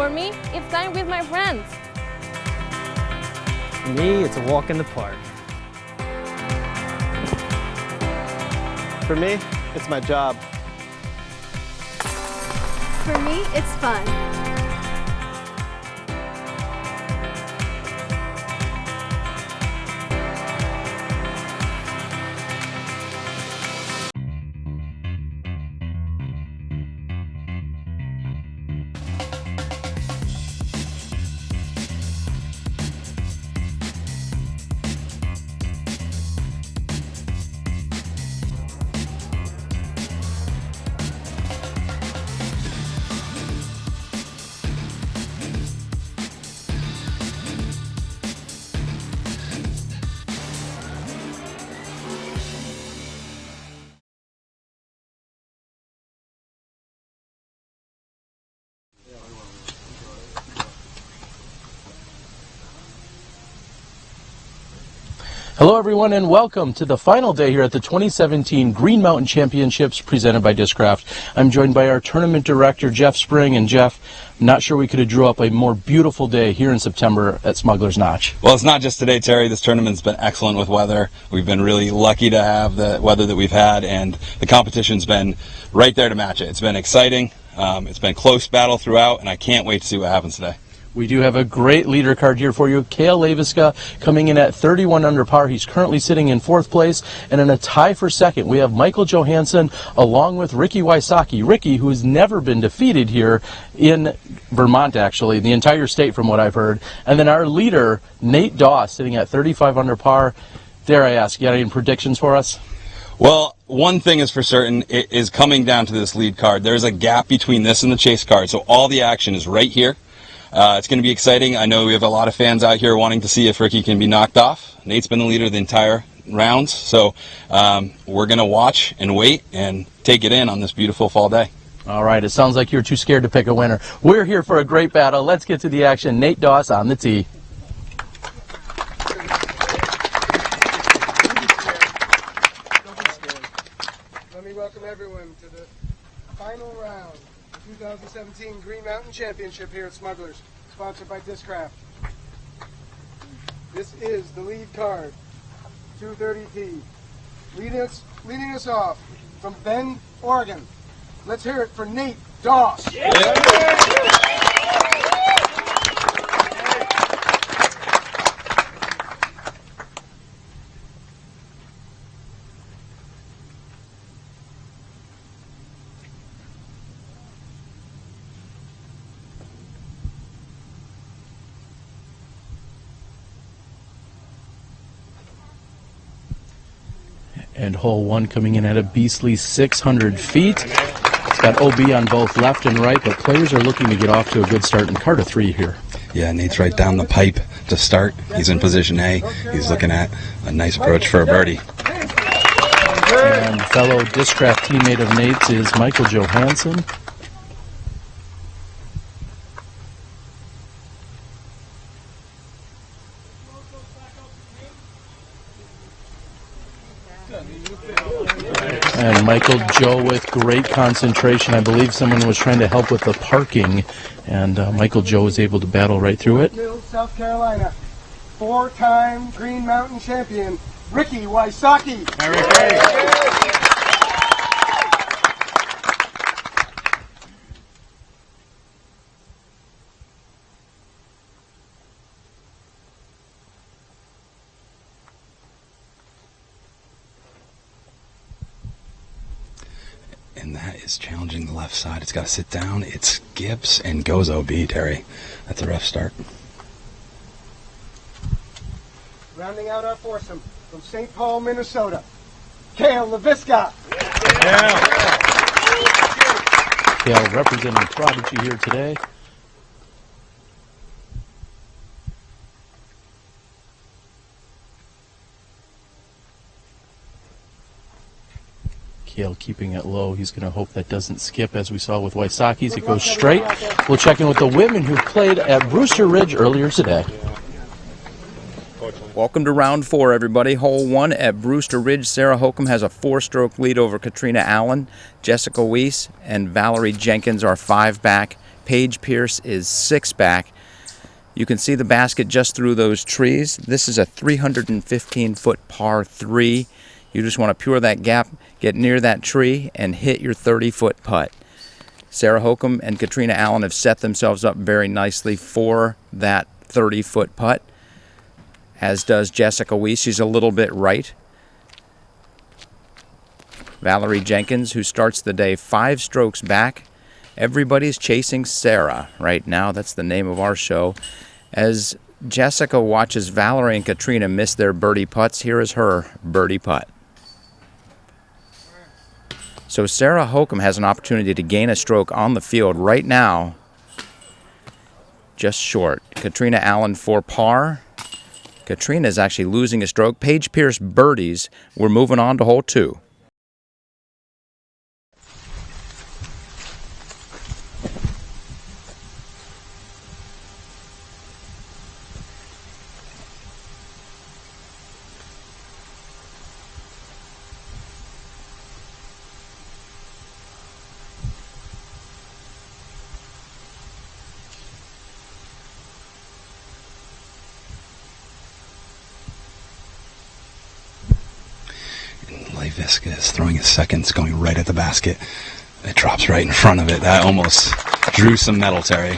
For me, it's time with my friends. For me, it's a walk in the park. For me, it's my job. For me, it's fun. Hello everyone and welcome to the final day here at the 2017 Green Mountain Championships presented by Discraft. I'm joined by our tournament director Jeff Spring, and Jeff, I'm not sure we could have drew up a more beautiful day here in September at Smuggler's Notch. Well, it's not just today, Terry. This tournament's been excellent with weather. We've been really lucky to have the weather that we've had, and the competition's been right there to match it. It's been exciting. It's been close battle throughout, and I can't wait to see what happens today. We do have a great leader card here for you. Cale Leiviska coming in at 31 under par. He's currently sitting in 4th place. And in a tie for 2nd, we have Michael Johansen along with Ricky Wysocki. Ricky, who has never been defeated here in Vermont, actually, the entire state from what I've heard. And then our leader, Nate Doss, sitting at 35 under par. Dare I ask, you got any predictions for us? Well, one thing is for certain, it is coming down to this lead card. There's a gap between this and the chase card, so all the action is right here. It's going to be exciting. I know we have a lot of fans out here wanting to see if Ricky can be knocked off. Nate's been the leader the entire rounds, so we're going to watch and wait and take it in on this beautiful fall day. All right, it sounds like you're too scared to pick a winner. We're here for a great battle. Let's get to the action. Nate Doss on the tee. Let me welcome everyone to the final round. 2017 Green Mountain Championship here at Smugglers, sponsored by Discraft. This is the lead card, 230T. Leading us off from Bend, Oregon. Let's hear it for Nate Doss. Yeah. And hole 1 coming in at a beastly 600 feet. It's got OB on both left and right, but players are looking to get off to a good start in card of 3 here. Yeah, Nate's right down the pipe to start. He's in position A. He's looking at a nice approach for a birdie. And fellow Discraft teammate of Nate's is Michael Johansen. And Michael Joe with great concentration. I believe someone was trying to help with the parking, and Michael Joe was able to battle right through it. South Carolina, 4-time Green Mountain champion, Ricky Wysocki. And that is challenging the left side. It's got to sit down. It skips and goes OB, Terry. That's a rough start. Rounding out our foursome from St. Paul, Minnesota, Cale Leiviska. Cale representing Prodigy here today. Cale keeping it low. He's going to hope that doesn't skip, as we saw with Wysocki's. It goes straight. We'll check in with the women who played at Brewster Ridge earlier today. Welcome to round 4, everybody. Hole 1 at Brewster Ridge. Sarah Hokom has a 4-stroke lead over Catrina Allen. Jessica Weese and Valarie Jenkins are 5 back. Paige Pierce is 6 back. You can see the basket just through those trees. This is a 315-foot par 3. You just want to pure that gap, get near that tree, and hit your 30-foot putt. Sarah Hokom and Catrina Allen have set themselves up very nicely for that 30-foot putt, as does Jessica Weese. She's a little bit right. Valarie Jenkins, who starts the day 5 strokes back. Everybody's chasing Sarah right now. That's the name of our show. As Jessica watches Valarie and Catrina miss their birdie putts, here is her birdie putt. So Sarah Hokom has an opportunity to gain a stroke on the field right now. Just short. Catrina Allen for par. Catrina is actually losing a stroke. Paige Pierce birdies. We're moving on to hole 2. Leiviska is throwing his seconds, going right at the basket. It drops right in front of it. That almost drew some metal, Terry.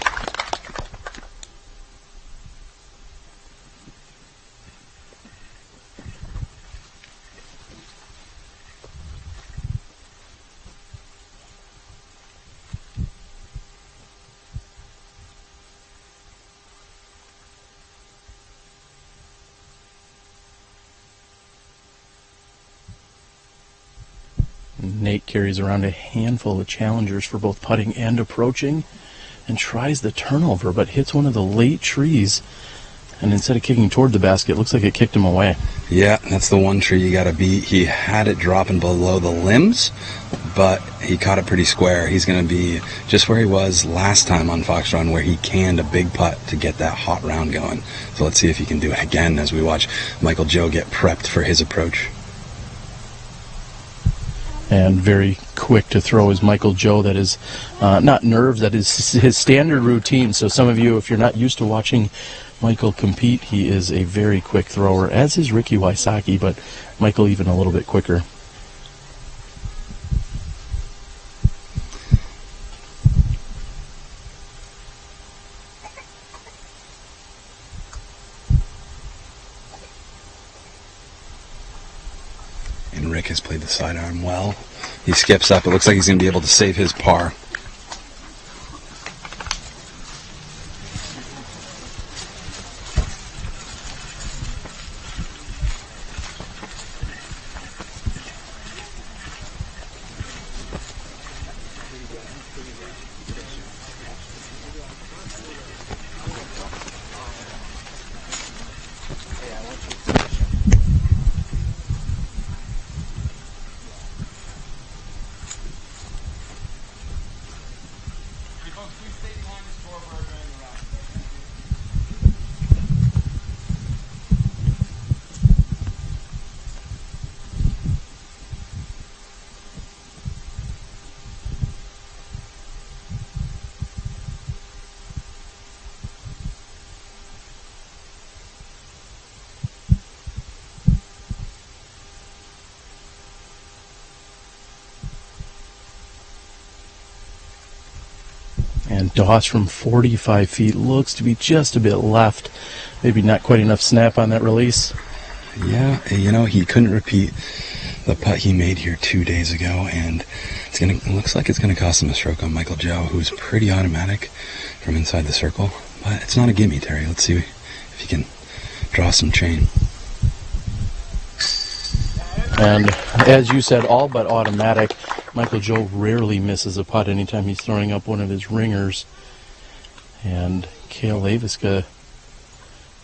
Nate carries around a handful of challengers for both putting and approaching and tries the turnover, but hits one of the late trees. And instead of kicking toward the basket, it looks like it kicked him away. Yeah, that's the one tree you got to beat. He had it dropping below the limbs, but he caught it pretty square. He's going to be just where he was last time on Fox Run, where he canned a big putt to get that hot round going. So let's see if he can do it again as we watch Michael Joe get prepped for his approach. And very quick to throw is Michael Joe. That is not nerves, that is his standard routine. So some of you, if you're not used to watching Michael compete, he is a very quick thrower, as is Ricky Wysocki, but Michael even a little bit quicker. And Rick has played the sidearm well. He skips up. It looks like he's going to be able to save his par. And Doss from 45 feet looks to be just a bit left. Maybe not quite enough snap on that release. Yeah, you know, he couldn't repeat the putt he made here 2 days ago, and it looks like it's going to cost him a stroke on Michael Joe, who's pretty automatic from inside the circle. But it's not a gimme, Terry. Let's see if he can draw some chain. And as you said, all but automatic. Michael Joe rarely misses a putt anytime he's throwing up one of his ringers. And Cale Leiviska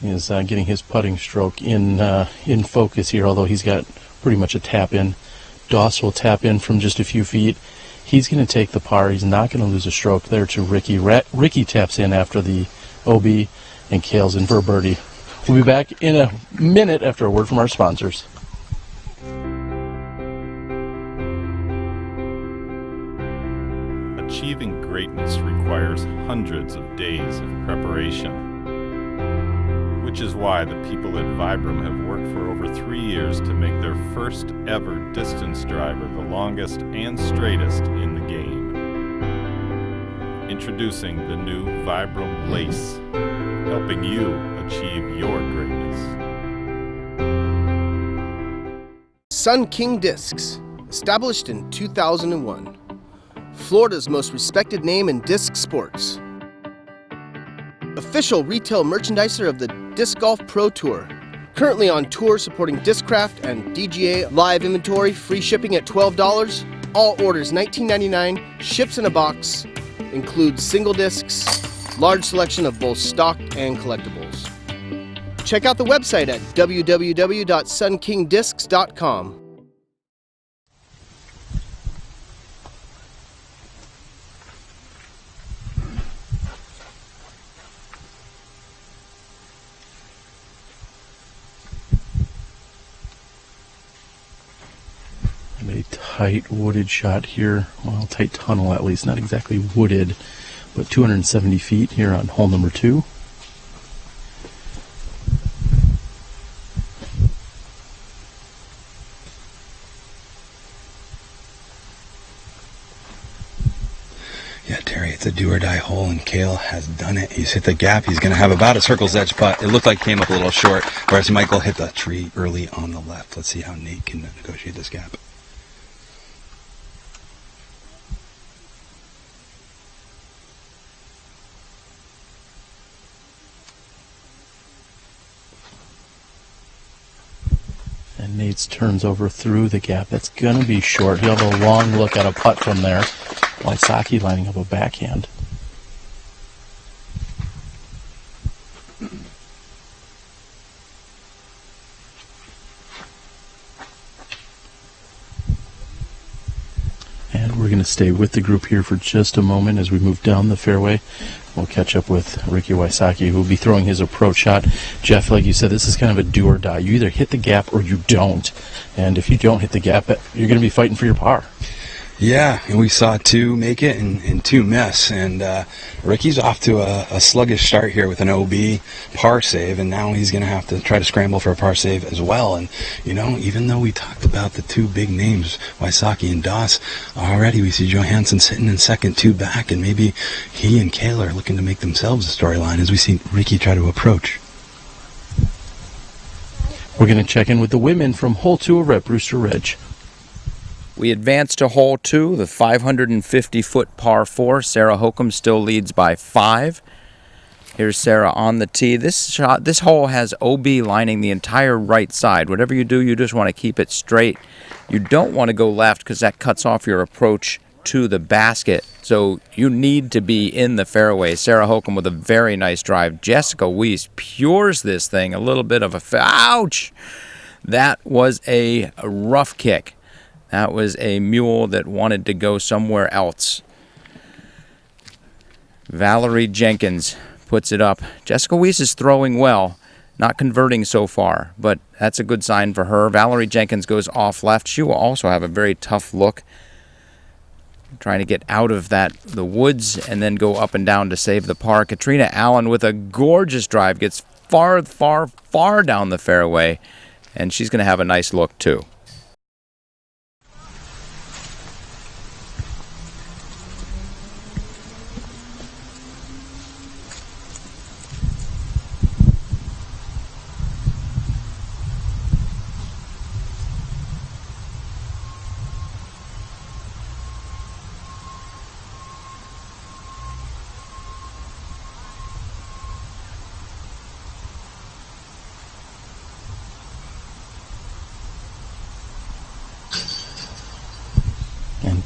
is getting his putting stroke in focus here, although he's got pretty much a tap in. Doss will tap in from just a few feet. He's going to take the par. He's not going to lose a stroke there to Ricky. Ricky taps in after the OB, and Cale's in for a birdie. We'll be back in a minute after a word from our sponsors. Achieving great greatness requires hundreds of days of preparation. Which is why the people at Vibram have worked for over 3 years to make their first ever distance driver the longest and straightest in the game. Introducing the new Vibram Lace, helping you achieve your greatness. Sun King Discs, established in 2001. Florida's most respected name in disc sports. Official retail merchandiser of the Disc Golf Pro Tour. Currently on tour supporting Discraft and DGA live inventory, free shipping at $12. All orders $19.99, ships in a box, includes single discs, large selection of both stock and collectibles. Check out the website at www.sunkingdiscs.com. A tight wooded shot here, well, tight tunnel at least, not exactly wooded, but 270 feet here on hole number 2. Yeah, Terry, it's a do or die hole, and Cale has done it. He's hit the gap. He's going to have about a circle's edge putt. It looked like it came up a little short, whereas Michael hit the tree early on the left. Let's see how Nate can negotiate this gap. And Nate's turns over through the gap. That's going to be short. He'll have a long look at a putt from there. Wysocki lining up a backhand. And we're going to stay with the group here for just a moment as we move down the fairway. We'll catch up with Ricky Wysocki, who will be throwing his approach shot. Jeff, like you said, this is kind of a do or die. You either hit the gap or you don't. And if you don't hit the gap, you're going to be fighting for your par. Yeah, and we saw 2 make it and 2 miss, and Ricky's off to a sluggish start here with an OB par save, and now he's going to have to try to scramble for a par save as well. And, you know, even though we talked about the 2 big names, Wysocki and Doss, already we see Johansen sitting in second, 2 back, and maybe he and Cale are looking to make themselves a storyline as we see Ricky try to approach. We're going to check in with the women from hole 2 over at Brewster Ridge. We advance to hole 2, the 550-foot par 4. Sarah Hokom still leads by 5. Here's Sarah on the tee. This hole has OB lining the entire right side. Whatever you do, you just want to keep it straight. You don't want to go left because that cuts off your approach to the basket. So you need to be in the fairway. Sarah Hokom with a very nice drive. Jessica Weese pures this thing. A little bit of a ouch! That was a rough kick. That was a mule that wanted to go somewhere else. Valarie Jenkins puts it up. Jessica Weese is throwing well, not converting so far, but that's a good sign for her. Valarie Jenkins goes off left. She will also have a very tough look, trying to get out of the woods and then go up and down to save the par. Catrina Allen with a gorgeous drive gets far, far, far down the fairway, and she's going to have a nice look too.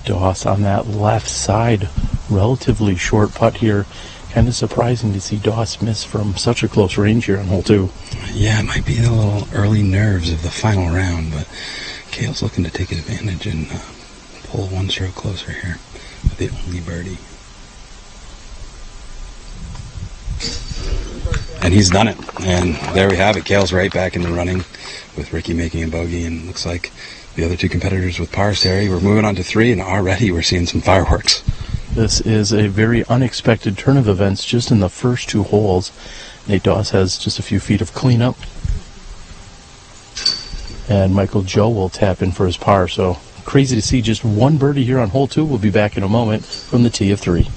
Doss on that left side, relatively short putt here. Kind of surprising to see Doss miss from such a close range here on hole 2. Yeah, it might be the little early nerves of the final round, but Cale's looking to take advantage and pull 1 stroke closer here with the only birdie. And he's done it. And there we have it. Cale's right back in the running with Ricky making a bogey, and looks like the other 2 competitors with pars, Terry. We're moving on to 3, and already we're seeing some fireworks. This is a very unexpected turn of events just in the first 2 holes. Nate Dawes has just a few feet of cleanup. And Michael Joe will tap in for his par, so crazy to see just 1 birdie here on hole 2. We'll be back in a moment from the tee of 3.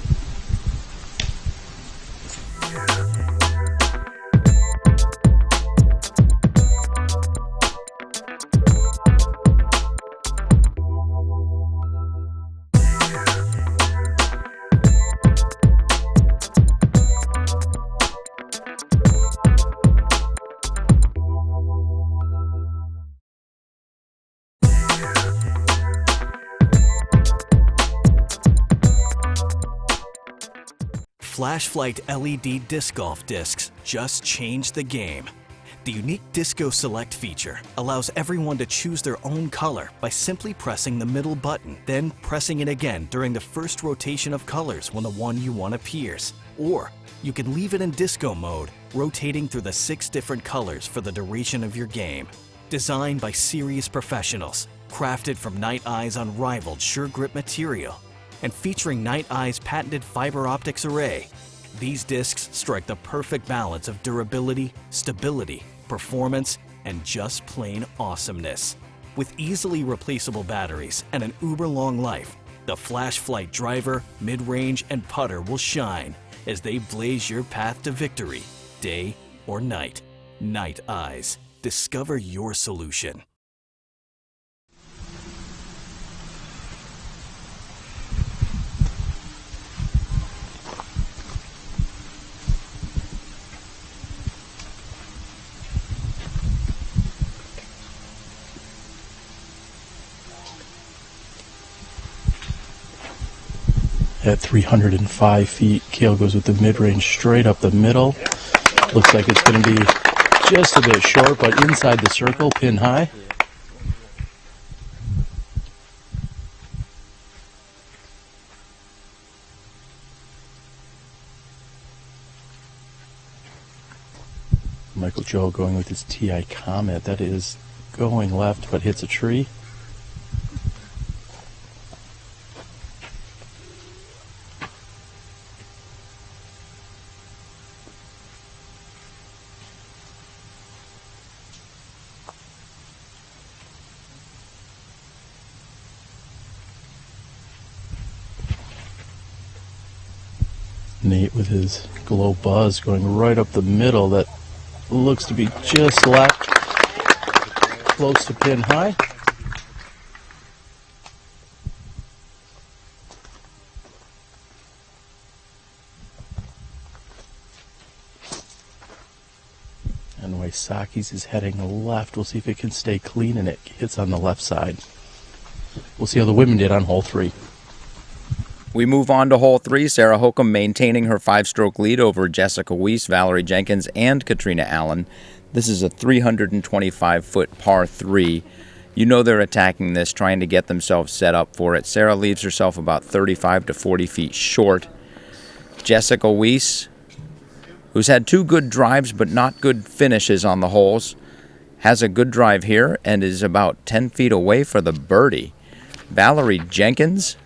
Flashlight LED disc golf discs just changed the game. The unique Disco Select feature allows everyone to choose their own color by simply pressing the middle button, then pressing it again during the first rotation of colors when the one you want appears. Or you can leave it in disco mode, rotating through the 6 different colors for the duration of your game. Designed by serious professionals, crafted from Night Eye's unrivaled sure grip material, and featuring Night Eye's patented fiber optics array, these discs strike the perfect balance of durability, stability, performance, and just plain awesomeness. With easily replaceable batteries and an uber-long life, the Flash Flight driver, mid-range, and putter will shine as they blaze your path to victory, day or night. Night Eyes. Discover your solution. At 305 feet, Cale goes with the mid-range straight up the middle. Looks like it's going to be just a bit short, but inside the circle, pin high. Michael Joe going with his TI Comet. That is going left, but hits a tree. Nate with his Glow Buzz going right up the middle. That looks to be just left, close to pin high. And Wysocki's is heading left. We'll see if it can stay clean, and it hits on the left side. We'll see how the women did on hole 3. We move on to hole 3. Sarah Hokom maintaining her 5-stroke lead over Jessica Weese, Valarie Jenkins, and Catrina Allen. This is a 325-foot par 3. You know they're attacking this, trying to get themselves set up for it. Sarah leaves herself about 35 to 40 feet short. Jessica Weese, who's had 2 good drives but not good finishes on the holes, has a good drive here and is about 10 feet away for the birdie. Valarie Jenkins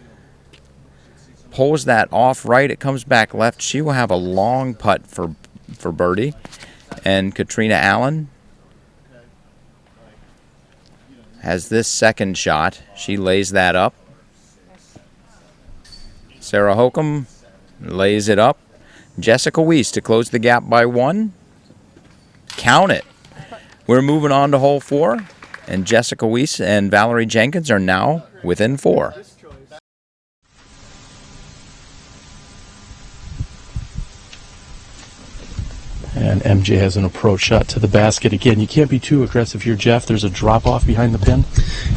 pulls that off right. It comes back left. She will have a long putt for birdie. And Catrina Allen has this second shot. She lays that up. Sarah Hokom lays it up. Jessica Weese to close the gap by 1. Count it. We're moving on to hole 4. And Jessica Weese and Valarie Jenkins are now within 4. And MJ has an approach shot to the basket. Again, you can't be too aggressive here, Jeff. There's a drop-off behind the pin.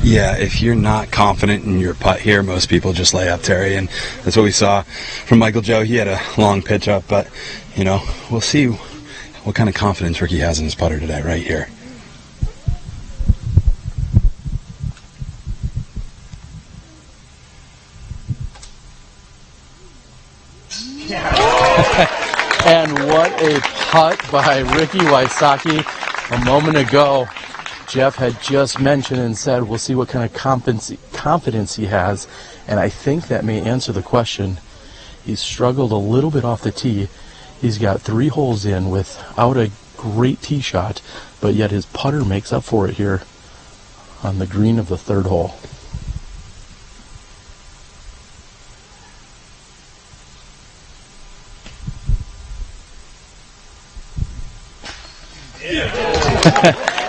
Yeah, if you're not confident in your putt here, most people just lay up, Terry, and that's what we saw from Michael Joe. He had a long pitch up, but, you know, we'll see what kind of confidence Ricky has in his putter today right here. And what a putt by Ricky Wysocki a moment ago. Jeff had just mentioned and said we'll see what kind of confidence he has, and I think that may answer the question. He's struggled a little bit off the tee. He's got 3 holes in without a great tee shot, but yet his putter makes up for it here on the green of the 3rd hole.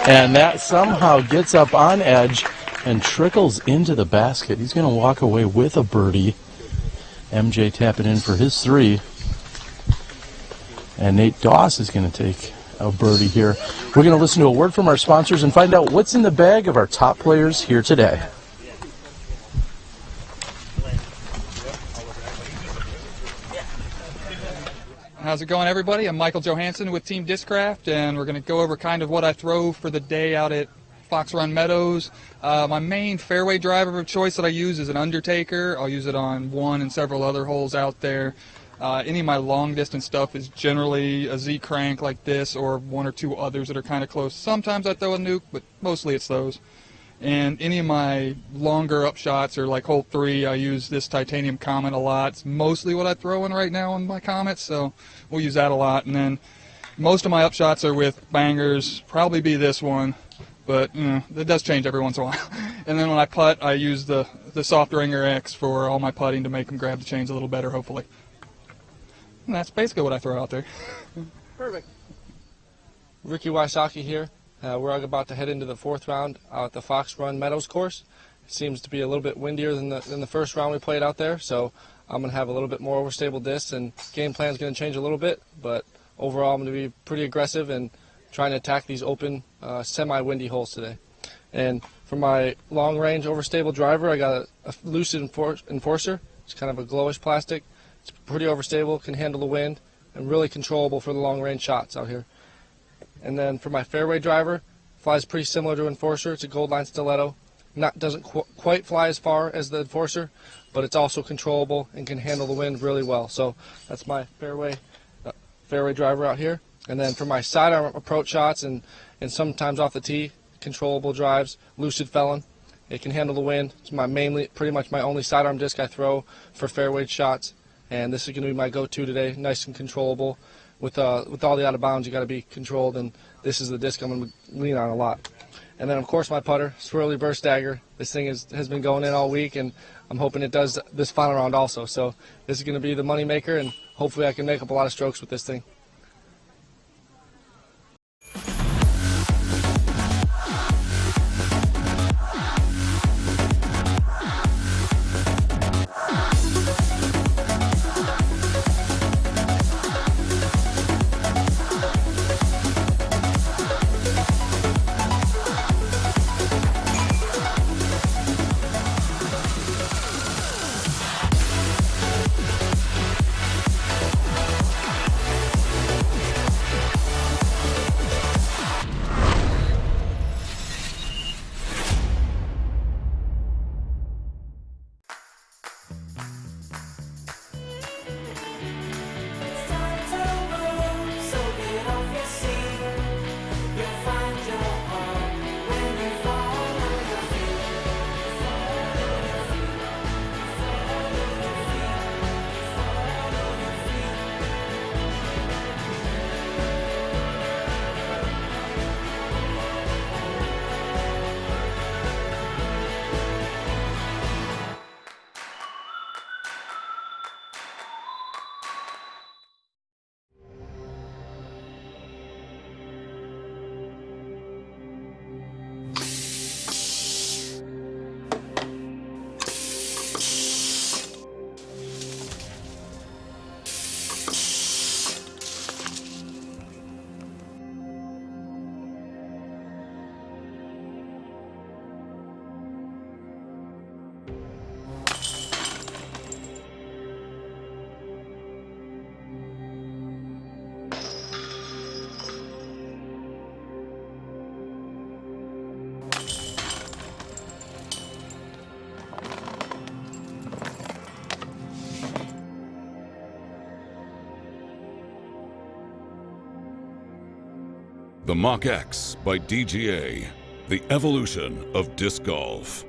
And that somehow gets up on edge and trickles into the basket. He's going to walk away with a birdie. MJ tapping in for his 3. And Nate Doss is going to take a birdie here. We're going to listen to a word from our sponsors and find out what's in the bag of our top players here today. How's it going, everybody? I'm Michael Johansen with Team Discraft, and we're going to go over kind of what I throw for the day out at Fox Run Meadows. My main fairway driver of choice that I use is an Undertaker. I'll use it on 1 and several other holes out there. Any of my long distance stuff is generally a Z crank like this, or 1 or 2 others that are kind of close. Sometimes I throw a nuke, but mostly it's those. And any of my longer up shots, or like hole 3, I use this titanium Comet a lot. It's mostly what I throw in right now on my Comets, so we'll use that a lot. And then most of my up shots are with bangers, probably be this one, but you know, it does change every once in a while. And then when I putt, I use the Soft Ringer X for all my putting to make them grab the chains a little better, hopefully. And that's basically what I throw out there. Perfect. Ricky Wysocki here. We're about to head into the 4th round out at the Fox Run Meadows course. It seems to be a little bit windier than the first round we played out there, so I'm going to have a little bit more overstable discs, and game plan is going to change a little bit, but overall I'm going to be pretty aggressive and trying to attack these open, semi-windy holes today. And for my long-range overstable driver, I got a Lucid Enforcer. It's kind of a glowish plastic. It's pretty overstable, can handle the wind, and really controllable for the long-range shots out here. And then for my fairway driver, flies pretty similar to Enforcer. It's a Gold Line Stiletto. Doesn't quite fly as far as the Enforcer, but it's also controllable and can handle the wind really well. So that's my fairway driver out here. And then for my sidearm approach shots and sometimes off the tee, controllable drives, Lucid Felon. It can handle the wind. It's pretty much my only sidearm disc I throw for fairway shots. And this is going to be my go-to today, nice and controllable. With all the out of bounds, you got to be controlled, and this is the disc I'm going to lean on a lot. And then of course my putter, Swirly Burst Dagger. This thing has been going in all week, and I'm hoping it does this final round also. So this is going to be the money maker, and hopefully I can make up a lot of strokes with this thing. The Mach X by DGA, the evolution of disc golf.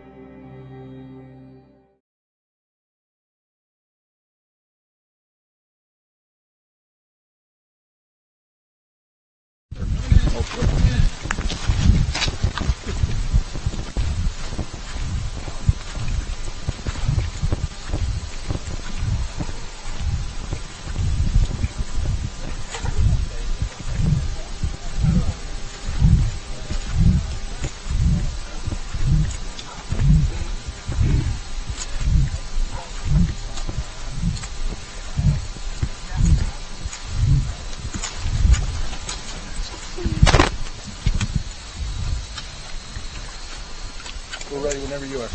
ready whenever you are.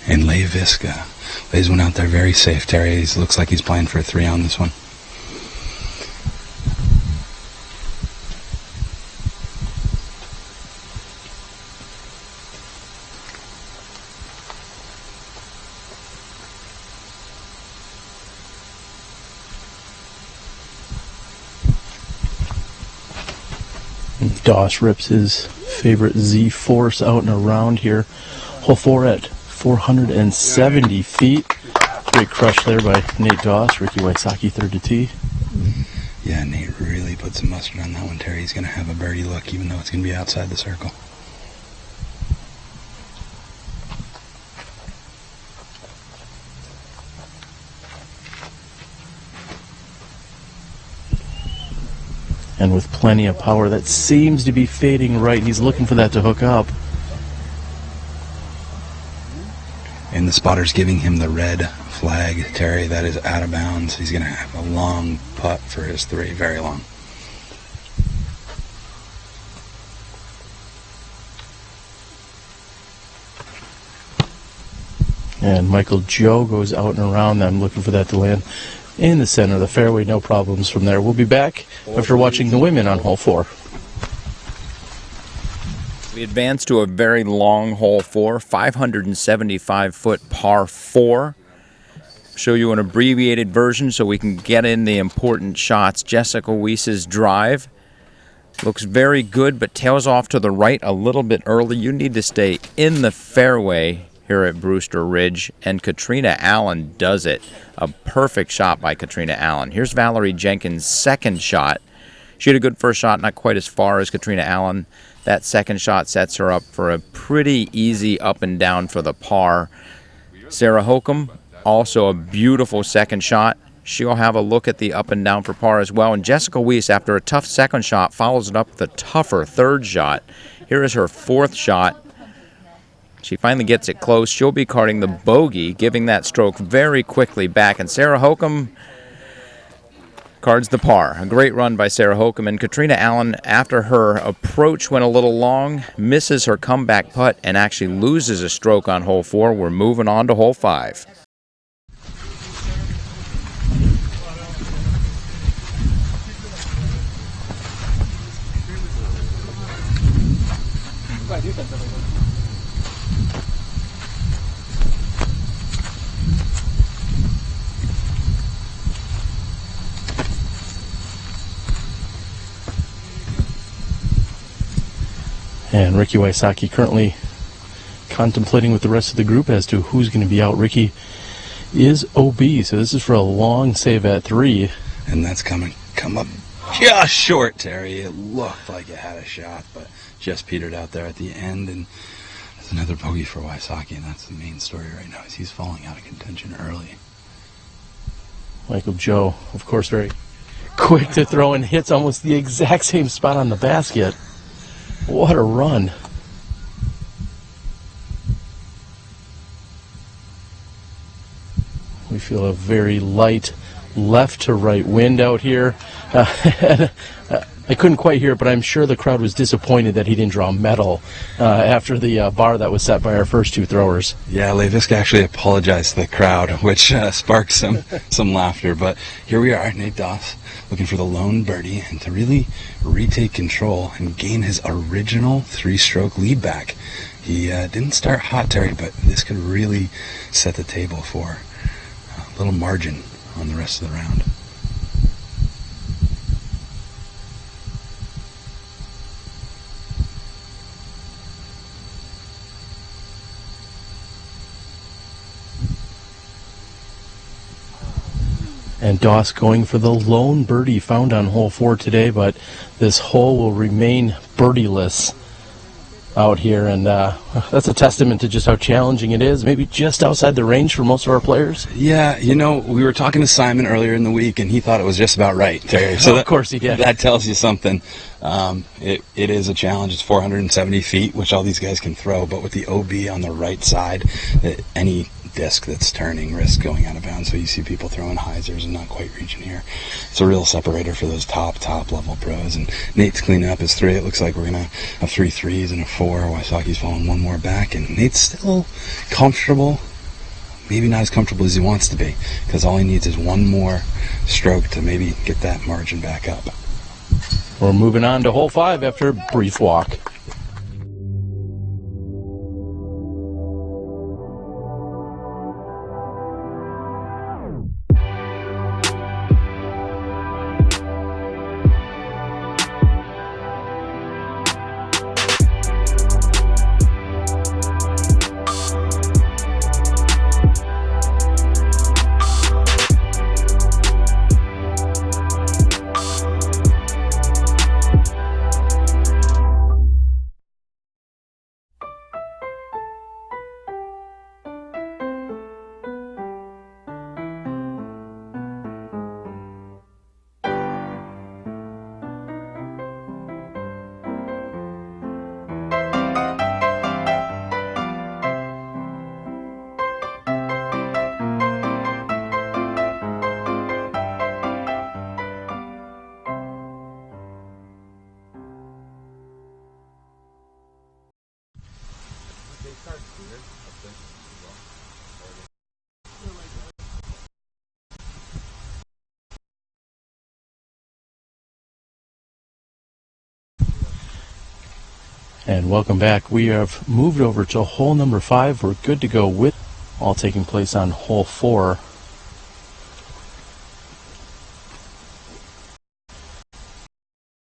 And Leiviska lays one out there very safe, Terry. He looks like he's playing for a 3 on this one. Doss rips his favorite Z-Force out and around here. Hole 4 at 470 feet. Great crush there by Nate Doss. Ricky Wysocki third to tee. Yeah, Nate really put some mustard on that one, Terry. He's going to have a birdie look, even though it's going to be outside the circle. And with plenty of power, that seems to be fading right, and he's looking for that to hook up. And the spotter's giving him the red flag, Terry. That is out of bounds. He's going to have a long putt for his 3, very long. And Michael Joe goes out and around them, looking for that to land in the center of the fairway. No problems from there. We'll be back after watching the women on hole 4. We advance to a very long hole 4, 575-foot par 4. Show you an abbreviated version so we can get in the important shots. Jessica Weese's drive looks very good, but tails off to the right a little bit early. You need to stay in the fairway here at Brewster Ridge, and Catrina Allen does it. A perfect shot by Catrina Allen. Here's Valarie Jenkins' second shot. She had a good first shot, not quite as far as Catrina Allen. That second shot sets her up for a pretty easy up and down for the par. Sarah Hokom, also a beautiful second shot. She'll have a look at the up and down for par as well. And Jessica Weese, after a tough second shot, follows it up with a tougher third shot. Here is her fourth shot. She finally gets it close. She'll be carding the bogey, giving that stroke very quickly back. And Sarah Hokom cards the par. A great run by Sarah Hokom. And Catrina Allen, after her approach went a little long, misses her comeback putt and actually loses a stroke on hole 4. We're moving on to hole 5. And Ricky Wysocki currently contemplating with the rest of the group as to who's going to be out. Ricky is OB, so this is for a long save at 3. And that's come up just short, Terry. It looked like it had a shot, but just petered out there at the end. And there's another bogey for Wysocki, and that's the main story right now, is he's falling out of contention early. Michael Joe, of course, very quick to throw and hits almost the exact same spot on the basket. What a run. We feel a very light left to right wind out here. I couldn't quite hear it, but I'm sure the crowd was disappointed that he didn't draw medal after the bar that was set by our first 2 throwers. Yeah, Leiviska actually apologized to the crowd, which sparked some laughter. But here we are, Nate Doss, looking for the lone birdie and to really retake control and gain his original 3-stroke lead back. He didn't start hot, Terry, but this could really set the table for a little margin on the rest of the round. And Doss going for the lone birdie found on hole 4 today, but this hole will remain birdieless out here, and that's a testament to just how challenging it is, maybe just outside the range for most of our players. Yeah, you know, we were talking to Simon earlier in the week, and he thought it was just about right, Terry. So of course he did. That tells you something. It is a challenge. It's 470 feet, which all these guys can throw, but with the OB on the right side, any disc that's turning risks going out of bounds. So you see people throwing hyzers and not quite reaching here. It's a real separator for those top level pros. And Nate's cleaning up his 3. It looks like we're gonna have 3 threes and a 4. Wysocki's falling 1 more back, and Nate's still comfortable. Maybe not as comfortable as he wants to be, because all he needs is 1 more stroke to maybe get that margin back up. We're moving on to hole 5 after a brief walk. And welcome back. We have moved over to hole number 5. We're good to go with all taking place on hole 4.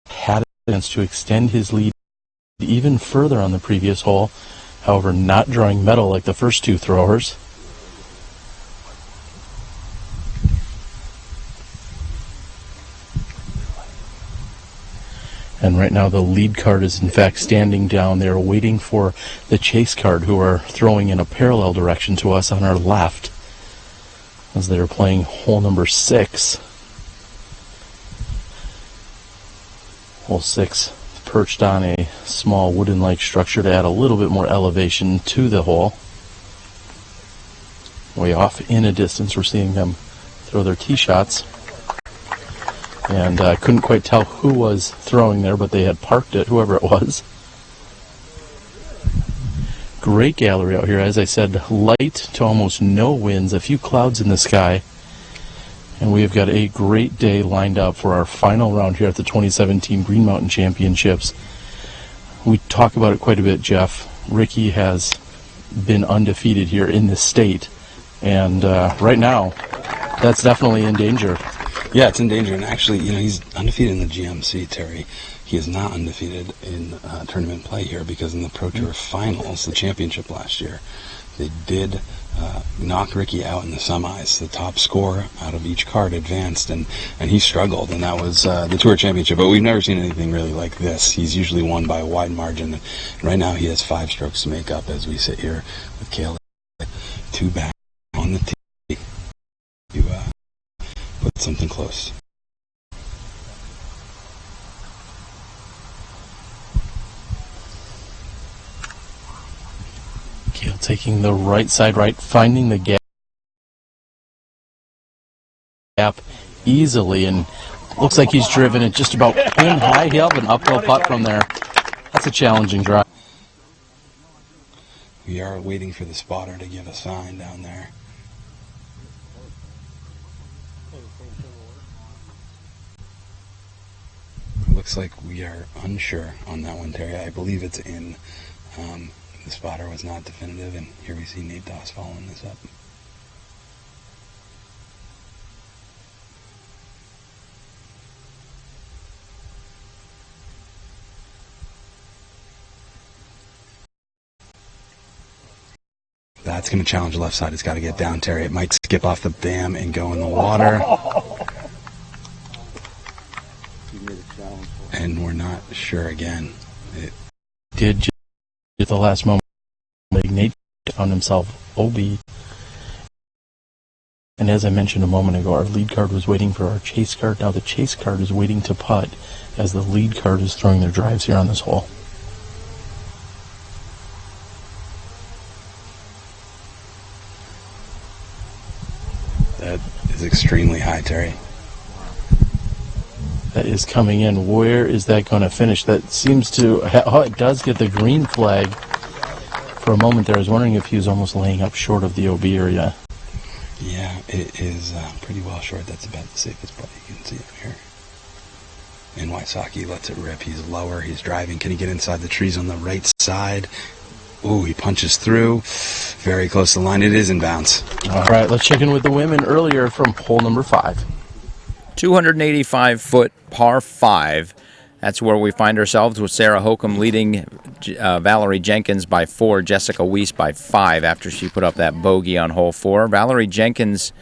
Had a chance to extend his lead even further on the previous hole, however not drawing metal like the first 2 throwers. And right now the lead card is in fact standing down there waiting for the chase card, who are throwing in a parallel direction to us on our left as they're playing hole number 6. Hole 6 perched on a small wooden-like structure to add a little bit more elevation to the hole. Way off in a distance, we're seeing them throw their tee shots. And I couldn't quite tell who was throwing there, but they had parked it, whoever it was. Great gallery out here. As I said, light to almost no winds, a few clouds in the sky. And we have got a great day lined up for our final round here at the 2017 Green Mountain Championships. We talk about it quite a bit, Jeff. Ricky has been undefeated here in this state. And right now, that's definitely in danger. Yeah, it's in danger, and actually, you know, he's undefeated in the GMC, Terry. He is not undefeated in tournament play here, because in the Pro Tour Finals, the championship last year, they did knock Ricky out in the semis. The top score out of each card advanced, and he struggled, and that was the Tour Championship. But we've never seen anything really like this. He's usually won by a wide margin, and right now he has 5 strokes to make up as we sit here with Cale 2 back on the tee to put something close. Cale taking the right side right, finding the gap easily, and looks like he's driven it just about pin high. He'll have an uphill putt from there. That's a challenging drive. We are waiting for the spotter to give a sign down there. Looks like we are unsure on that one, Terry. I believe it's in. The spotter was not definitive, and here we see Nate Doss following this up. That's going to challenge the left side. It's got to get down, Terry. It might skip off the dam and go in the water. And we're not sure again. Did at the last moment. Nate found himself OB. And as I mentioned a moment ago, our lead card was waiting for our chase card. Now the chase card is waiting to putt as the lead card is throwing their drives here on this hole. That is extremely high, Terry. That is coming in. Where is that going to finish? That seems to... Oh, it does get the green flag. For a moment there, I was wondering if he was almost laying up short of the OB area. Yeah, it is pretty well short. That's about the safest putt you can see up here. And Wysocki lets it rip. He's lower. He's driving. Can he get inside the trees on the right side? Ooh, he punches through. Very close to the line. It is in bounds. All right, let's check in with the women earlier from hole number 5. 285-foot par 5. That's where we find ourselves with Sarah Hokom leading Valarie Jenkins by 4, Jessica Weese by 5 after she put up that bogey on hole 4. Valarie Jenkins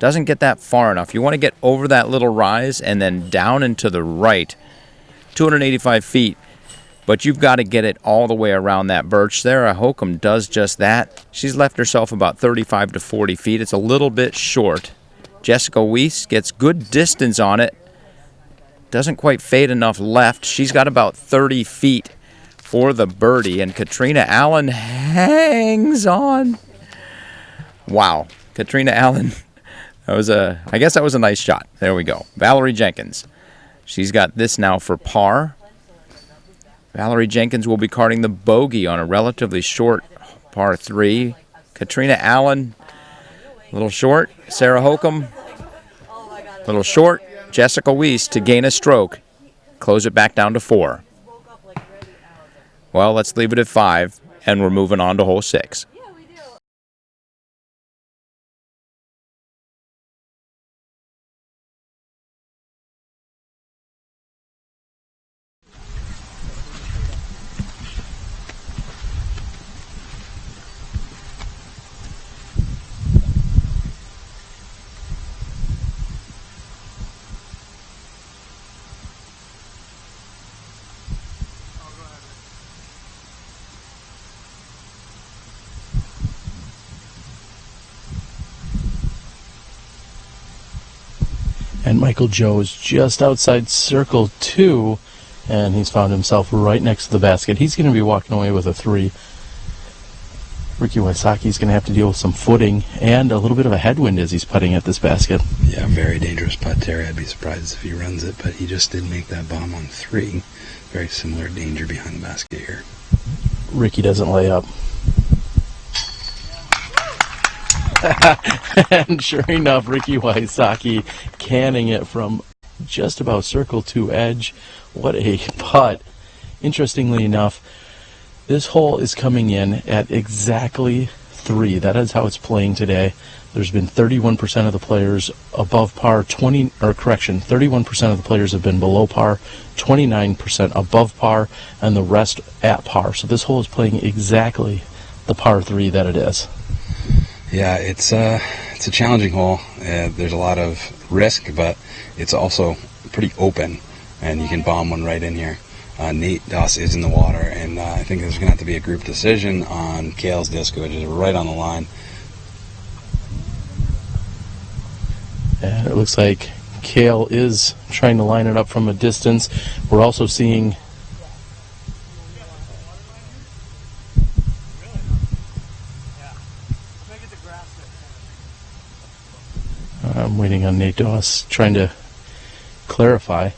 doesn't get that far enough. You want to get over that little rise and then down and to the right. 285 feet. But you've got to get it all the way around that birch. Sarah Hokom does just that. She's left herself about 35 to 40 feet. It's a little bit short. Jessica Weese gets good distance on it. Doesn't quite fade enough left. She's got about 30 feet for the birdie. And Catrina Allen hangs on. Wow. Catrina Allen. I guess that was a nice shot. There we go. Valarie Jenkins. She's got this now for par. Valarie Jenkins will be carding the bogey on a relatively short par 3. Catrina Allen, a little short. Sarah Hokom, a little short. Jessica Weese to gain a stroke. Close it back down to 4. Well, let's leave it at 5, and we're moving on to hole 6. And Michael Joe is just outside circle 2, and he's found himself right next to the basket. He's going to be walking away with a 3. Ricky Wysocki is going to have to deal with some footing and a little bit of a headwind as he's putting at this basket. Yeah, very dangerous putt, Terry. I'd be surprised if he runs it, but he just did make that bomb on 3. Very similar danger behind the basket here. Ricky doesn't lay up. And sure enough, Ricky Wysocki canning it from just about circle 2 edge. What a putt. Interestingly enough, this hole is coming in at exactly 3. That is how it's playing today. There's been 31% of the players above par, 31% of the players have been below par, 29% above par, and the rest at par. So this hole is playing exactly the par 3 that it is. Yeah, it's a challenging hole. There's a lot of risk, but it's also pretty open, and you can bomb one right in here. Nate Doss is in the water, and I think there's going to have to be a group decision on Cale's disc, which is right on the line. And it looks like Cale is trying to line it up from a distance. We're also seeing I'm waiting on Nate Doss trying to clarify.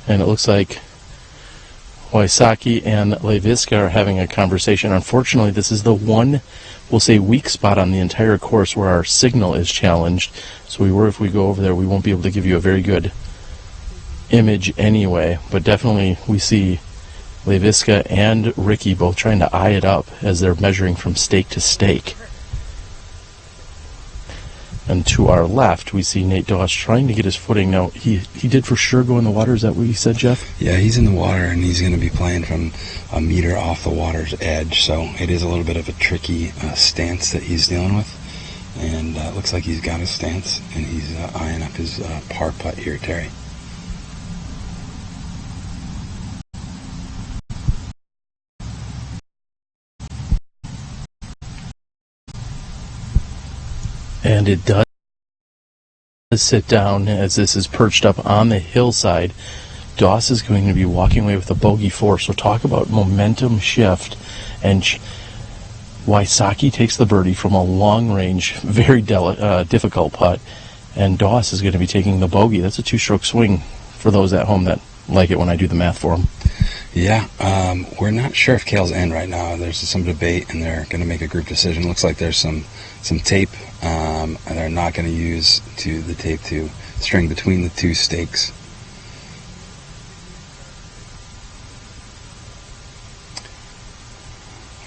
And it looks like Wysocki and Leiviska are having a conversation. Unfortunately, this is the one, we'll say, weak spot on the entire course where our signal is challenged. So if we go over there, we won't be able to give you a very good image anyway. But definitely we see Leiviska and Ricky both trying to eye it up as they're measuring from stake to stake. And to our left, we see Nate Doss trying to get his footing. Now, he did for sure go in the water. Is that what you said, Jeff? Yeah, he's in the water, and he's going to be playing from a meter off the water's edge. So it is a little bit of a tricky stance that he's dealing with. And it looks like he's got his stance, and he's eyeing up his par putt here, Terry. And it does sit down as this is perched up on the hillside. Doss is going to be walking away with a bogey 4. So talk about momentum shift. And Wysocki takes the birdie from a long range, very difficult putt. And Doss is going to be taking the bogey. That's a 2-stroke swing for those at home that like it when I do the math for them. Yeah, we're not sure if Cale's in right now. There's some debate, and they're going to make a group decision. Looks like there's some tape, and they're not going to use the tape to string between the 2 stakes.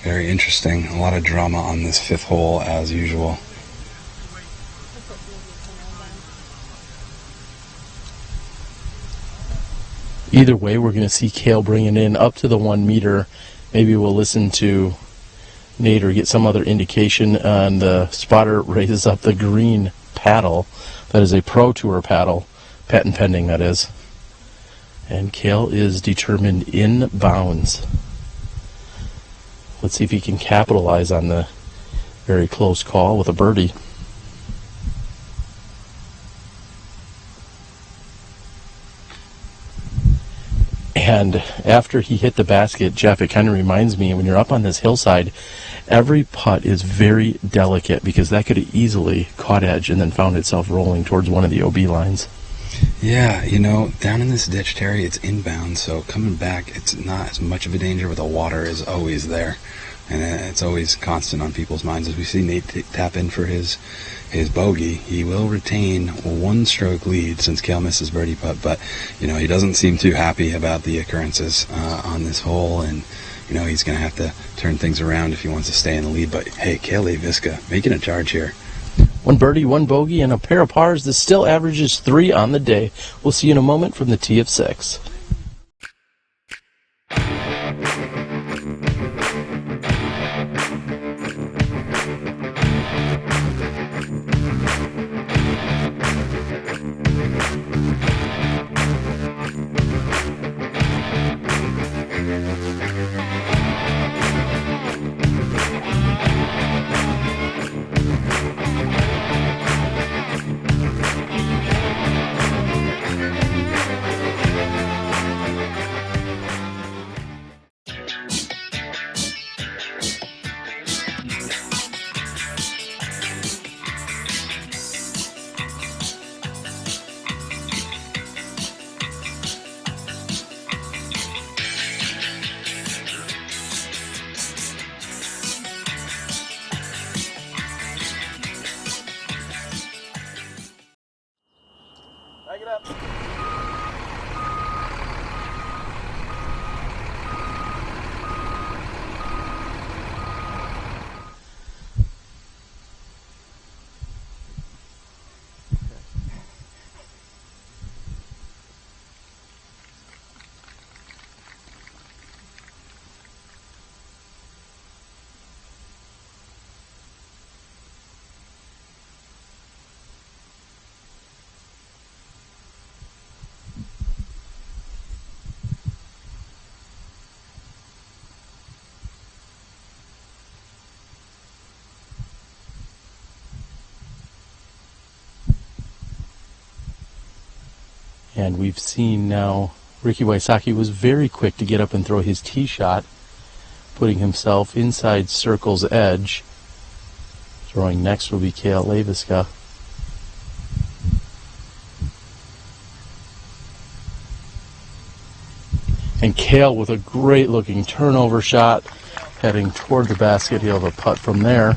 Very interesting. A lot of drama on this 5th hole, as usual. Either way, we're going to see Cale bring it in up to the 1 meter. Maybe we'll listen to Nate or get some other indication. And the spotter raises up the green paddle. That is a Pro Tour paddle, patent pending, that is. And Cale is determined in bounds. Let's see if he can capitalize on the very close call with a birdie. And after he hit the basket, Jeff, it kind of reminds me, when you're up on this hillside, every putt is very delicate because that could have easily caught edge and then found itself rolling towards one of the OB lines. Yeah, you know, down in this ditch, Terry, it's inbound, so coming back, it's not as much of a danger, but the water is always there. And it's always constant on people's minds. As we see Nate tap in for his bogey, he will retain a 1-stroke lead since Cale missed his birdie putt, but, you know, he doesn't seem too happy about the occurrences on this hole, and, you know, he's going to have to turn things around if he wants to stay in the lead. But, hey, Cale Leiviska making a charge here. 1 birdie, 1 bogey, and a pair of pars. This still averages 3 on the day. We'll see you in a moment from the tee of 6. And we've seen now Ricky Wysocki was very quick to get up and throw his tee shot, putting himself inside circle's edge. Throwing next will be Cale Leiviska. And Cale with a great looking turnover shot, heading toward the basket. He'll have a putt from there.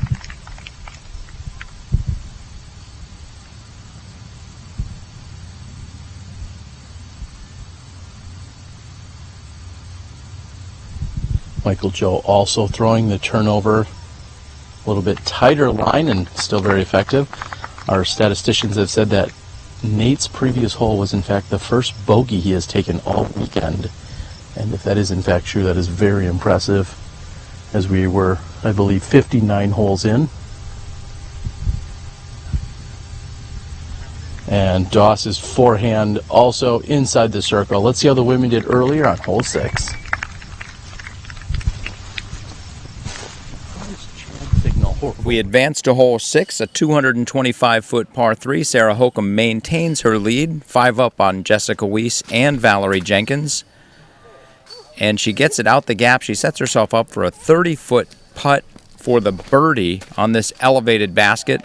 Michael Joe also throwing the turnover, a little bit tighter line and still very effective. Our statisticians have said that Nate's previous hole was in fact the first bogey he has taken all weekend. And if that is in fact true, that is very impressive, as we were, I believe, 59 holes in. And Doss's forehand also inside the circle. Let's see how the women did earlier on hole 6. We advance to hole 6, a 225-foot par 3. Sarah Hokom maintains her lead, 5 up on Jessica Weese and Valarie Jenkins. And she gets it out the gap. She sets herself up for a 30-foot putt for the birdie on this elevated basket.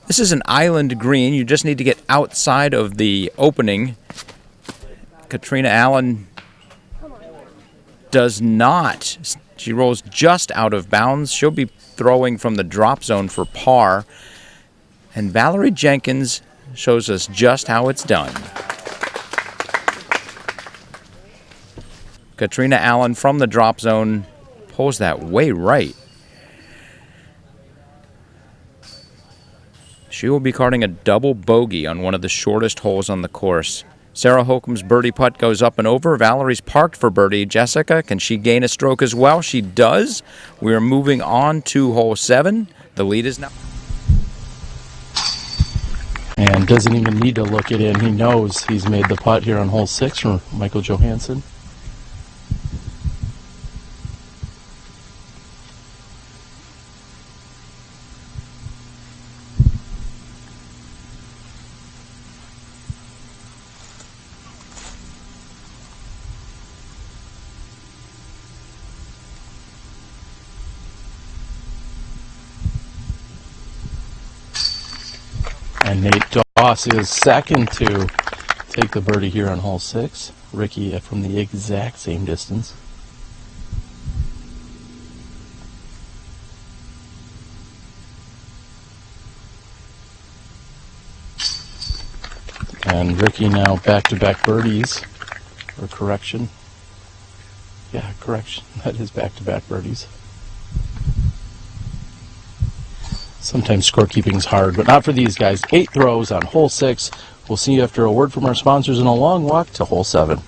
This is an island green. You just need to get outside of the opening. Catrina Allen does not. She rolls just out of bounds. She'll be throwing from the drop zone for par. And Valarie Jenkins shows us just how it's done. Catrina Allen from the drop zone pulls that way right. She will be carding a double bogey on one of the shortest holes on the course. Sarah Hokom's birdie putt goes up and over. Valarie's parked for birdie. Jessica, can she gain a stroke as well? She does. We are moving on to hole 7. The lead is now. And doesn't even need to look it in. He knows he's made the putt here on hole 6 from Michael Johansen. And Nate Doss is second to take the birdie here on hole 6. Ricky from the exact same distance. And Ricky now back-to-back birdies, or correction. Yeah, correction. That is back-to-back birdies. Sometimes scorekeeping's hard, but not for these guys. 8 throws on hole 6. We'll see you after a word from our sponsors and a long walk to hole 7.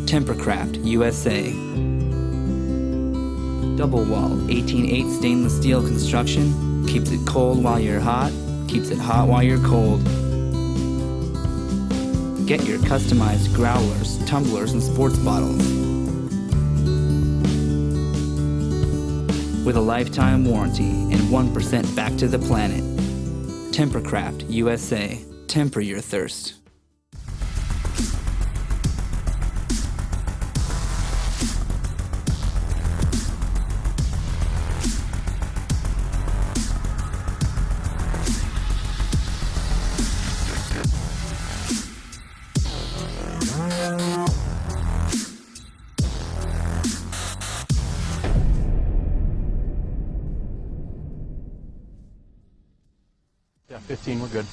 Tempercraft, USA. Double wall, 18/8 stainless steel construction. Keeps it cold while you're hot, keeps it hot while you're cold. Get your customized growlers, tumblers, and sports bottles. With a lifetime warranty and 1% back to the planet. Tempercraft, USA. Temper your thirst. Yeah, 15, we're good.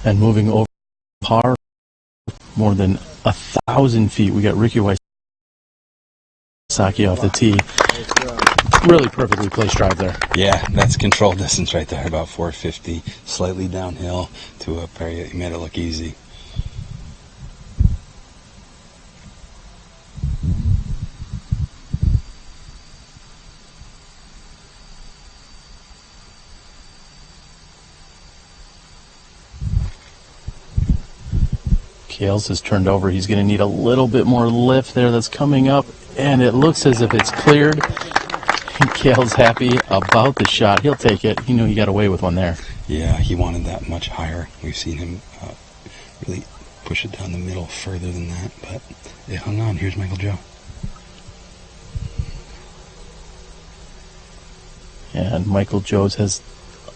And moving over par, more than 1,000 feet. We got Ricky Wysocki off the tee. Really perfectly placed drive there. Yeah, that's control distance right there, about 450, slightly downhill to up area. He made it look easy. Cale's has turned over. He's going to need a little bit more lift there that's coming up, and it looks as if it's cleared. Cale's happy about the shot. He'll take it. He knew he got away with one there. Yeah, he wanted that much higher. We've seen him really push it down the middle further than that, but it hung on. Here's Michael Joe. And Michael Joes has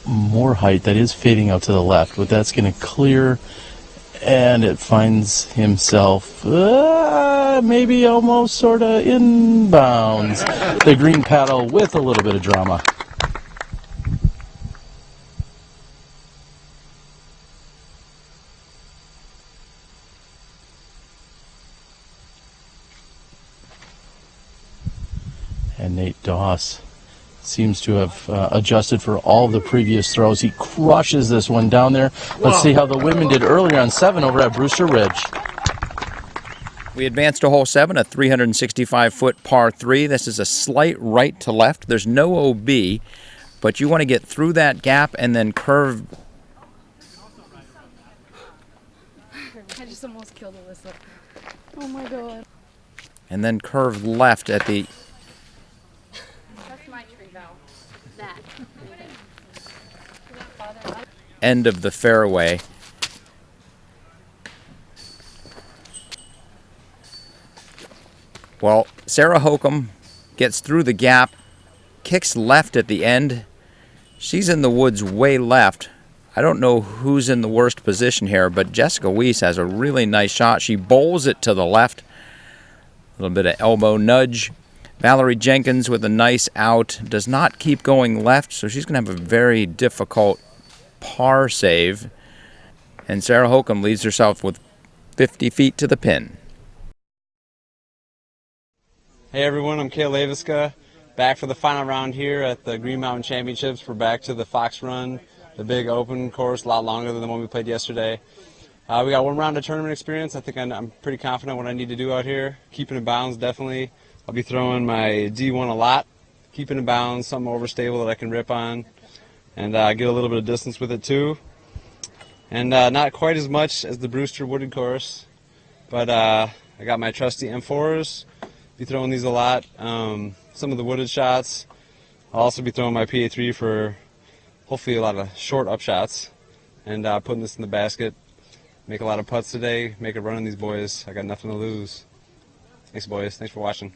more height that is fading out to the left, but that's going to clear, and it finds himself maybe almost sort of inbounds the green paddle with a little bit of drama. And Nate Doss seems to have adjusted for all the previous throws. He crushes this one down there. Let's see how the women did earlier on 7 over at Brewster Ridge. We advanced to hole 7, a 365-foot par 3. This is a slight right to left. There's no OB, but you want to get through that gap and then curve. I just almost killed Alyssa. Oh my god. And then curve left at the end of the fairway. Well, Sarah Hokom gets through the gap, kicks left at the end. She's in the woods way left. I don't know who's in the worst position here, but Jessica Weese has a really nice shot. She bowls it to the left. A little bit of elbow nudge. Valarie Jenkins with a nice out. Does not keep going left, so she's going to have a very difficult par save. And Sarah Hokom leaves herself with 50 feet to the pin. Hey everyone, I'm Cale Leiviska, back for the final round here at the Green Mountain Championships. We're back to the Fox Run, the big open course, a lot longer than the one we played yesterday. We got one round of tournament experience. I think I'm pretty confident what I need to do out here. Keeping in bounds, definitely. I'll be throwing my D1 a lot, keeping in bounds, something overstable that I can rip on, and get a little bit of distance with it too. And not quite as much as the Brewster Wooded course, but I got my trusty M4s. Be throwing these a lot. Some of the wooded shots. I'll also be throwing my PA3 for hopefully a lot of short up shots, and putting this in the basket. Make a lot of putts today. Make a run on these boys. I got nothing to lose. Thanks, boys. Thanks for watching.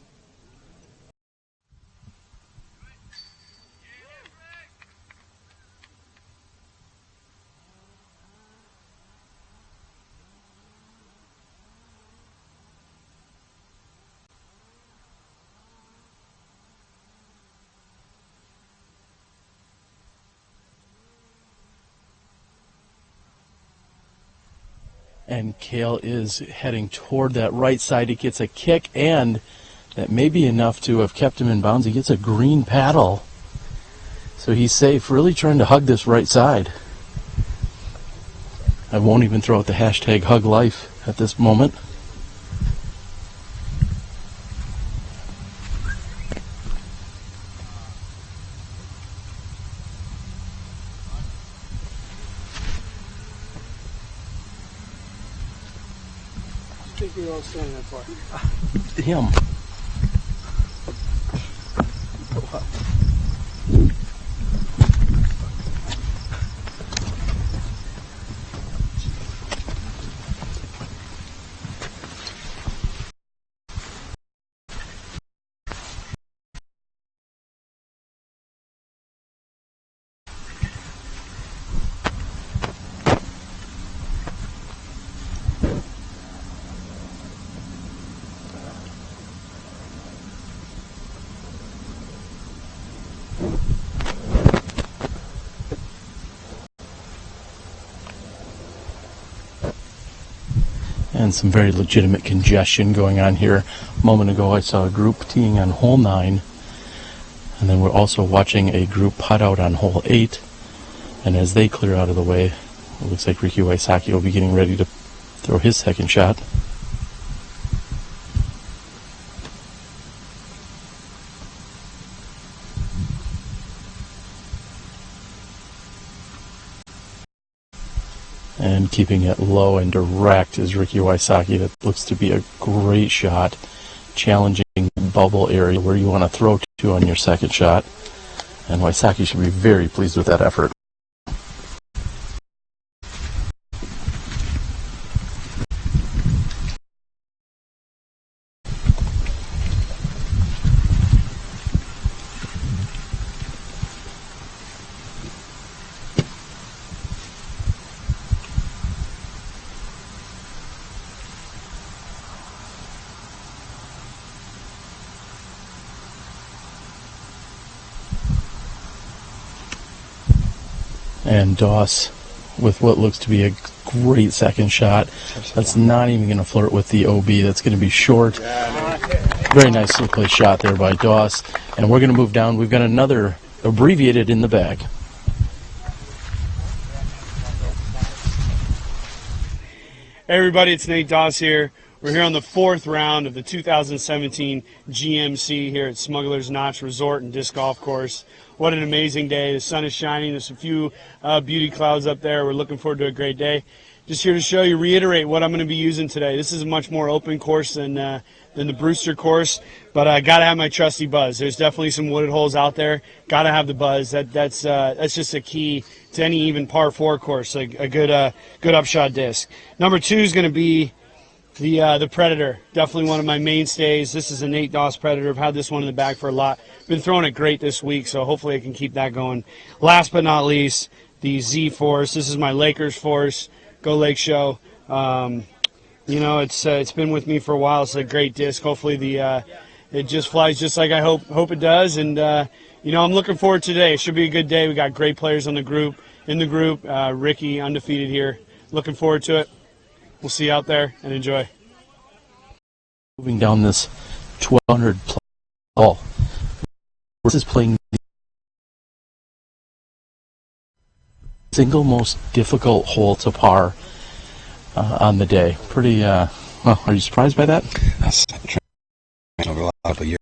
And Cale is heading toward that right side. He gets a kick, and that may be enough to have kept him in bounds. He gets a green paddle. So he's safe, really trying to hug this right side. I won't even throw out the hashtag hug life at this moment. I think we all stand that far. Him. And some very legitimate congestion going on here. A moment ago I saw a group teeing on hole 9, and then we're also watching a group putt out on hole 8, and as they clear out of the way, it looks like Ricky Wysocki will be getting ready to throw his second shot. And keeping it low and direct is Ricky Wysocki. That looks to be a great shot. Challenging bubble area where you want to throw to on your second shot. And Wysocki should be very pleased with that effort. And Doss with what looks to be a great second shot. That's not even going to flirt with the OB. That's going to be short. Very nicely placed shot there by Doss. And we're going to move down. We've got another abbreviated in the bag. Hey everybody, it's Nate Doss here. We're here on the 4th round of the 2017 GMC here at Smuggler's Notch Resort and Disc Golf Course. What an amazing day. The sun is shining. There's a few beauty clouds up there. We're looking forward to a great day. Just here to show you, reiterate what I'm going to be using today. This is a much more open course than the Brewster course, but I got to have my trusty buzz. There's definitely some wooded holes out there. Got to have the buzz. That's just a key to any even par 4 course, a good upshot disc. Number 2 is going to be the Predator. Definitely one of my mainstays. This is a Nate Doss Predator. I've had this one in the bag for a lot. Been throwing it great this week, so hopefully I can keep that going. Last but not least, the Z Force. This is my Lakers Force. Go Lake Show. You know, it's been with me for a while. It's a great disc. Hopefully it just flies just like I hope it does. And you know, I'm looking forward to today. It should be a good day. We got great players in the group. Ricky undefeated here. Looking forward to it. We'll see you out there and enjoy. Moving down this 1200 hole. This is playing the single most difficult hole to par on the day. Pretty, well, are you surprised by that? That's over a lot of years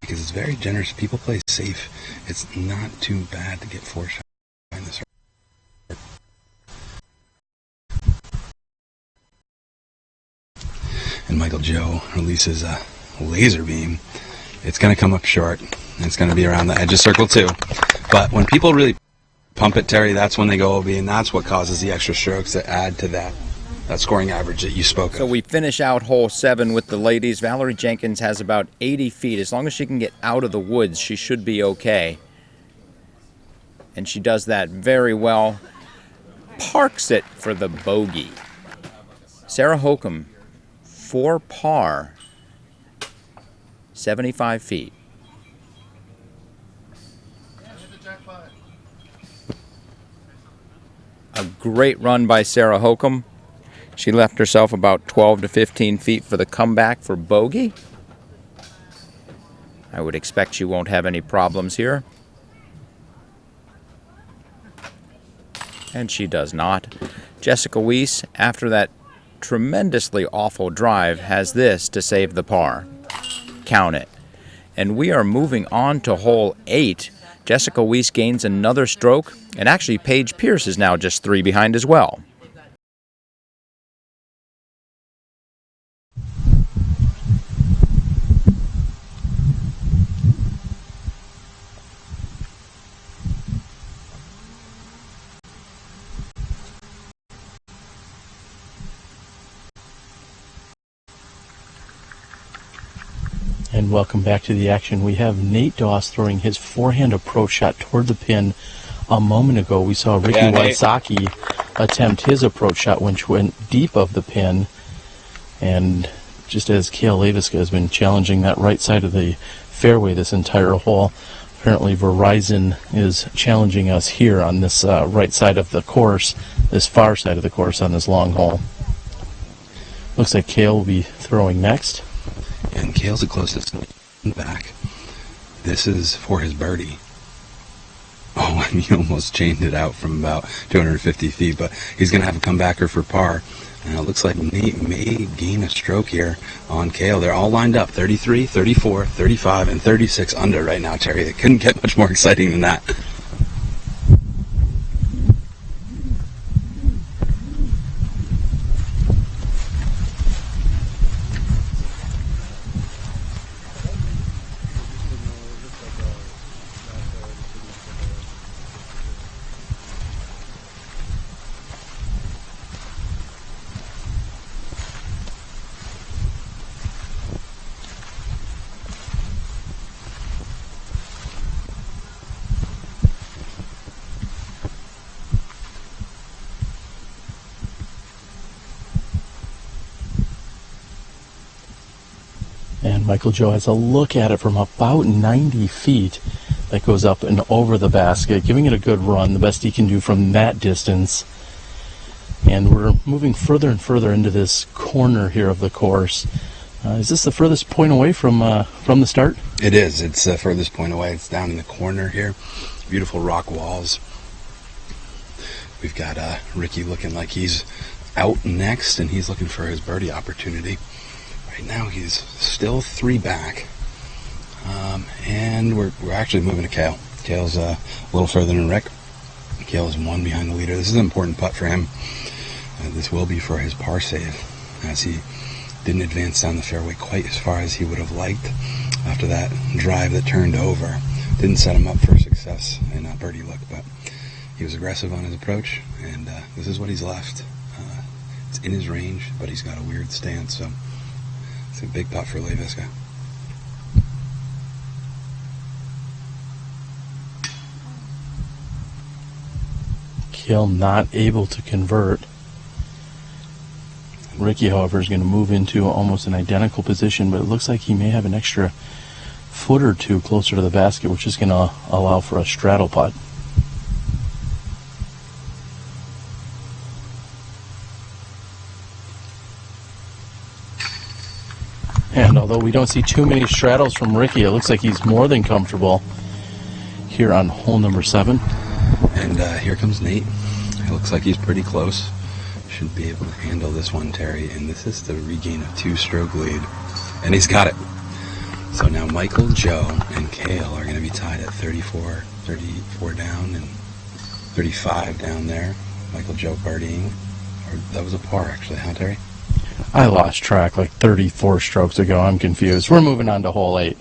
because it's very generous. People play safe. It's not too bad to get 4 shots behind this. And Michael Joe releases a laser beam. It's going to come up short. And it's going to be around the edge of circle 2. But when people really pump it, Terry, that's when they go OB, and that's what causes the extra strokes that add to that scoring average that you spoke of. So we finish out hole 7 with the ladies. Valarie Jenkins has about 80 feet. As long as she can get out of the woods, she should be okay. And she does that very well. Parks it for the bogey. Sarah Hokom, 4 par, 75 feet. A great run by Sarah Hokom. She left herself about 12 to 15 feet for the comeback for bogey. I would expect she won't have any problems here. And she does not. Jessica Weese, after that tremendously awful drive, has this to save the par. Count it. And we are moving on to hole 8. Jessica Weese gains another stroke, and actually Paige Pierce is now just 3 behind as well. And welcome back to the action. We have Nate Doss throwing his forehand approach shot toward the pin. A moment ago, we saw Ricky Wysocki attempt his approach shot, which went deep of the pin. And just as Cale Leiviska has been challenging that right side of the fairway this entire hole, apparently Verizon is challenging us here on this right side of the course, this far side of the course on this long hole. Looks like Cale will be throwing next. And Cale's the closest back. This is for his birdie. Oh, and he almost chained it out from about 250 feet, but he's going to have a comebacker for par. And it looks like Nate may gain a stroke here on Cale. They're all lined up, 33, 34, 35, and 36 under right now, Terry. It couldn't get much more exciting than that. And Michael Joe has a look at it from about 90 feet. that goes up and over the basket, giving it a good run, the best he can do from that distance. And we're moving further and further into this corner here of the course. Is this the furthest point away from the start? It is. It's the furthest point away. It's down in the corner here. Beautiful rock walls. We've got Ricky looking like he's out next, and he's looking for his birdie opportunity. Right now he's still 3 back. And we're actually moving to Cale. Cale's a little further than Rick. Cale is 1 behind the leader. This is an important putt for him. This will be for his par save, as he didn't advance down the fairway quite as far as he would have liked after that drive that turned over. Didn't set him up for success in a birdie look, but he was aggressive on his approach, and this is what he's left. It's in his range, but he's got a weird stance, so it's a big putt for Leiviska. Cale not able to convert. Ricky, however, is going to move into almost an identical position, but it looks like he may have an extra foot or two closer to the basket, which is going to allow for a straddle putt. And although we don't see too many straddles from Ricky, it looks like he's more than comfortable here on hole number 7. And here comes Nate. It looks like he's pretty close. Should be able to handle this one, Terry. And this is the regain of 2-stroke lead. And he's got it. So now Michael, Joe, and Cale are going to be tied at 34 down and 35 down there. Michael, Joe birdieing. Or that was a par, actually, huh, Terry? I lost track like 34 strokes ago. I'm confused. We're moving on to hole 8.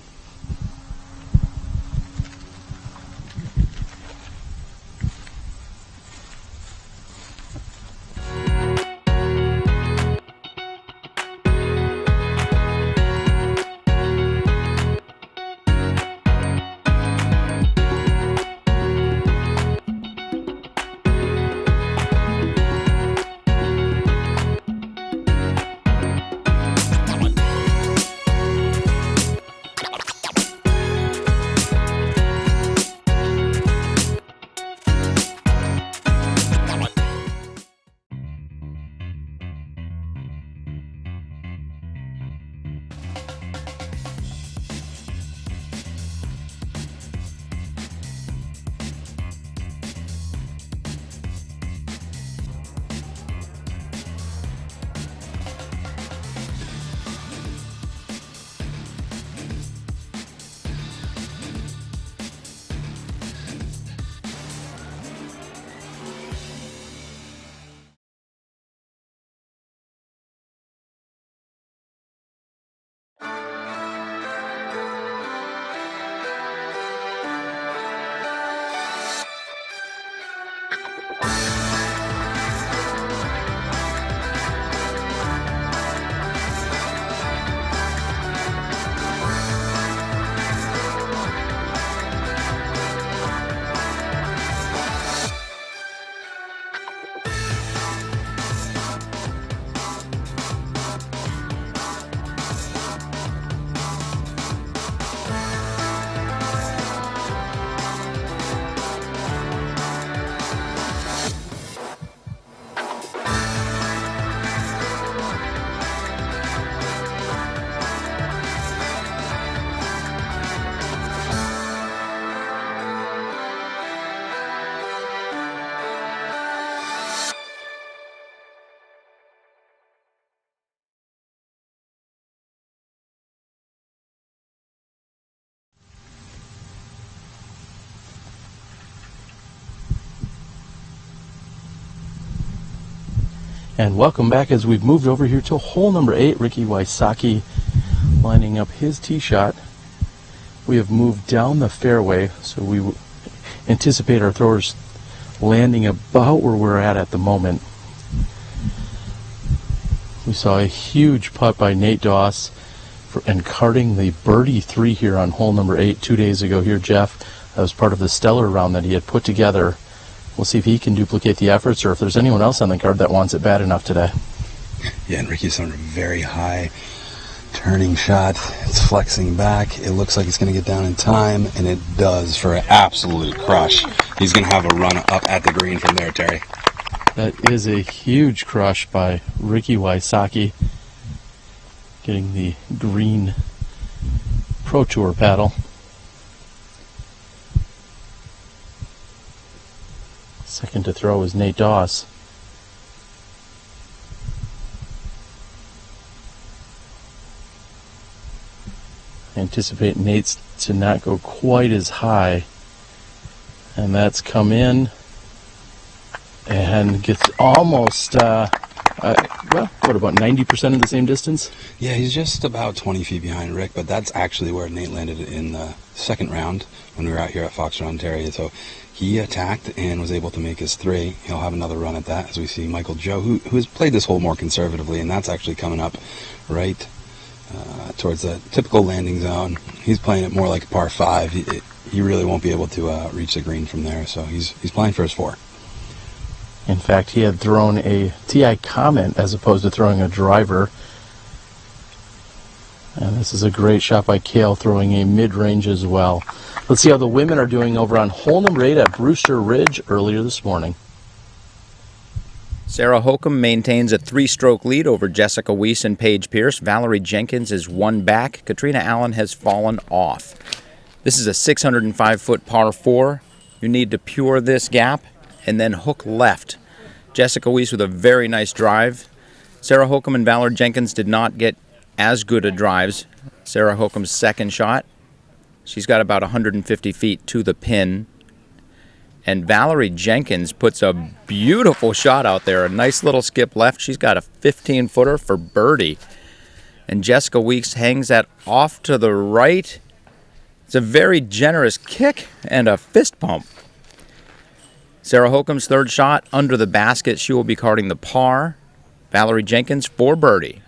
And welcome back as we've moved over here to hole number 8. Ricky Wysocki lining up his tee shot. We have moved down the fairway, so we anticipate our throwers landing about where we're at the moment. We saw a huge putt by Nate Doss and carting the birdie 3 here on hole number 8 2 days ago here, Jeff. That was part of the stellar round that he had put together. We'll see if he can duplicate the efforts or if there's anyone else on the card that wants it bad enough today. Yeah, and Ricky's on a very high Turning shot, it's flexing back. It looks like it's going to get down in time, and it does for an absolute crush. He's going to have a run up at the green from there, Terry. That is a huge crush by Ricky Wysocki, getting the green Pro Tour paddle. Second to throw is Nate Doss. I anticipate Nate's to not go quite as high, and that's come in and gets almost well, what, about 90% of the same distance? Yeah, he's just about 20 feet behind Rick, but that's actually where Nate landed in the second round when we were out here at Fox Run, Terry. So he attacked and was able to make his 3. He'll have another run at that as we see Michael Joe, who has played this hole more conservatively, and that's actually coming up right towards the typical landing zone. He's playing it more like a par 5. He really won't be able to reach the green from there, so he's playing for his 4. In fact, he had thrown a TI comment as opposed to throwing a driver. And this is a great shot by Cale, throwing a mid-range as well. Let's see how the women are doing over on hole number 8 at Brewster Ridge earlier this morning. Sarah Hokom maintains a 3-stroke lead over Jessica Weese and Paige Pierce. Valarie Jenkins is 1 back. Catrina Allen has fallen off. This is a 605-foot par 4. You need to pure this gap and then hook left. Jessica Weese with a very nice drive. Sarah Hokom and Valarie Jenkins did not get as good a drives. Sarah Hokom's second shot, she's got about 150 feet to the pin. And Valarie Jenkins puts a beautiful shot out there, a nice little skip left. She's got a 15-footer for birdie. And Jessica Weese hangs that off to the right. It's a very generous kick and a fist pump. Sarah Hokom's third shot under the basket. She will be carding the par. Valarie Jenkins for birdie.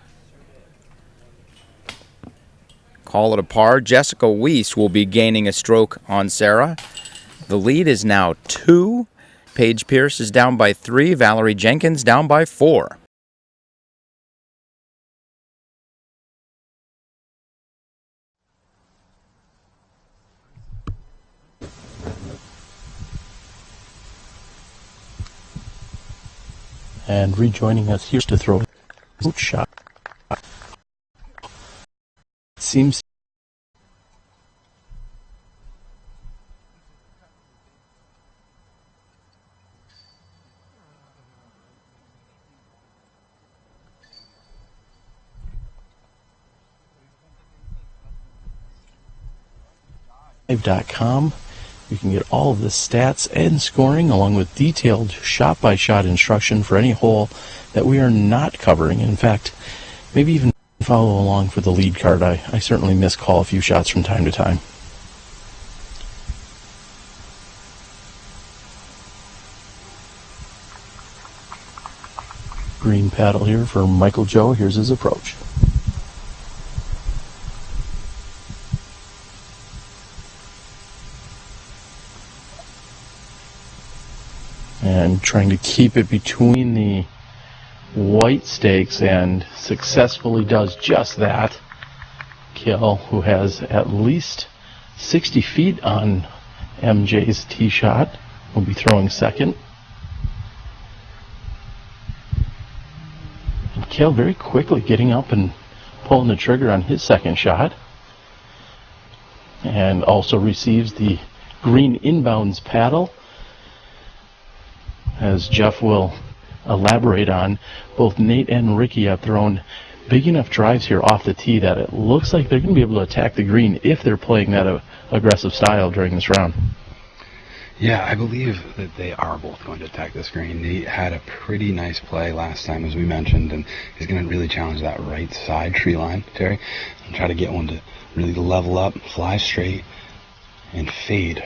Call it a par. Jessica Weese will be gaining a stroke on Sarah. The lead is now 2. Paige Pierce is down by 3. Valarie Jenkins down by 4. And rejoining us here to throw a shot. Seems live.com. You can get all of the stats and scoring along with detailed shot-by-shot instruction for any hole that we are not covering. In fact, maybe even follow along for the lead card. I certainly miscall a few shots from time to time. Green paddle here for Michael Joe. Here's his approach. And trying to keep it between the white stakes, and successfully does just that. Cale, who has at least 60 feet on MJ's tee shot, will be throwing second. And Cale very quickly getting up and pulling the trigger on his second shot. And also receives the green inbounds paddle. As Jeff will elaborate on, both Nate and Ricky have thrown big enough drives here off the tee that it looks like they're going to be able to attack the green if they're playing that aggressive style during this round. Yeah, I believe that they are both going to attack this green. Nate had a pretty nice play last time, as we mentioned, and he's going to really challenge that right side tree line, Terry, and try to get one to really level up, fly straight, and fade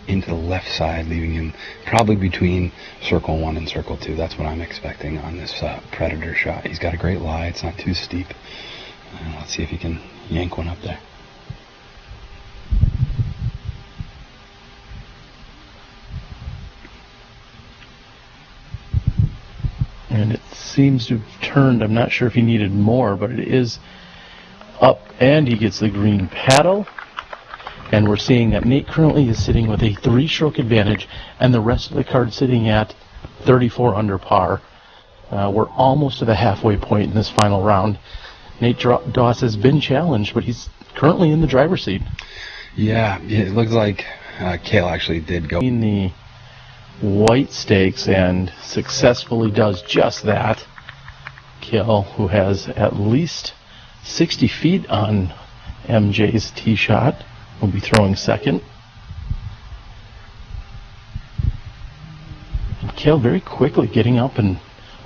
into the left side, leaving him probably between circle 1 and circle 2. That's what I'm expecting on this Predator shot. He's got a great lie. It's not too steep. Let's see if he can yank one up there. And it seems to have turned. I'm not sure if he needed more, but it is and he gets the green paddle. And we're seeing that Nate currently is sitting with a 3-stroke advantage, and the rest of the card sitting at 34 under par. We're almost to the halfway point in this final round. Nate Doss has been challenged, but he's currently in the driver's seat. Yeah, it looks like Cale actually did go in the white stakes and successfully does just that. Cale, who has at least 60 feet on MJ's tee shot, will be throwing second. And Cale very quickly getting up and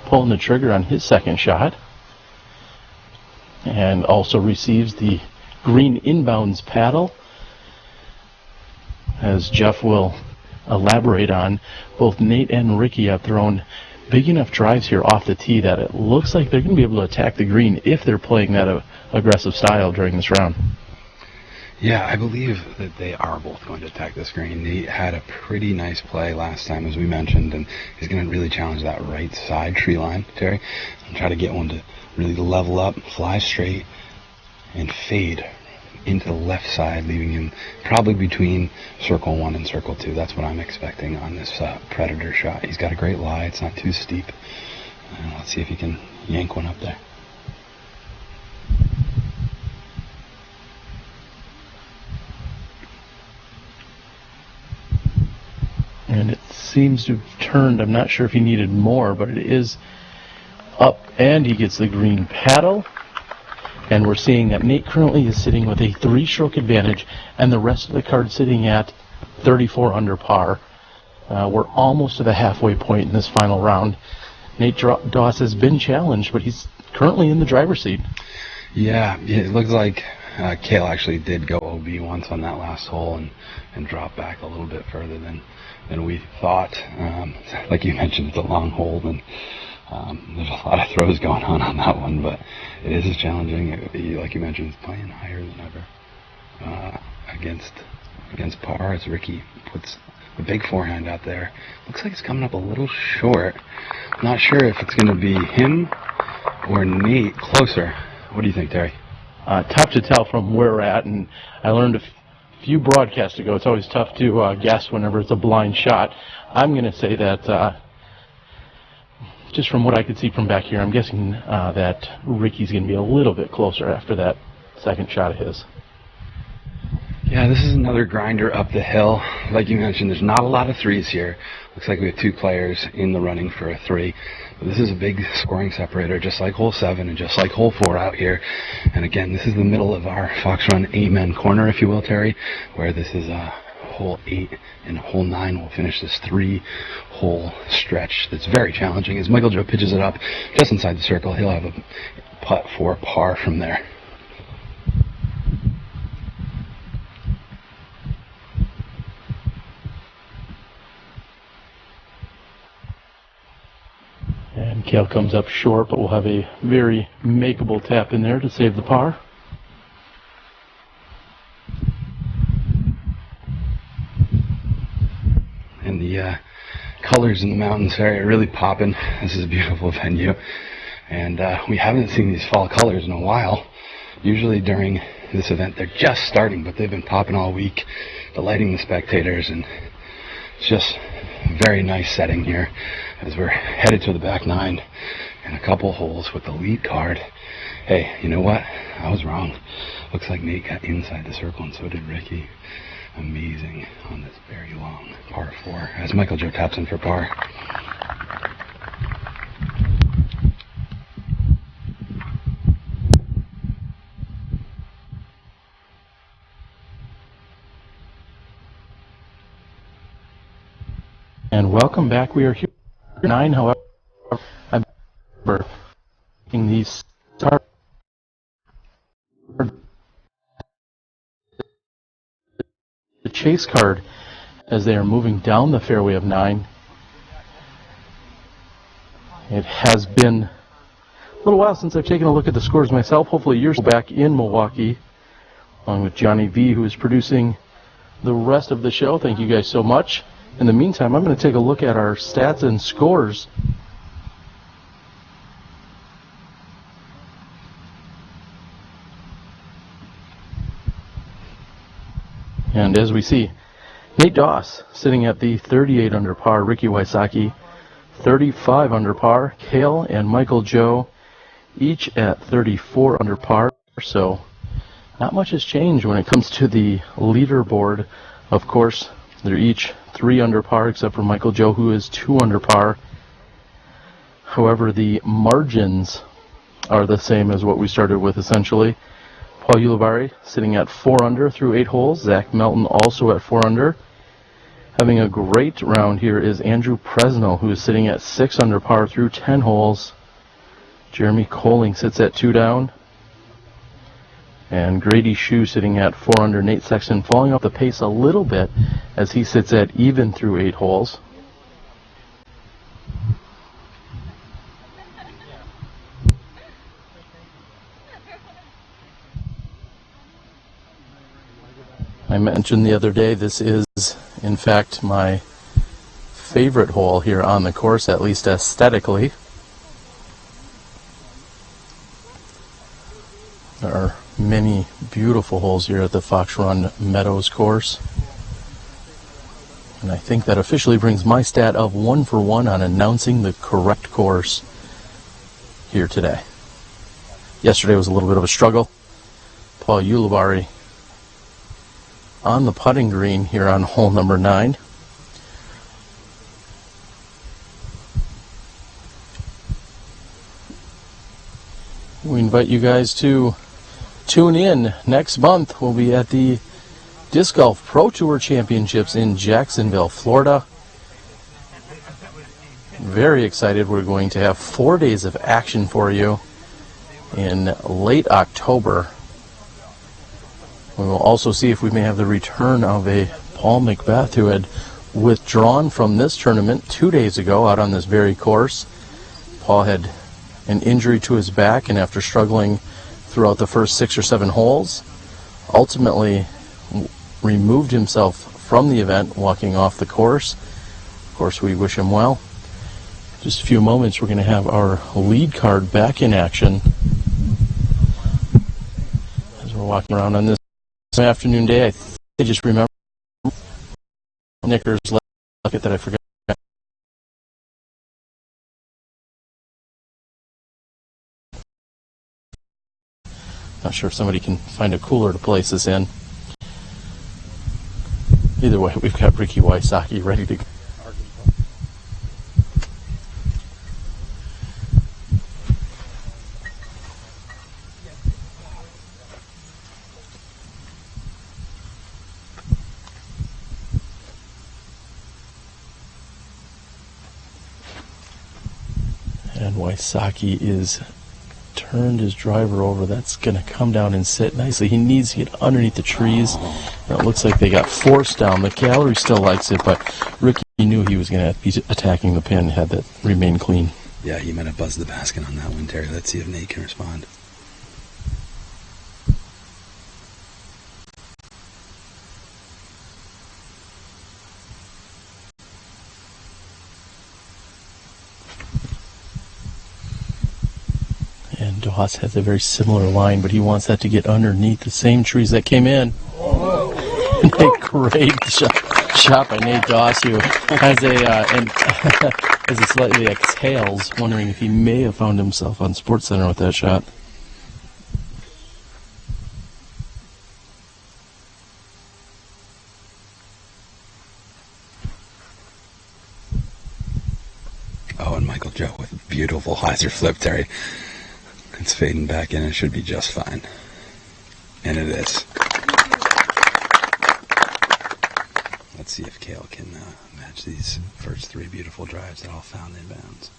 pulling the trigger on his second shot. And also receives the green inbounds paddle. As Jeff will elaborate on, both Nate and Ricky have thrown big enough drives here off the tee that it looks like they're going to be able to attack the green if they're playing that aggressive style during this round. Yeah, I believe that they are both going to attack this green. Nate had a pretty nice play last time, as we mentioned, and he's going to really challenge that right side tree line, Terry, and try to get one to really level up, fly straight, and fade into the left side, leaving him probably between circle 1 and circle 2. That's what I'm expecting on this Predator shot. He's got a great lie. It's not too steep. Let's see if he can yank one up there. And it seems to have turned. I'm not sure if he needed more, but it is up, and he gets the green paddle. And we're seeing that Nate currently is sitting with a 3-stroke advantage, and the rest of the card sitting at 34 under par. We're almost to the halfway point in this final round. Nate Doss has been challenged, but he's currently in the driver's seat. Yeah, it looks like Cale actually did go OB once on that last hole and drop back a little bit further than we thought. Like you mentioned, it's a long hole, and there's a lot of throws going on that one, but it is challenging. Like you mentioned, it's playing higher than ever against par as Ricky puts a big forehand out there. Looks like it's coming up a little short. Not sure if it's going to be him or Nate closer. What do you think, Terry? Tough to tell from where we're at, and I learned a few broadcasts ago it's always tough to guess whenever it's a blind shot. I'm going to say that just from what I could see from back here, I'm guessing that Ricky's going to be a little bit closer after that second shot of his. Yeah, this is another grinder up the hill. Like you mentioned, there's not a lot of threes here. Looks like we have 2 players in the running for a 3. But this is a big scoring separator, just like hole 7 and just like hole 4 out here. And again, this is the middle of our Fox Run Amen corner, if you will, Terry, where this is hole 8 and hole 9 will finish this 3-hole stretch that's very challenging. As Michael Joe pitches it up just inside the circle, he'll have a putt for par from there. And Cale comes up short, but we'll have a very makeable tap in there to save the par. And the colors in the mountains area are really popping. This is a beautiful venue, and we haven't seen these fall colors in a while. Usually during this event they're just starting, but they've been popping all week, delighting the spectators, and it's just a very nice setting here as we're headed to the back 9 and a couple holes with the lead card. Hey, you know what? I was wrong. Looks like Nate got inside the circle, and so did Ricky. Amazing on this very long par 4 as Michael Joe taps in for par. And welcome back. We are here at 9, however, I'm in these start the chase card as they are moving down the fairway of 9. It has been a little while since I've taken a look at the scores myself. Hopefully you're back in Milwaukee along with Johnny V, who is producing the rest of the show. Thank you guys so much. In the meantime, I'm going to take a look at our stats and scores. And as we see, Nate Doss sitting at the 38 under par, Ricky Wysocki 35 under par, Cale and Michael Joe each at 34 under par. So not much has changed when it comes to the leaderboard. Of course, they're each 3 under par except for Michael Joe, who is 2 under par. However, the margins are the same as what we started with essentially. Paul Ulibarri sitting at 4 under through 8 holes. Zach Melton also at 4 under. Having a great round here is Andrew Presnell, who is sitting at 6 under par through 10 holes. Jeremy Colling sits at 2 down. And Grady Shue sitting at 4 under. Nate Sexton falling off the pace a little bit as he sits at even through 8 holes. I mentioned the other day, this is in fact my favorite hole here on the course, at least aesthetically. There are many beautiful holes here at the Fox Run Meadows course. And I think that officially brings my stat of 1 for 1 on announcing the correct course here today. Yesterday was a little bit of a struggle. Paul Ulibarri on the putting green here on hole number 9. We invite you guys to tune in next month. We'll be at the Disc Golf Pro Tour Championships in Jacksonville, Florida. Very excited. We're going to have 4 days of action for you in late October. We will also see if we may have the return of a Paul Macbeth, who had withdrawn from this tournament 2 days ago out on this very course. Paul had an injury to his back, and after struggling throughout the first 6 or 7 holes, ultimately removed himself from the event, walking off the course. Of course, we wish him well. Just a few moments, we're going to have our lead card back in action as we're walking around on this afternoon day. I just remember Knickers bucket that I forgot. Not sure if somebody can find a cooler to place this in. Either way, we've got Ricky Wysocki ready to go. And Wysocki is turned his driver over. That's going to come down and sit nicely. He needs to get underneath the trees. And it looks like they got forced down. The gallery still likes it, but Ricky knew he was going to be attacking the pin had that remained clean. Yeah, he might have buzzed the basket on that one, Terry. Let's see if Nate can respond. And Doss has a very similar line, but he wants that to get underneath the same trees that came in. A great shot by Nate Doss, who has a slightly exhales, wondering if he may have found himself on SportsCenter with that shot. Oh, and Michael Joe with a beautiful hyzer flip, Terry. It's fading back in. It should be just fine. And it is. Let's see if Cale can match these first 3 beautiful drives that all found in bounds.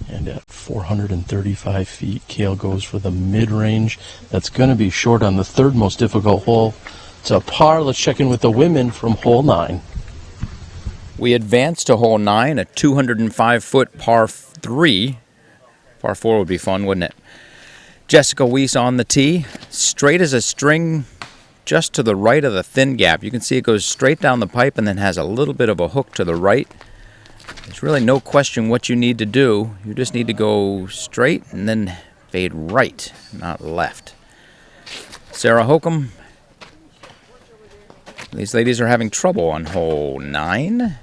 And at 435 feet, Cale goes for the mid-range. That's going to be short on the 3rd most difficult hole. It's a par. Let's check in with the women from hole 9. We advance to hole 9, a 205-foot par 3. Par 4 would be fun, wouldn't it? Jessica Weese on the tee, straight as a string, just to the right of the thin gap. You can see it goes straight down the pipe and then has a little bit of a hook to the right. There's really no question what you need to do. You just need to go straight and then fade right, not left. Sarah Hokom. These ladies are having trouble on hole 9.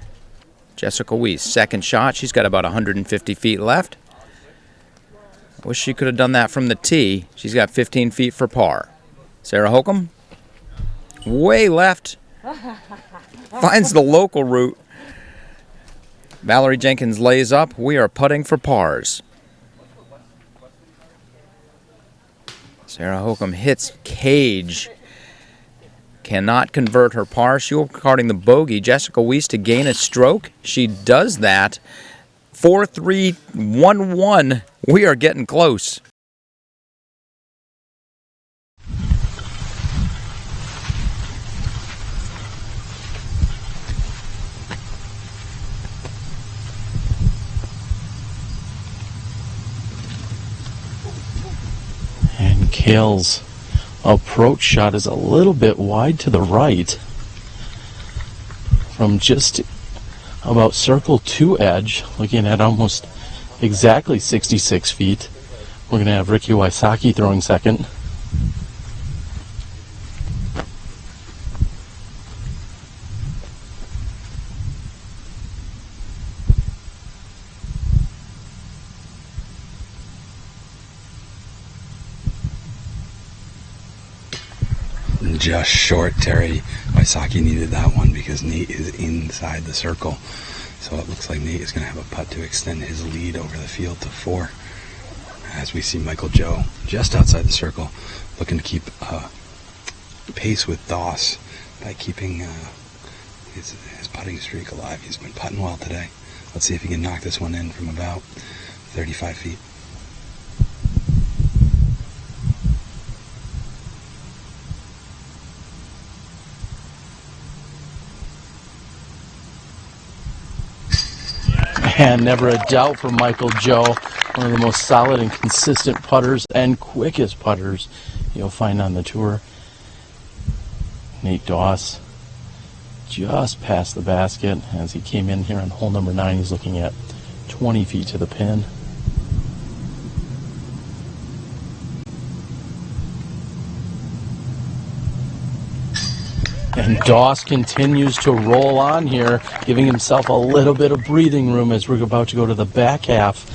Jessica Weese, second shot. She's got about 150 feet left. I wish she could have done that from the tee. She's got 15 feet for par. Sarah Hokom, way left. Finds the local route. Valarie Jenkins lays up. We are putting for pars. Sarah Hokom hits cage. Cannot convert her par. She will be carding the bogey. Jessica Weese to gain a stroke. She does that. 4-3-1-1. We are getting close. And Cale's approach shot is a little bit wide to the right from just about circle 2 edge, looking at almost exactly 66 feet. We're going to have Ricky Wysocki throwing second. Just short. Terry Wysocki needed that one because Nate is inside the circle. So it looks like Nate is going to have a putt to extend his lead over the field to 4. As we see Michael Joe just outside the circle, looking to keep pace with Doss by keeping his putting streak alive. He's been putting well today. Let's see if he can knock this one in from about 35 feet. And never a doubt for Michael Joe, one of the most solid and consistent putters and quickest putters you'll find on the tour. Nate Doss just past the basket as he came in here on hole number 9. He's looking at 20 feet to the pin. And Doss continues to roll on here, giving himself a little bit of breathing room as we're about to go to the back half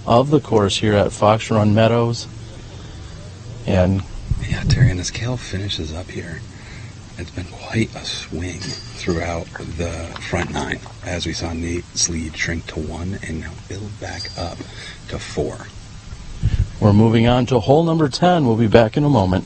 of the course here at Fox Run Meadows. And yeah, Terry, and as Cale finishes up here, it's been quite a swing throughout the front 9 as we saw Nate's lead shrink to 1 and now build back up to 4. We're moving on to hole number 10. We'll be back in a moment.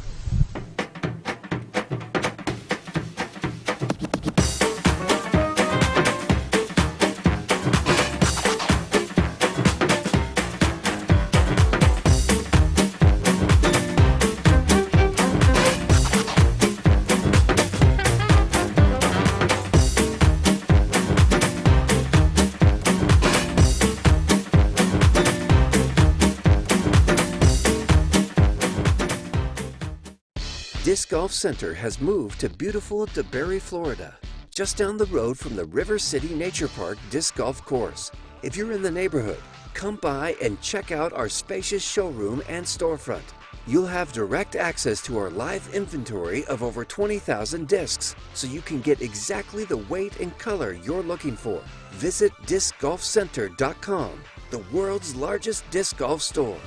Disc Golf Center has moved to beautiful DeBerry, Florida, just down the road from the River City Nature Park Disc Golf Course. If you're in the neighborhood, come by and check out our spacious showroom and storefront. You'll have direct access to our live inventory of over 20,000 discs, so you can get exactly the weight and color you're looking for. Visit discgolfcenter.com, the world's largest disc golf store.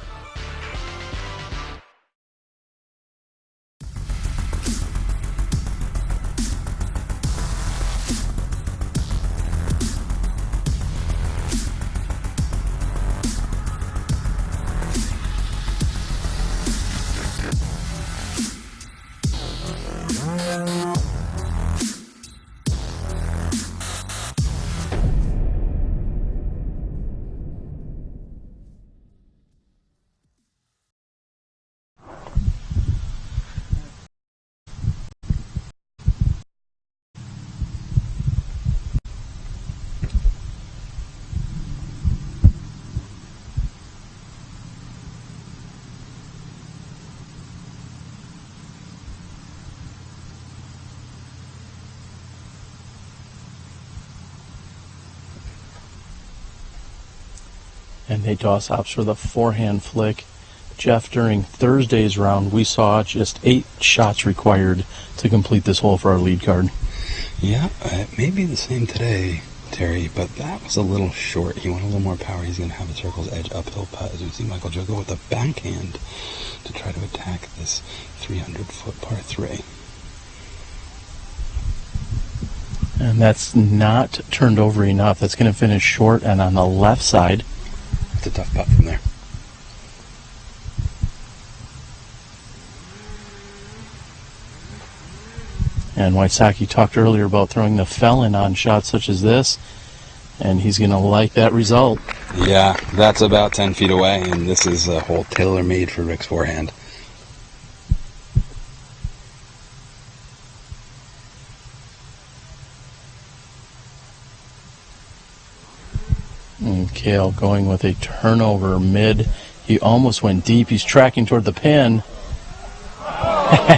And Nate Doss opts for the forehand flick Jeff, during Thursday's round, we saw just 8 shots required to complete this hole for our lead card. Yeah, it may be the same today, Terry, but that was a little short. He wanted a little more power. He's going to have a circle's edge uphill putt, as we see Michael Joe go with a backhand to try to attack this 300-foot par 3. And that's not turned over enough. That's going to finish short and on the left side. It's a tough putt from there. And Wysocki talked earlier about throwing the felon on shots such as this, and he's going to like that result. Yeah, that's about 10 feet away, and this is a hole tailor-made for Rick's forehand. And Cale going with a turnover mid. He almost went deep. He's tracking toward the pin.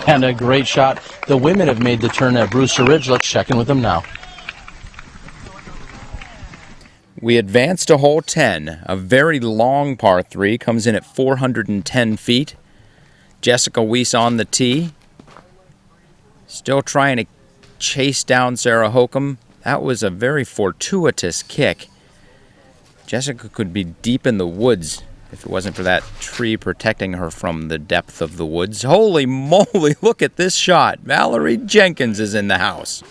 And a great shot. The women have made the turn at Brewster Ridge. Let's check in with them now. We advance to hole 10. A very long par 3 comes in at 410 feet. Jessica Weese on the tee. Still trying to chase down Sarah Hokom. That was a very fortuitous kick. Jessica could be deep in the woods if it wasn't for that tree protecting her from the depth of the woods. Holy moly, look at this shot. Valarie Jenkins is in the house.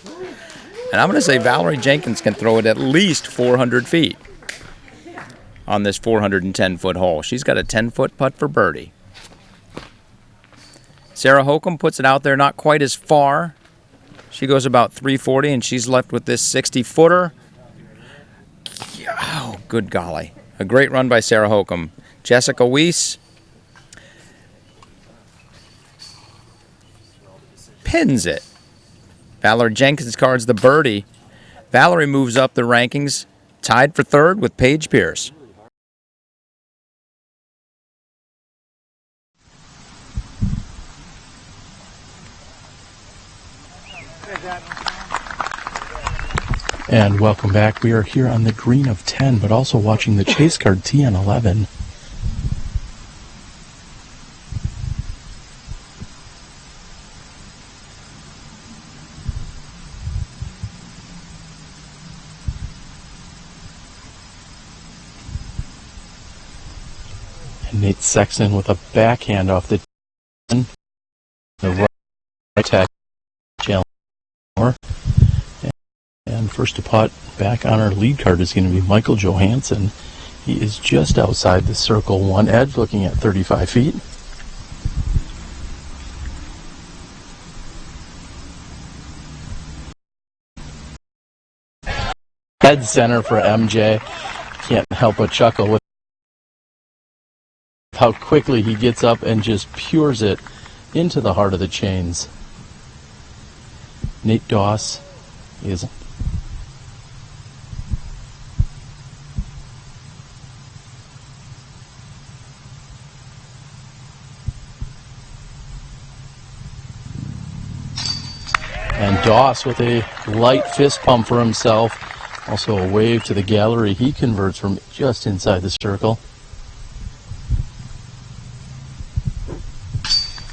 And I'm going to say Valarie Jenkins can throw it at least 400 feet on this 410-foot hole. She's got a 10-foot putt for birdie. Sarah Hokom puts it out there not quite as far. She goes about 340, and she's left with this 60-footer. Oh, good golly. A great run by Sarah Hokom. Jessica Weese pins it. Valarie Jenkins cards the birdie. Valarie moves up the rankings, tied for third with Paige Pierce. And welcome back. We are here on the green of 10, but also watching the chase card tee on 11. And Nate Sexton with a backhand off the 10. The right attack challenge. And first to putt back on our lead card is going to be Michael Johansen. He is just outside the circle one edge, looking at 35 feet. Dead center for MJ. Can't help but chuckle with how quickly he gets up and just pures it into the heart of the chains. Nate Doss is and Doss with a light fist pump for himself. Also a wave to the gallery. He converts from just inside the circle.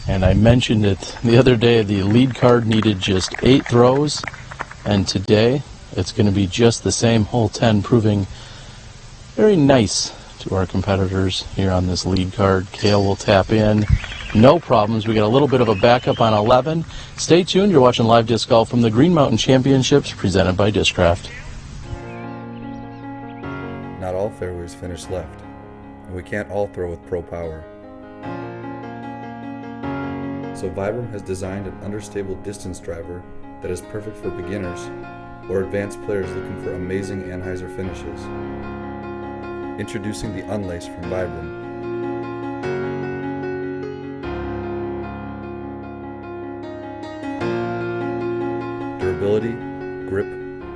And I mentioned it the other day, the lead card needed just 8 throws. And today, it's going to be just the same, hole 10, proving very nice to our competitors here on this lead card. Cale will tap in. No problems. We got a little bit of a backup on 11. Stay tuned. You're watching live disc golf from the Green Mountain Championships presented by Discraft. Not all fairways finish left, and we can't all throw with pro power. So Vibram has designed an understable distance driver that is perfect for beginners or advanced players looking for amazing anhyzer finishes. Introducing the Unlace from Vibram. Durability, grip,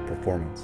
performance.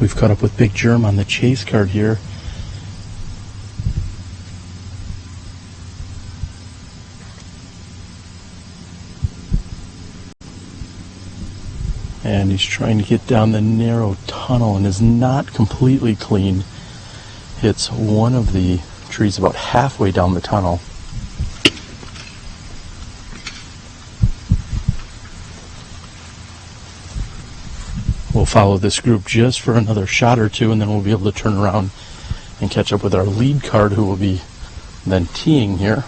We've caught up with Big Germ on the chase card here. And he's trying to get down the narrow tunnel and is not completely clean. Hits one of the trees about halfway down the tunnel. We'll follow this group just for another shot or two, and then we'll be able to turn around and catch up with our lead card, who will be then teeing here.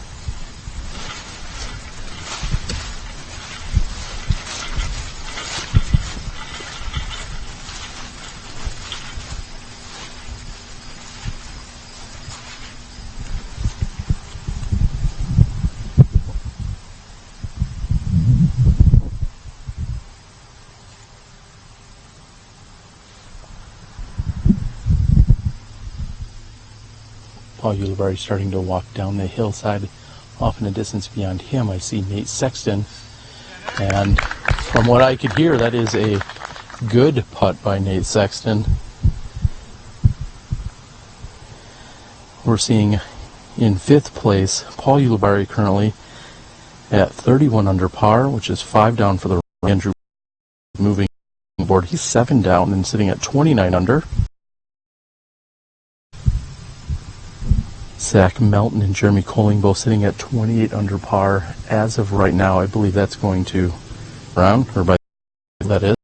Paul Ulibarri starting to walk down the hillside. Off in the distance beyond him, I see Nate Sexton. And from what I could hear, that is a good putt by Nate Sexton. We're seeing in 5th place Paul Ulibarri currently at 31 under par, which is 5 down for the Andrew moving board. He's 7 down and sitting at 29 under. Zach Melton and Jeremy Colling both sitting at 28 under par as of right now. I believe that's going to round, or by that is.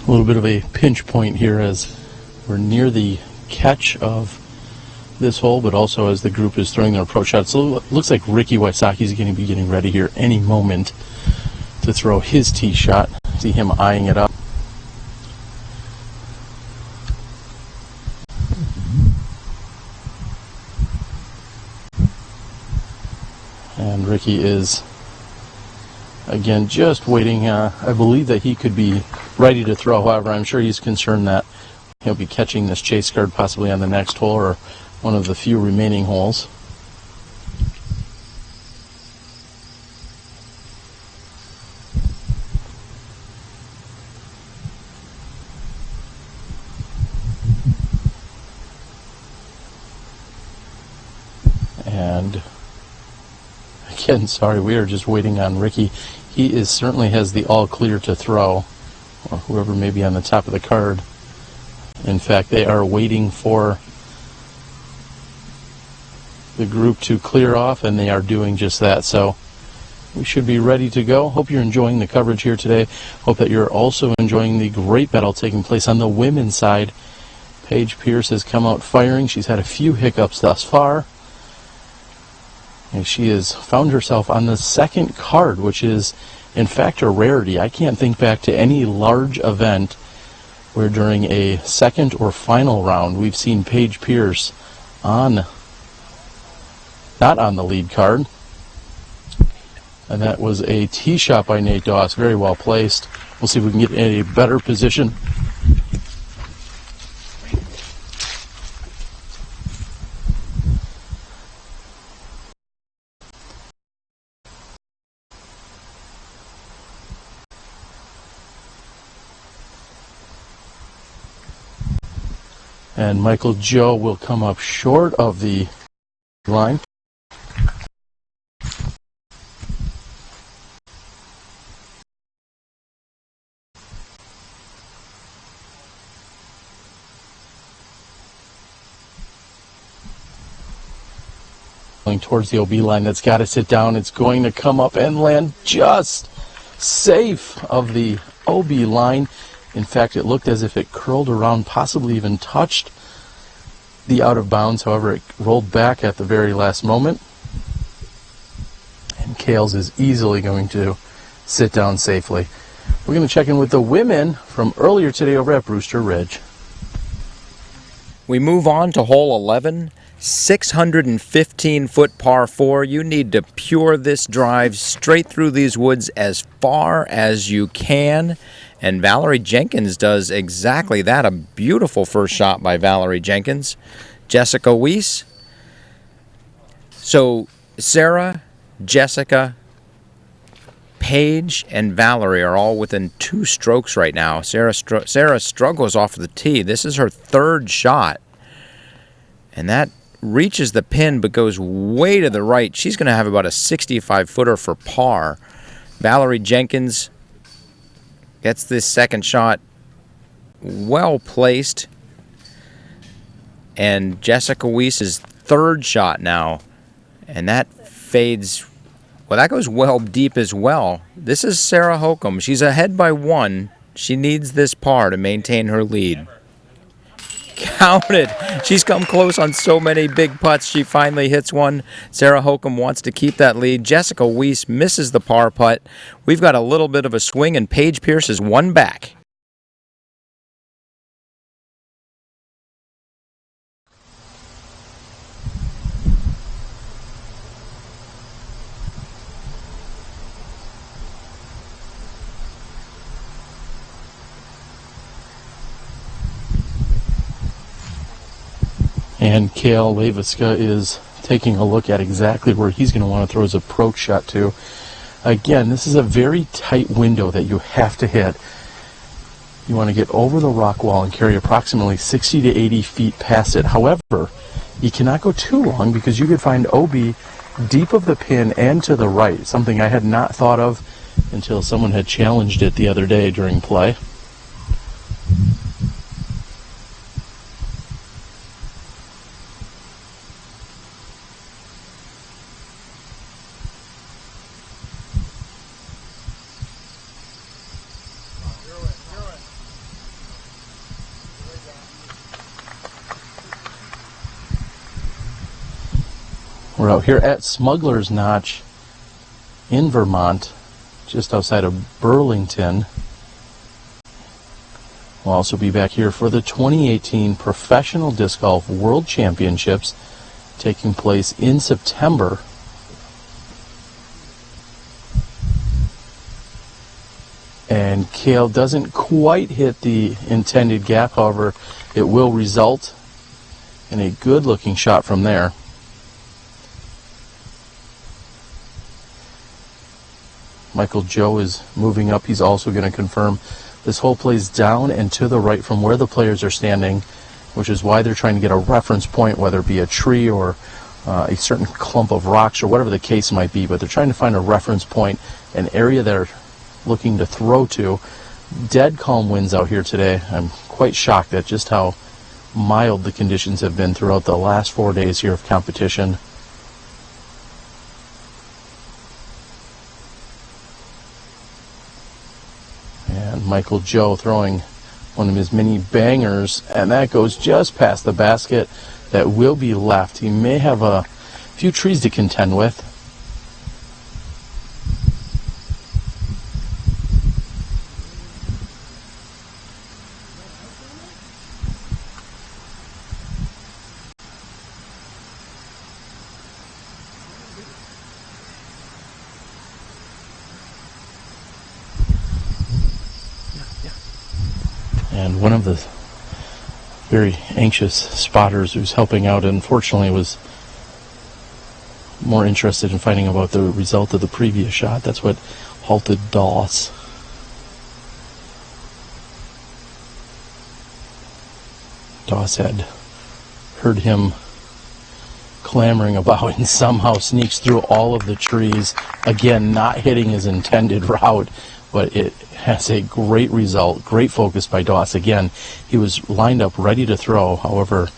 A little bit of a pinch point here as we're near the catch of this hole, but also as the group is throwing their approach shots. So it looks like Ricky Wysocki is going to be getting ready here any moment to throw his tee shot. See him eyeing it up. And Ricky is again just waiting. I believe that he could be ready to throw. However, I'm sure he's concerned that he'll be catching this chase card possibly on the next hole or one of the few remaining holes. And again, sorry, we are just waiting on Ricky. He certainly has the all clear to throw, or whoever may be on the top of the card. In fact, they are waiting for the group to clear off, and they are doing just that. So we should be ready to go. Hope you're enjoying the coverage here today. Hope that you're also enjoying the great battle taking place on the women's side. Paige Pierce has come out firing. She's had a few hiccups thus far, and she has found herself on the 2nd card, which is in fact a rarity. I can't think back to any large event where during a 2nd or final round we've seen Paige Pierce not on the lead card. And that was a tee shot by Nate Doss, very well placed. We'll see if we can get in a better position. And Michael Joe will come up short of the line. Towards the OB line, that's got to sit down. It's going to come up and land just safe of the OB line. In fact, it looked as if it curled around, possibly even touched the out of bounds. However, it rolled back at the very last moment. And Cales is easily going to sit down safely. We're going to check in with the women from earlier today over at Brewster Ridge. We move on to hole 11. 615-foot par 4. You need to pure this drive straight through these woods as far as you can. And Valarie Jenkins does exactly that. A beautiful first shot by Valarie Jenkins. Jessica Weese. So Sarah, Jessica, Paige, and Valarie are all within 2 strokes right now. Sarah struggles off the tee. This is her 3rd shot. And that reaches the pin but goes way to the right. She's going to have about a 65-footer for par. Valarie Jenkins gets this second shot well placed. And Jessica Weese's 3rd shot now. And that fades. Well, that goes well deep as well. This is Sarah Hokom. She's ahead by 1. She needs this par to maintain her lead. Counted. She's come close on so many big putts. She finally hits one. Sarah Hokom wants to keep that lead. Jessica Weese misses the par putt. We've got a little bit of a swing, and Paige Pierce is 1 back. And Cale Leiviska is taking a look at exactly where he's going to want to throw his approach shot to. Again, this is a very tight window that you have to hit. You want to get over the rock wall and carry approximately 60 to 80 feet past it. However, you cannot go too long because you could find OB deep of the pin and to the right, something I had not thought of until someone had challenged it the other day during play. We're out here at Smuggler's Notch in Vermont, just outside of Burlington. We'll also be back here for the 2018 Professional Disc Golf World Championships taking place in September. And Cale doesn't quite hit the intended gap, however, it will result in a good-looking shot from there. Michael Joe is moving up. He's also going to confirm this hole plays down and to the right from where the players are standing, which is why they're trying to get a reference point, whether it be a tree or a certain clump of rocks or whatever the case might be. But they're trying to find a reference point, an area they're looking to throw to. Dead calm winds out here today. I'm quite shocked at just how mild the conditions have been throughout the last 4 days here of competition. And Michael Joe throwing one of his mini bangers, and that goes just past the basket that will be left. He may have a few trees to contend with. And one of the very anxious spotters who's helping out, unfortunately, was more interested in finding out about the result of the previous shot. That's what halted Doss. Doss had heard him clamoring about and somehow sneaks through all of the trees. Again, not hitting his intended route, but it has a great result, great focus by Doss. Again, he was lined up ready to throw. However,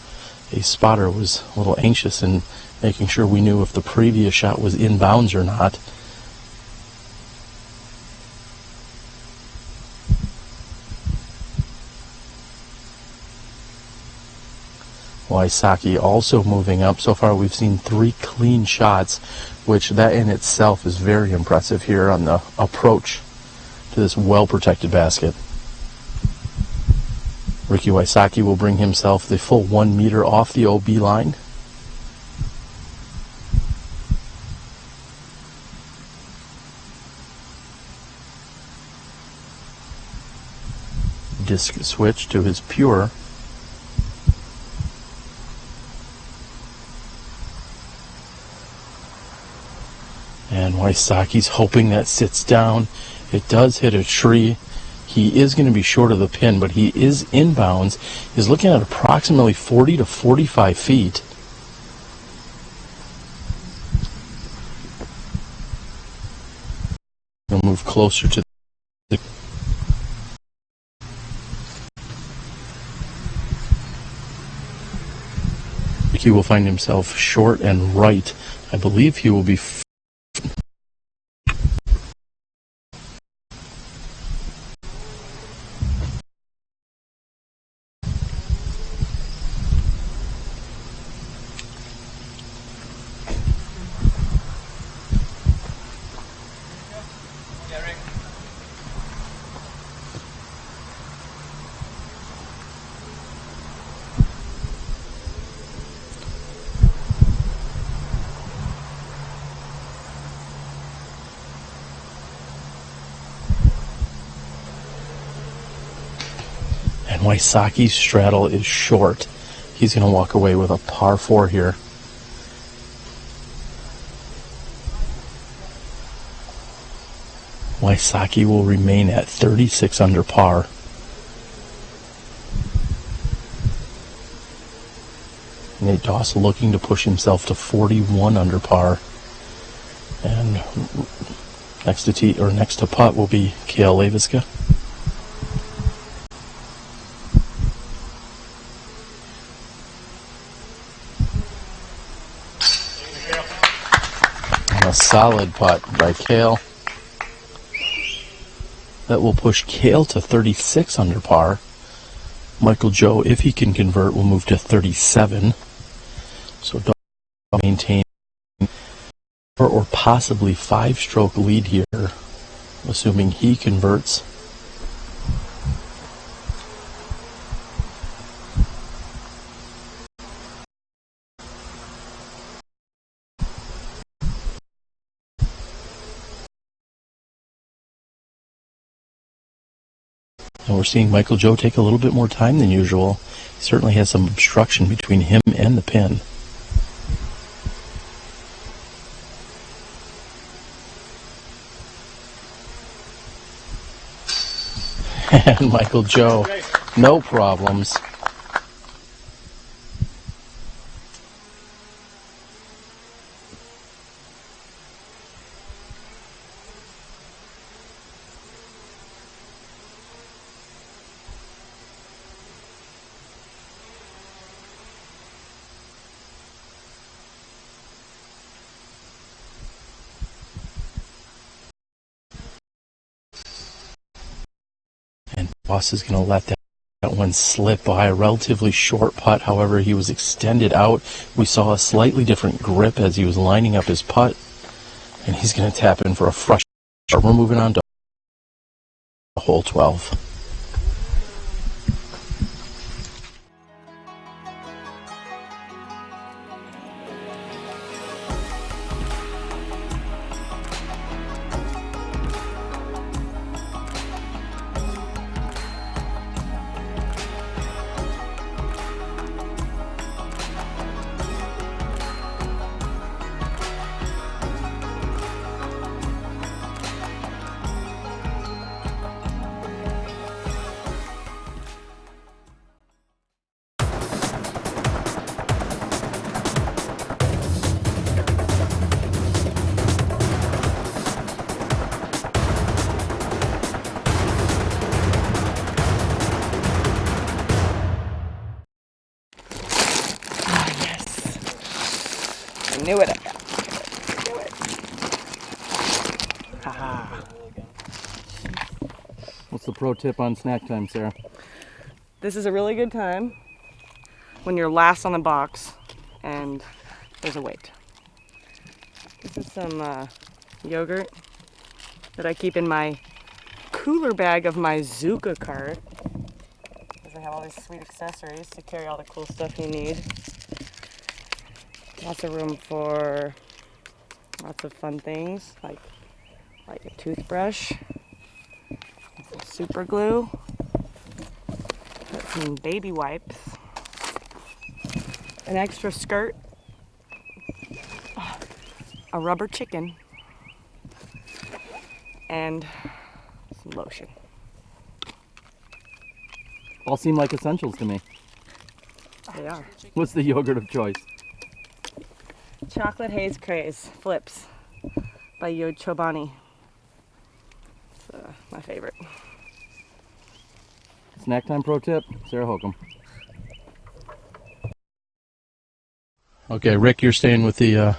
a spotter was a little anxious in making sure we knew if the previous shot was in bounds or not. Wysocki also moving up. So far we've seen 3 clean shots, which that in itself is very impressive here on the approach to this well-protected basket. Ricky Wysocki will bring himself the full 1 meter off the OB line. disc switch to his pure. And Wysocki's hoping that sits down. It does hit a tree. He is going to be short of the pin, but he is inbounds. He's looking at approximately 40 to 45 feet. He'll move closer to the... He will find himself short and right. I believe he will be... And Wysocki's straddle is short. He's going to walk away with a par 4 here. Wysocki will remain at 36 under par. Nate Doss looking to push himself to 41 under par. And next to putt will be Cale Leiviska. And a solid putt by Cale. That will push Cale to 36 under par. Michael Joe, if he can convert, will move to 37. So Doss maintain or possibly 5-stroke lead here, assuming he converts. And we're seeing Michael Joe take a little bit more time than usual. He certainly has some obstruction between him and the pin. And Michael Joe, no problems. Doss is going to let that one slip by a relatively short putt. However, he was extended out. We saw a slightly different grip as he was lining up his putt. And he's going to tap in for a fresh. We're moving on to hole 12. Knew it. Knew it. Haha. What's the pro tip on snack time, Sarah? This is a really good time when you're last on the box and there's a wait. This is some yogurt that I keep in my cooler bag of my Zuka cart because I have all these sweet accessories to carry all the cool stuff you need. Lots of room for lots of fun things like a toothbrush, super glue, some baby wipes, an extra skirt, a rubber chicken, and some lotion. All seem like essentials to me. They are. What's the yogurt of choice? Chocolate Haze Craze Flips by Yod Chobani. It's my favorite. Snack time pro tip, Sarah Hokom. Okay, Rick, you're staying with the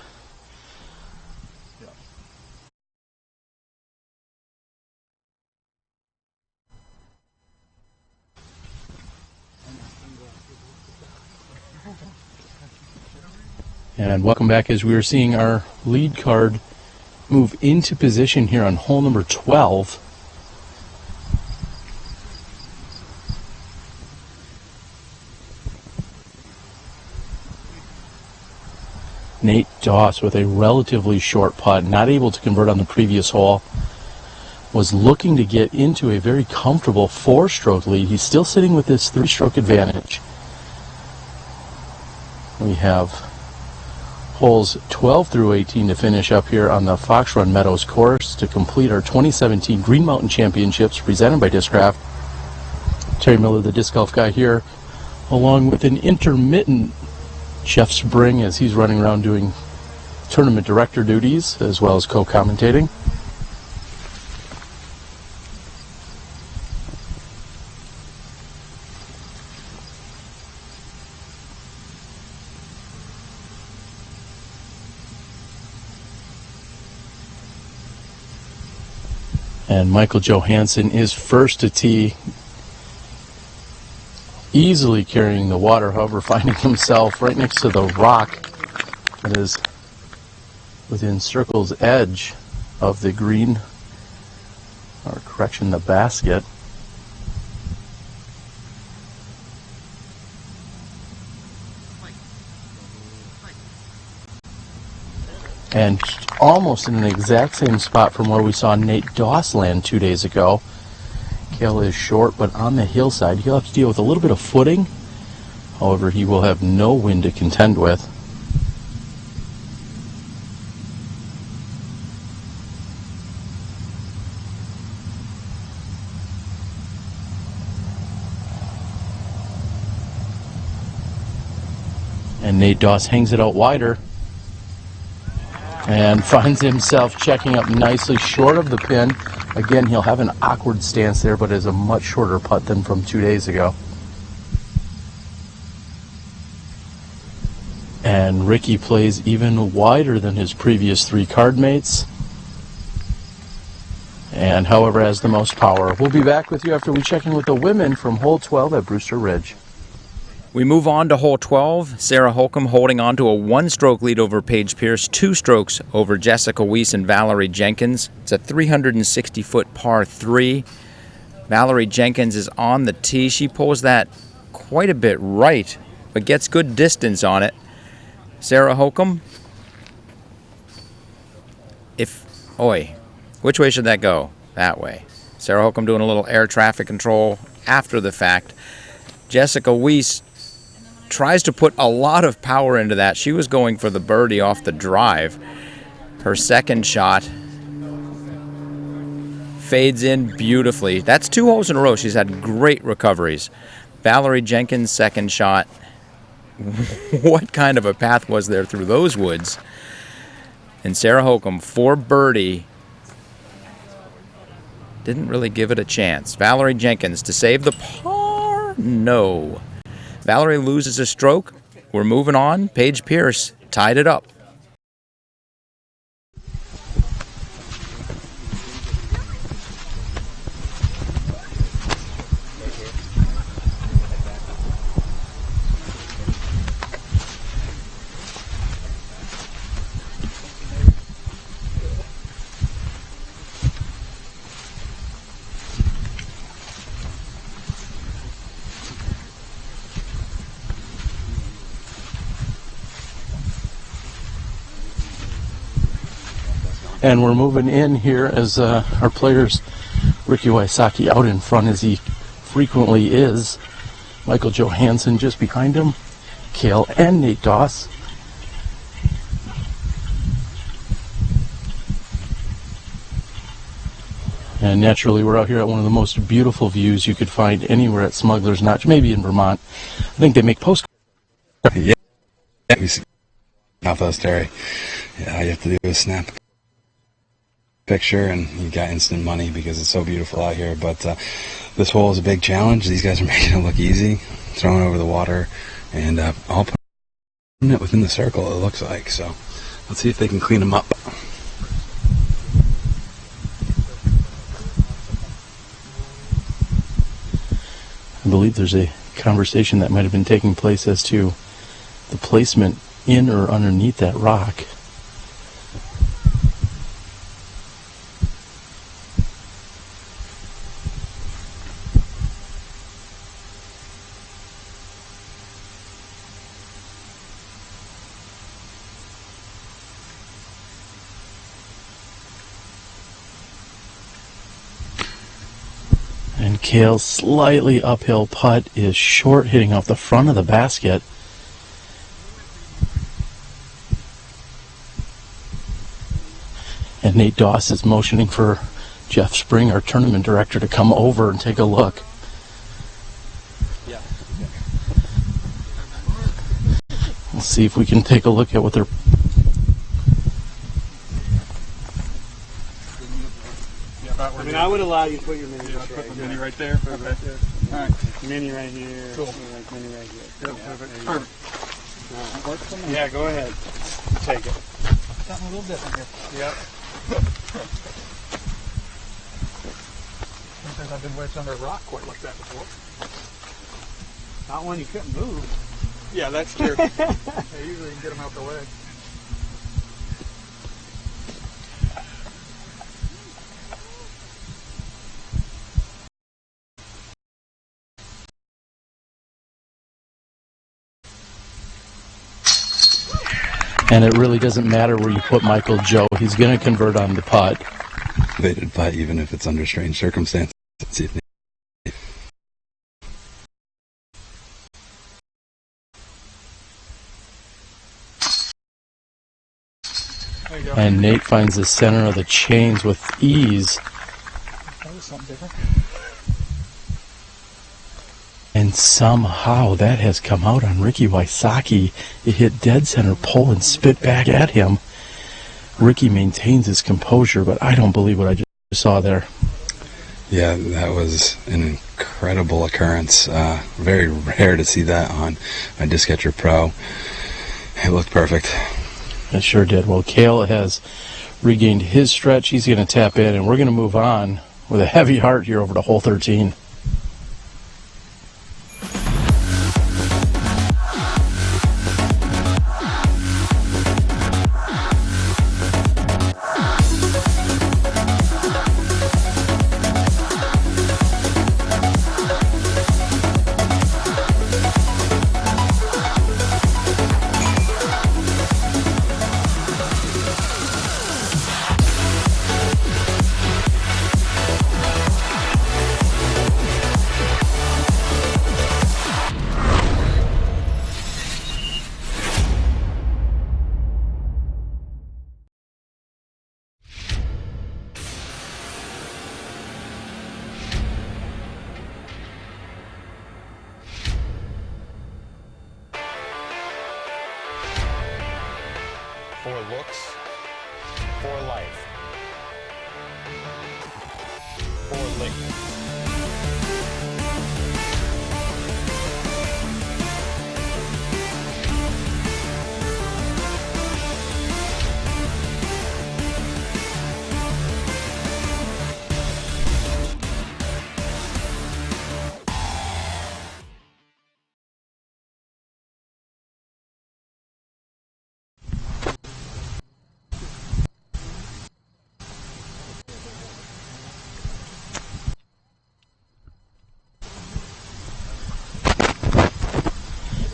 And welcome back as we were seeing our lead card move into position here on hole number 12. Nate Doss with a relatively short putt, not able to convert on the previous hole, was looking to get into a very comfortable 4-stroke lead. He's still sitting with this 3-stroke advantage. We have holes 12 through 18 to finish up here on the Fox Run Meadows course to complete our 2017 Green Mountain Championships presented by Discraft. Terry Miller, the disc golf guy here, along with an intermittent Jeff Spring as he's running around doing tournament director duties as well as co-commentating. And Michael Johansen is first to tee, easily carrying the water, however, finding himself right next to the rock that is within circle's edge of the green, or correction, the basket. And almost in an exact same spot from where we saw Nate Doss land 2 days ago. Cale is short, but on the hillside. He'll have to deal with a little bit of footing. However, he will have no wind to contend with. And Nate Doss hangs it out wider and finds himself checking up nicely short of the pin. Again, he'll have an awkward stance there, but is a much shorter putt than from 2 days ago. And Ricky plays even wider than his previous 3 card mates, and however has the most power. We'll be back with you after we check in with the women from hole 12 at Brewster Ridge. We move on to hole 12. Sarah Hokom holding on to a 1-stroke lead over Paige Pierce, 2 strokes over Jessica Weese and Valarie Jenkins. It's a 360-foot par 3. Valarie Jenkins is on the tee. She pulls that quite a bit right, but gets good distance on it. Sarah Hokom, which way should that go? That way. Sarah Hokom doing a little air traffic control after the fact. Jessica Weese tries to put a lot of power into that. She was going for the birdie off the drive. Her second shot fades in beautifully. That's 2 holes in a row. She's had great recoveries. Valarie Jenkins' second shot. What kind of a path was there through those woods? And Sarah Hokom, for birdie, didn't really give it a chance. Valarie Jenkins to save the par. No. Valarie loses a stroke. We're moving on. Paige Pierce tied it up. And we're moving in here as our players, Ricky Wysocki out in front as he frequently is. Michael Johansen just behind him, Cale and Nate Doss. And naturally, we're out here at one of the most beautiful views you could find anywhere at Smuggler's Notch, maybe in Vermont. I think they make postcards. Yeah, we see off those, Terry. Yeah, all you have to do is snap a picture and you got instant money because it's so beautiful out here. But this hole is a big challenge. These guys are making it look easy, throwing over the water, and all putting it within the circle, it looks like. So let's see if they can clean them up. I believe there's a conversation that might have been taking place as to the placement in or underneath that rock. And Cale's slightly uphill putt is short, hitting off the front of the basket. And Nate Doss is motioning for Jeff Spring, our tournament director, to come over and take a look. We'll see if we can take a look at what they're... I mean, I would allow you to put your mini Put the mini right there. Okay. All right. Mini right here. Cool. Mini right here. Yep, perfect. Perfect. Yeah, go ahead. Take it. Something a little different here. Yep. Sometimes I've been wedged under a rock quite like that before. Not one you couldn't move. Yeah, that's true. Yeah, usually you can get them out the way. And it really doesn't matter where you put Michael Joe. He's going to convert on the putt. Elevated putt, even if it's under strange circumstances. Let's see if And Nate finds the center of the chains with ease. That was something different. And somehow that has come out on Ricky Wysocki. It hit dead center pole and spit back at him. Ricky maintains his composure, but I don't believe what I just saw there. Yeah, that was an incredible occurrence. Very rare to see that on a Disc Catcher Pro. It looked perfect. It sure did. Well, Cale has regained his stretch. He's going to tap in, and we're going to move on with a heavy heart here over to hole 13. For looks, for life, for Lincoln.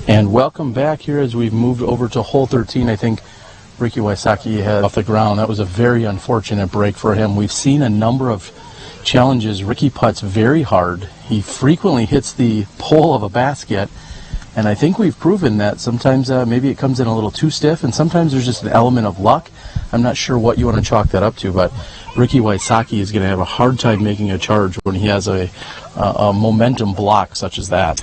And welcome back here as we've moved over to hole 13. I think Ricky Wysocki had off the ground. That was a very unfortunate break for him. We've seen a number of challenge is Ricky putts very hard. He frequently hits the pole of a basket, and I think we've proven that sometimes maybe it comes in a little too stiff, and sometimes there's just an element of luck. I'm not sure what you want to chalk that up to, but Ricky Wysocki is going to have a hard time making a charge when he has a momentum block such as that.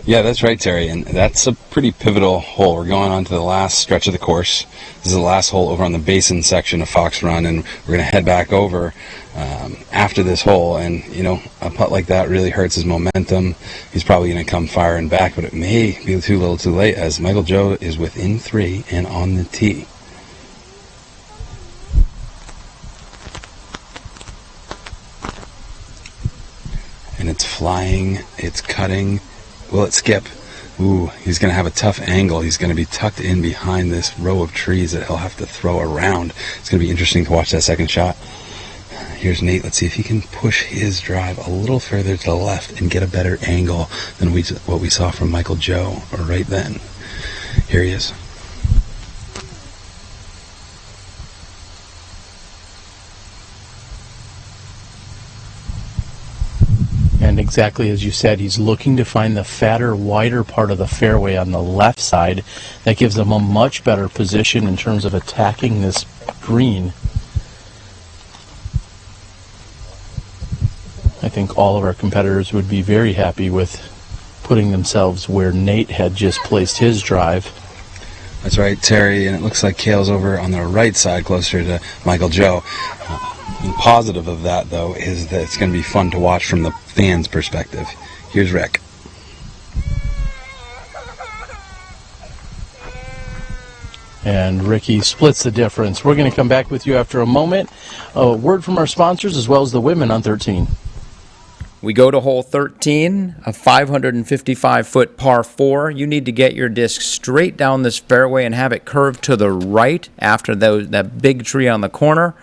Yeah, that's right, Terry, and that's a pretty pivotal hole. We're going on to the last stretch of the course. This is the last hole over on the basin section of Fox Run, and we're going to head back over after this hole. And, you know, a putt like that really hurts his momentum. He's probably going to come firing back, but it may be too little too late as Michael Joe is within 3 and on the tee. And it's flying, it's cutting. Will it skip? Ooh, he's going to have a tough angle. He's going to be tucked in behind this row of trees that he'll have to throw around. It's going to be interesting to watch that second shot. Here's Nate. Let's see if he can push his drive a little further to the left and get a better angle than what we saw from Michael Joe right then. Here he is. And exactly as you said, he's looking to find the fatter, wider part of the fairway on the left side. That gives him a much better position in terms of attacking this green. I think all of our competitors would be very happy with putting themselves where Nate had just placed his drive. That's right, Terry, and it looks like Cale's over on the right side, closer to Michael Joe. The positive of that, though, is that it's going to be fun to watch from the fans' perspective. Here's Rick. And Ricky splits the difference. We're going to come back with you after a moment. A word from our sponsors as well as the women on 13. We go to hole 13, a 555-foot par 4. You need to get your disc straight down this fairway and have it curved to the right after that big tree on the corner.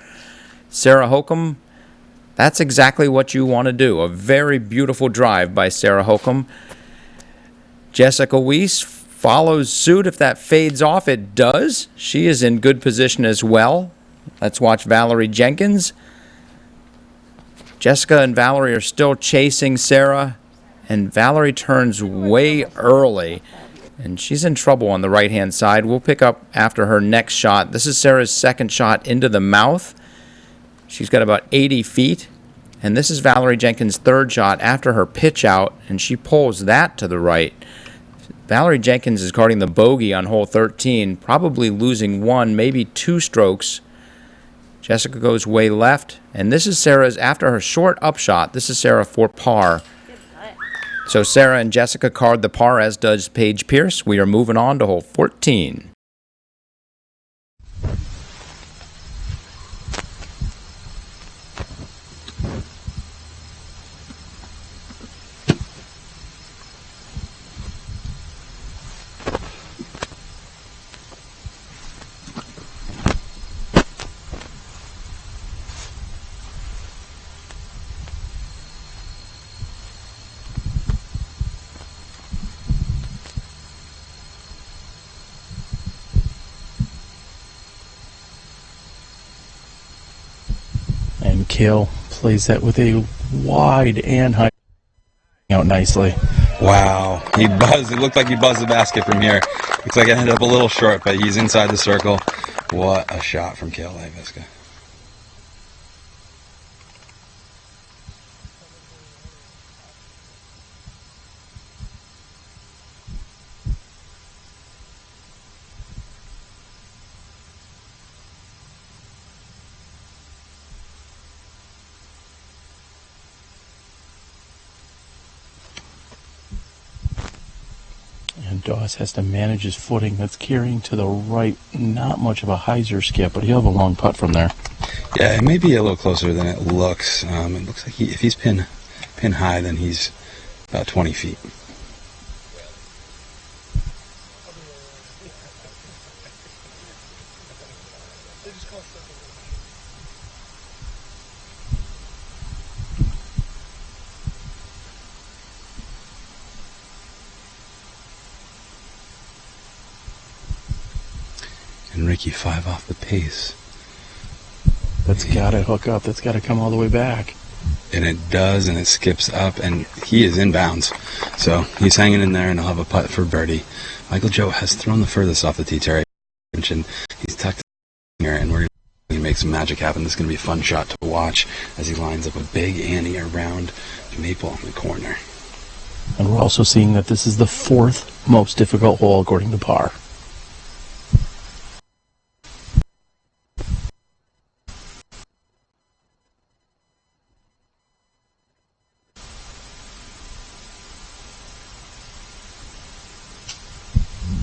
Sarah Hokom, that's exactly what you want to do. A very beautiful drive by Sarah Hokom. Jessica Weese follows suit. If that fades off, it does. She is in good position as well. Let's watch Valarie Jenkins. Jessica and Valarie are still chasing Sarah, and Valarie turns way early, and she's in trouble on the right-hand side. We'll pick up after her next shot. This is Sarah's second shot into the mouth. She's got about 80 feet, and this is Valarie Jenkins' third shot after her pitch out, and she pulls that to the right. Valarie Jenkins is guarding the bogey on hole 13, probably losing 1, maybe 2 strokes. Jessica goes way left, and this is Sarah's, after her short upshot, this is Sarah for par. So Sarah and Jessica card the par, as does Paige Pierce. We are moving on to hole 14. And Cale plays that with a wide and high out nicely. Wow, he buzzed. It looked like he buzzed the basket from here. Looks like it ended up a little short, but he's inside the circle. What a shot from Cale Leiviska. And Dawes has to manage his footing. That's carrying to the right. Not much of a hyzer skip, but he'll have a long putt from there. Yeah, it may be a little closer than it looks. It looks like if he's pin high, then he's about 20 feet. And Ricky 5 off the pace. That's got to hook up. That's got to come all the way back. and it does, and it skips up, and he is in bounds. So he's hanging in there, and he'll have a putt for birdie. Michael Joe has thrown the furthest off the tee, Terry. He's tucked in here, and we're going to make some magic happen. This is going to be a fun shot to watch as he lines up a big Annie around Maple on the corner. And we're also seeing that this is the 4th most difficult hole according to par.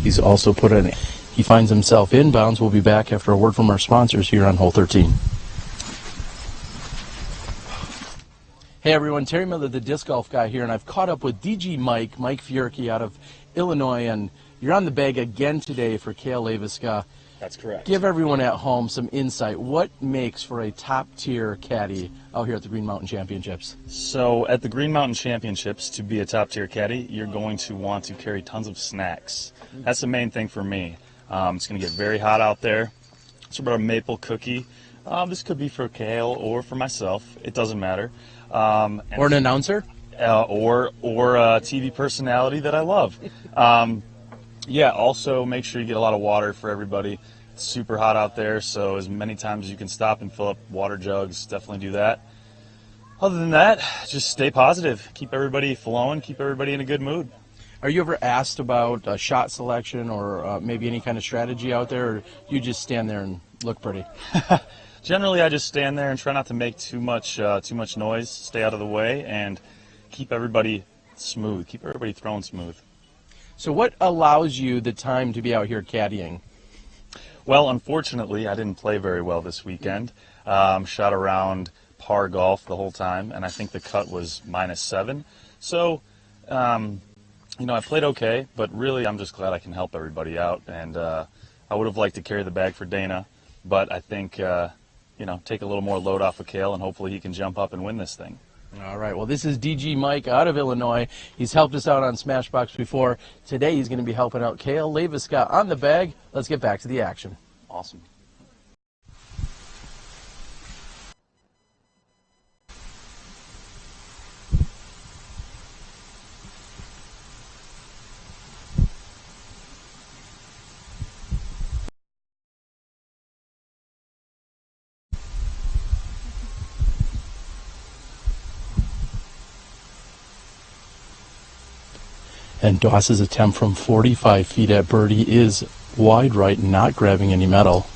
He's also put in. He finds himself inbounds. We'll be back after a word from our sponsors here on hole 13. Hey everyone, Terry Miller, the disc golf guy here, and I've caught up with DG Mike Fierke out of Illinois, and you're on the bag again today for Cale Leiviska. That's correct. Give everyone at home some insight. What makes for a top-tier caddy out here at the Green Mountain Championships? So at the Green Mountain Championships, to be a top-tier caddy, you're going to want to carry tons of snacks. That's the main thing for me. It's going to get very hot out there. It's about a maple cookie. This could be for Cale or for myself. It doesn't matter. Or an announcer? Or a TV personality that I love. Yeah, also make sure you get a lot of water for everybody. It's super hot out there, so as many times as you can stop and fill up water jugs, definitely do that. Other than that, just stay positive. Keep everybody flowing, keep everybody in a good mood. Are you ever asked about shot selection or maybe any kind of strategy out there, or you just stand there and look pretty? Generally, I just stand there and try not to make too much noise, stay out of the way, and keep everybody smooth, keep everybody throwing smooth. So what allows you the time to be out here caddying? Well, unfortunately, I didn't play very well this weekend. Shot around par golf the whole time, and I think the cut was -7. So, you know, I played okay, but really I'm just glad I can help everybody out. And I would have liked to carry the bag for Dana, but I think, you know, take a little more load off of Cale, and hopefully he can jump up and win this thing. All right, well, this is DG Mike out of Illinois. He's helped us out on Smashbox before. Today he's going to be helping out Cale Leiviska on the bag. Let's get back to the action. Awesome. And Doss's attempt from 45 feet at birdie is wide right, not grabbing any metal.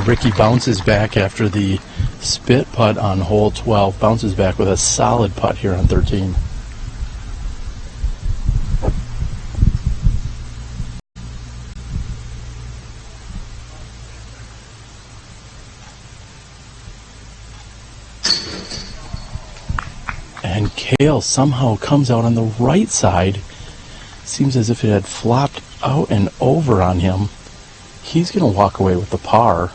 Ricky bounces back after the spit putt on hole 12, bounces back with a solid putt here on 13. And Cale somehow comes out on the right side. Seems as if it had flopped out and over on him. He's going to walk away with the par.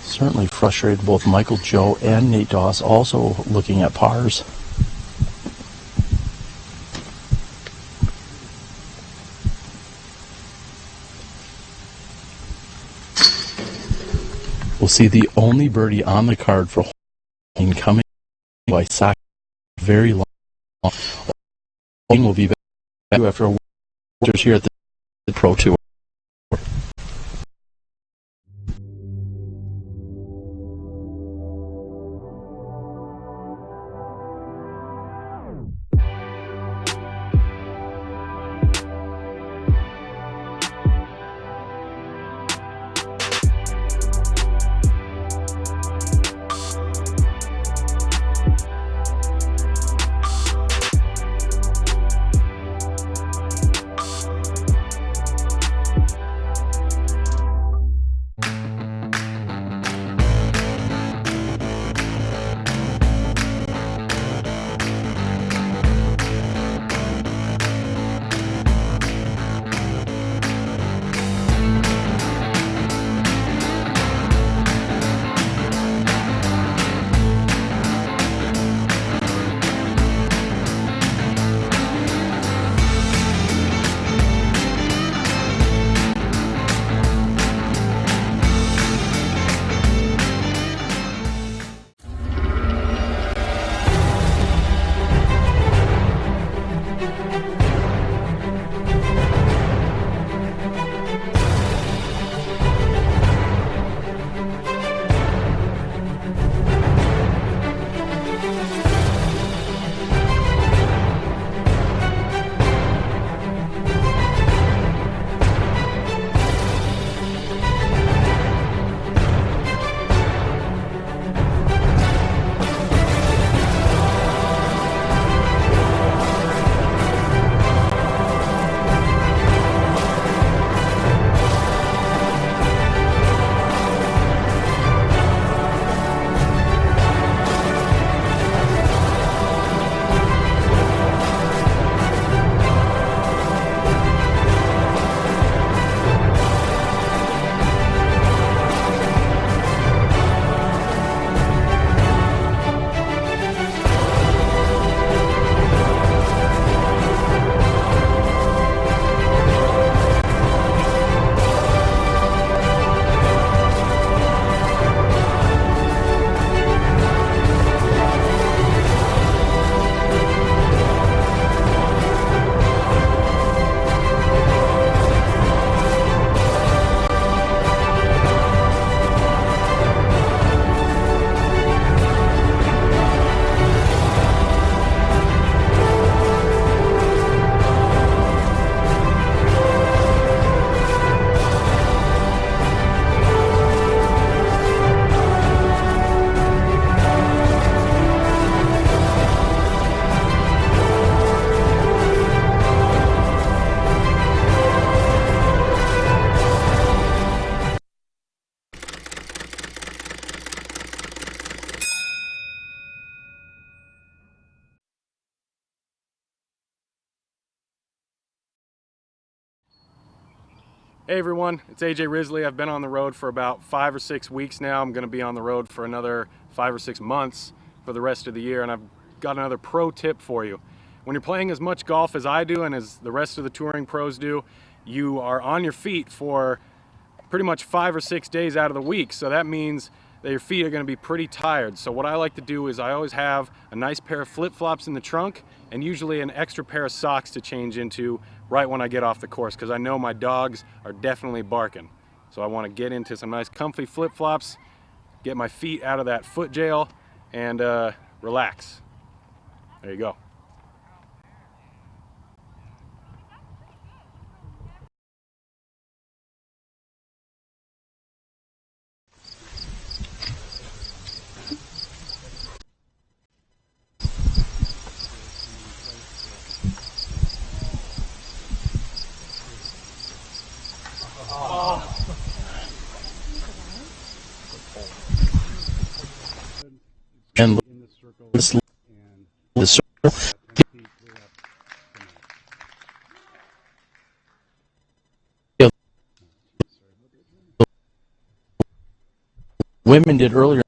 Certainly frustrated both Michael Joe and Nate Doss, also looking at pars. We'll see the only birdie on the card for coming by Wysocki. Very long. Will be back after a here at the Pro Tour. Hey everyone, it's AJ Risley. I've been on the road for about 5 or 6 weeks now. I'm going to be on the road for another 5 or 6 months for the rest of the year, and I've got another pro tip for you. When you're playing as much golf as I do and as the rest of the touring pros do, you are on your feet for pretty much 5 or 6 days out of the week. So that means that your feet are going to be pretty tired. So what I like to do is I always have a nice pair of flip-flops in the trunk and usually an extra pair of socks to change into right when I get off the course, because I know my dogs are definitely barking. So I want to get into some nice comfy flip-flops, get my feet out of that foot jail, and relax. There you go. And the circle. Women did earlier.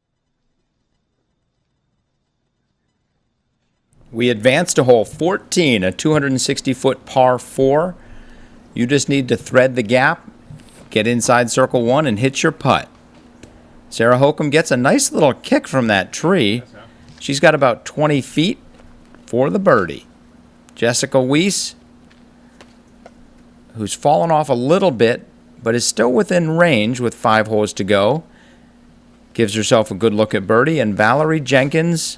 We advanced to hole 14, a 260-foot par 4. You just need to thread the gap, get inside circle 1, and hit your putt. Sarah Hokom gets a nice little kick from that tree. She's got about 20 feet for the birdie. Jessica Weese, who's fallen off a little bit, but is still within range with 5 holes to go, gives herself a good look at birdie. And Valarie Jenkins,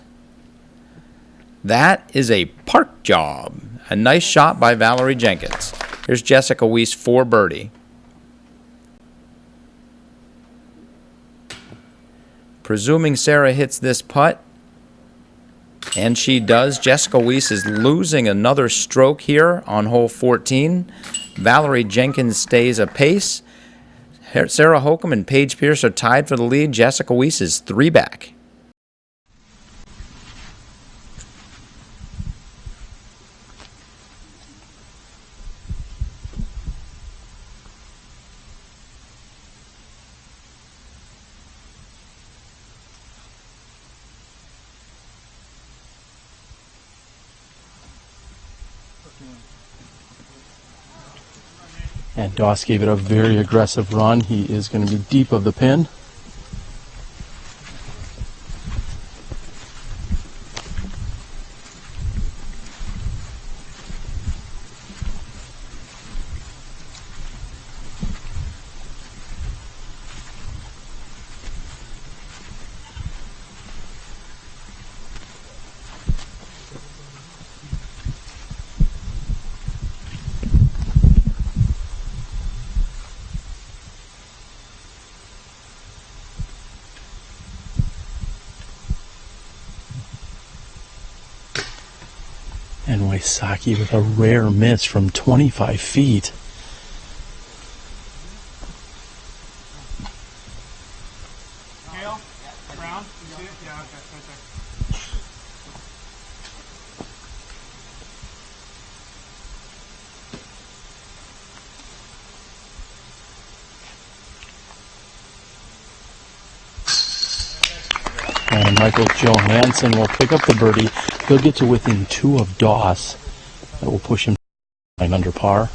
that is a park job. A nice shot by Valarie Jenkins. Here's Jessica Weese for birdie. Presuming Sarah hits this putt, and she does, Jessica Weese is losing another stroke here on hole 14. Valarie Jenkins stays apace. Sarah Hokom and Paige Pierce are tied for the lead. Jessica Weese is 3 back. And Doss gave it a very aggressive run. He is going to be deep of the pin. And Wysocki with a rare miss from 25 feet. Cale, Brown, you see it? Yeah, okay, right there. And Michael Johansen will pick up the birdie. He'll get to within 2 of Doss. That will push him 9 under par.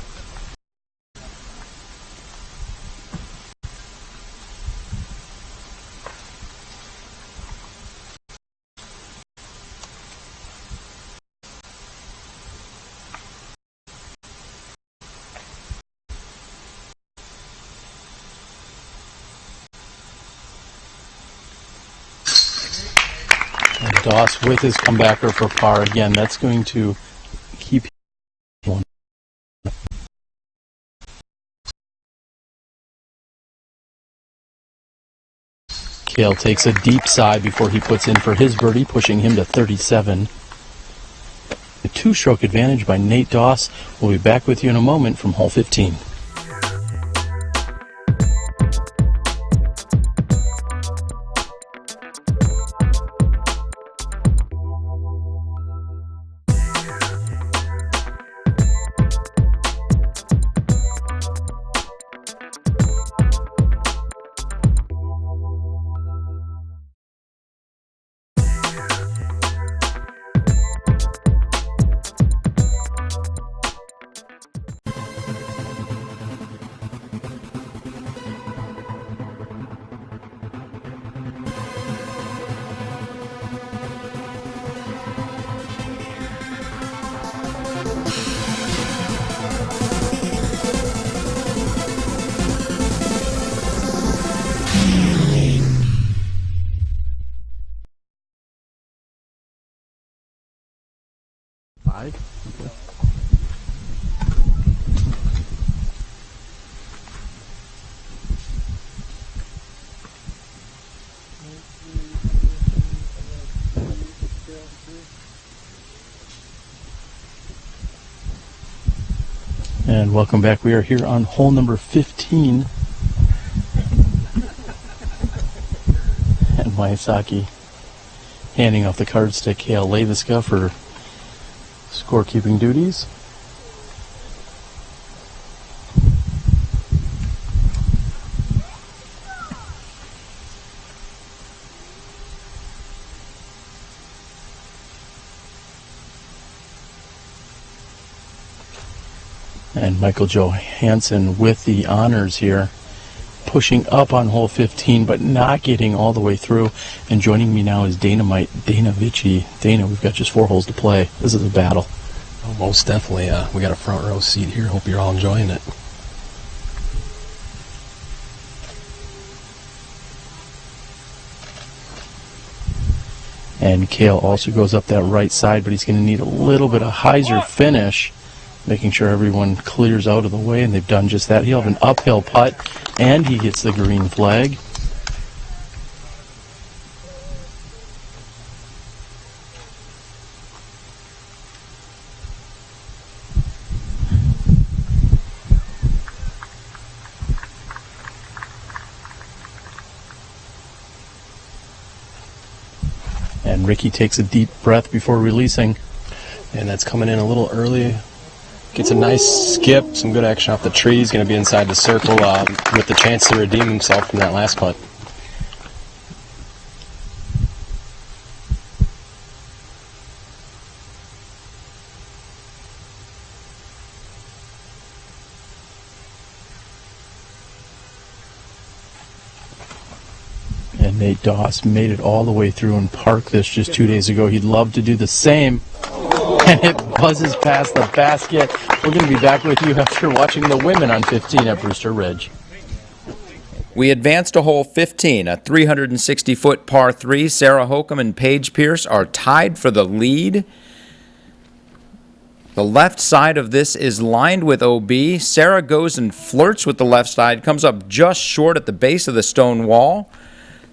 Doss with his comebacker for par again. That's going to keep him. Cale takes a deep sigh before he puts in for his birdie, pushing him to 37. A 2-stroke advantage by Nate Doss. We'll be back with you in a moment from hole 15. 5. Okay. And welcome back. We are here on hole number 15. And Wysocki handing off the cards to Cale Leiviska for scorekeeping duties. And Michael Johansen with the honors here, pushing up on hole 15, but not getting all the way through. And joining me now is Dana Vici. Dana, we've got just 4 holes to play. This is a battle. Oh, most definitely. We got a front row seat here. Hope you're all enjoying it. And Cale also goes up that right side, but he's going to need a little bit of hyzer finish, making sure everyone clears out of the way, and they've done just that. He'll have an uphill putt, and he gets the green flag. And Ricky takes a deep breath before releasing. And that's coming in a little early. Gets a nice skip, some good action off the tree. He's going to be inside the circle with the chance to redeem himself from that last putt. And Nate Doss made it all the way through and parked this just 2 days ago. He'd love to do the same. And it buzzes past the basket. We're going to be back with you after watching the women on 15 at Brewster Ridge. We advance to hole 15, a 360-foot par 3. Sarah Hokom and Paige Pierce are tied for the lead. The left side of this is lined with OB. Sarah goes and flirts with the left side, comes up just short at the base of the stone wall.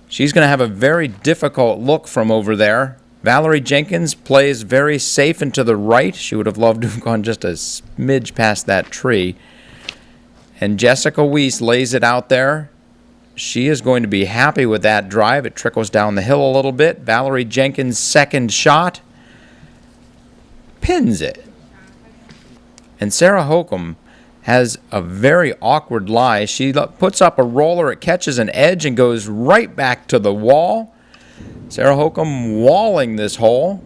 She's going to have a very difficult look from over there. Valarie Jenkins plays very safe and to the right. She would have loved to have gone just a smidge past that tree. And Jessica Weese lays it out there. She is going to be happy with that drive. It trickles down the hill a little bit. Valarie Jenkins' second shot pins it. And Sarah Hokom has a very awkward lie. She puts up a roller, it catches an edge and goes right back to the wall. Sarah Hokom walling this hole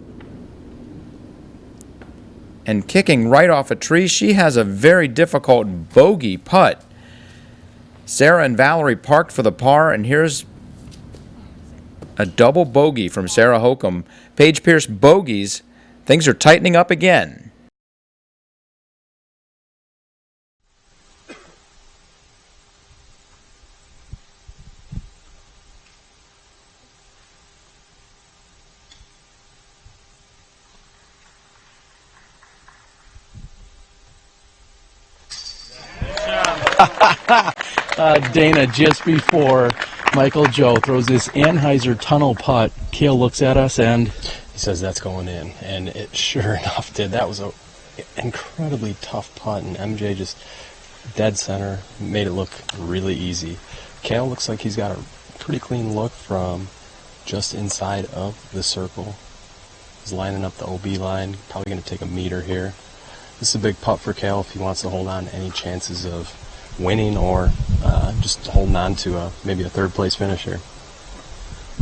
and kicking right off a tree. She has a very difficult bogey putt. Sarah and Valarie parked for the par, and here's a double bogey from Sarah Hokom. Paige Pierce bogeys. Things are tightening up again. Dana, just before Michael Joe throws this Anheuser tunnel putt, Cale looks at us and he says that's going in, and it sure enough did. That was an incredibly tough putt, and MJ just dead center made it look really easy. Cale looks like he's got a pretty clean look from just inside of the circle. He's lining up the OB line, probably going to take a meter here. This is a big putt for Cale if he wants to hold on to any chances of winning or just holding on to maybe a third place finish here.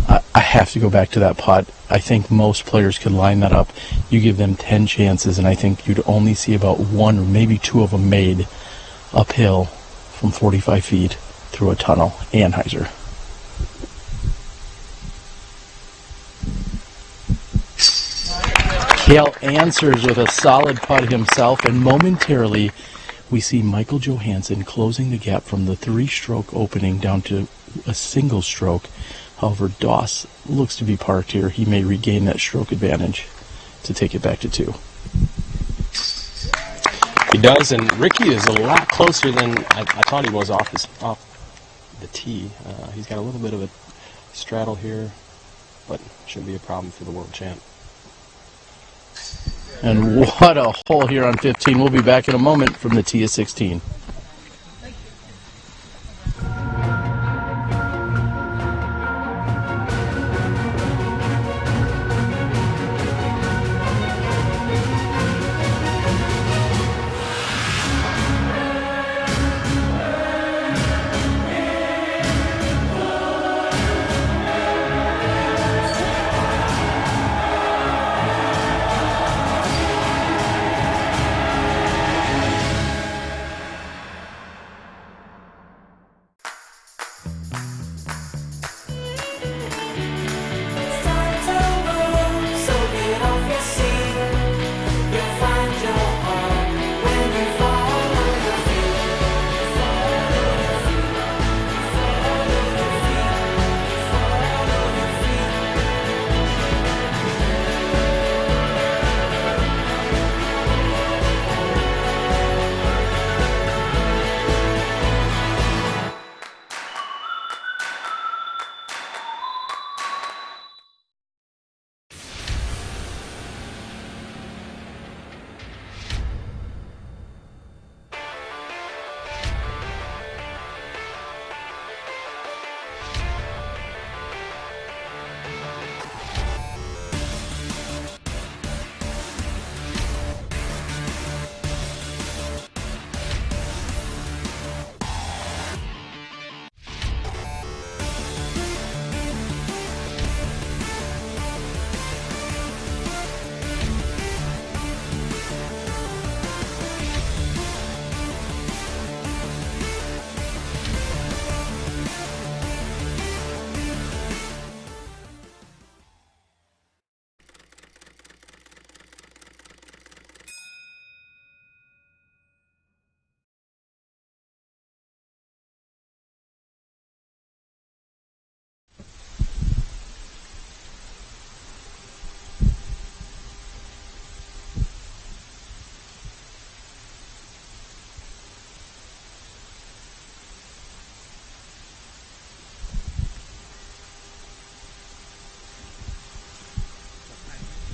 I have to go back to that putt. I think most players could line that up. You give them 10 chances, and I think you'd only see about 1 or maybe 2 of them made uphill from 45 feet through a tunnel. Anheuser. Cale answers with a solid putt himself, and momentarily we see Michael Johansen closing the gap from the 3-stroke opening down to a single stroke. However, Doss looks to be parked here. He may regain that stroke advantage to take it back to 2. He does, and Ricky is a lot closer than I thought he was off the tee. He's got a little bit of a straddle here, but shouldn't be a problem for the world champ. And what a hole here on 15. We'll be back in a moment from the tee of 16.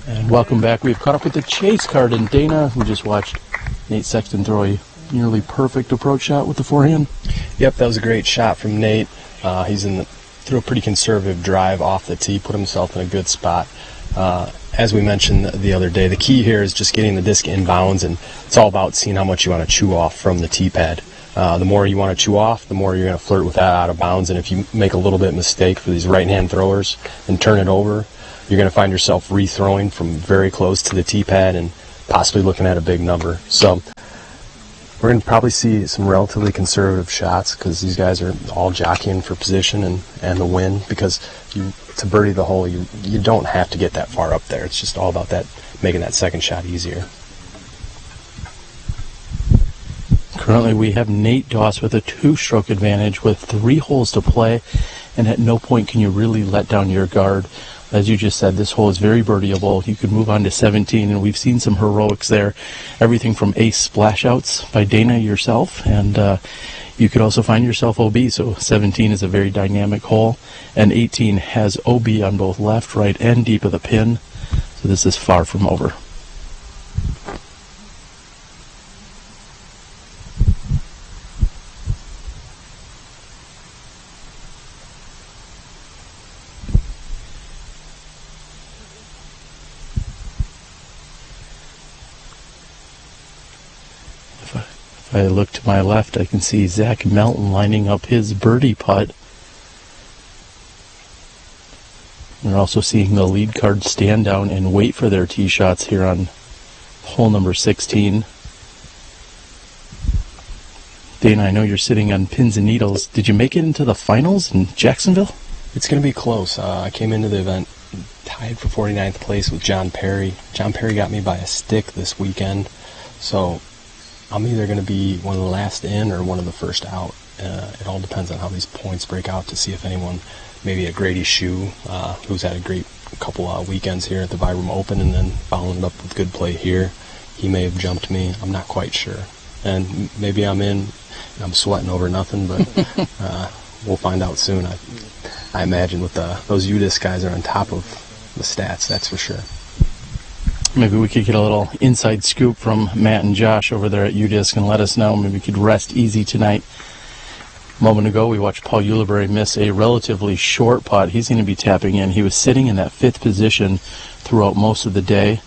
And welcome back. We've caught up with the chase card, and Dana, we just watched Nate Sexton throw a nearly perfect approach shot with the forehand. Yep, that was a great shot from Nate. He's threw a pretty conservative drive off the tee, put himself in a good spot. As we mentioned the other day, the key here is just getting the disc inbounds, and it's all about seeing how much you want to chew off from the tee pad. The more you want to chew off, the more you're going to flirt with that out of bounds, and if you make a little bit of mistake for these right-hand throwers and turn it over, you're going to find yourself re-throwing from very close to the tee pad and possibly looking at a big number. So we're going to probably see some relatively conservative shots because these guys are all jockeying for position and the win, because to birdie the hole, you don't have to get that far up there. It's just all about that, making that second shot easier. Currently we have Nate Doss with a 2-stroke advantage with 3 holes to play, and at no point can you really let down your guard. As you just said, this hole is very birdieable. You could move on to 17, and we've seen some heroics there. Everything from ace splash outs by Dana yourself, and you could also find yourself OB. So 17 is a very dynamic hole, and 18 has OB on both left, right, and deep of the pin. So this is far from over. If I look to my left, I can see Zach Melton lining up his birdie putt. We're also seeing the lead card stand down and wait for their tee shots here on hole number 16. Dana, I know you're sitting on pins and needles. Did you make it into the finals in Jacksonville? It's going to be close. I came into the event tied for 49th place with John Perry. John Perry got me by a stick this weekend, so I'm either going to be one of the last in or one of the first out. It all depends on how these points break out, to see if anyone, maybe a Grady Shue, who's had a great couple weekends here at the Vibram Open and then following it up with good play here. he may have jumped me. I'm not quite sure. And maybe I'm sweating over nothing, but we'll find out soon. I imagine with those UDisc guys are on top of the stats, that's for sure. Maybe we could get a little inside scoop from Matt and Josh over there at UDisc and let us know. Maybe we could rest easy tonight. A moment ago, we watched Paul Ulibarri miss a relatively short putt. He's going to be tapping in. He was sitting in that 5th position throughout most of the day.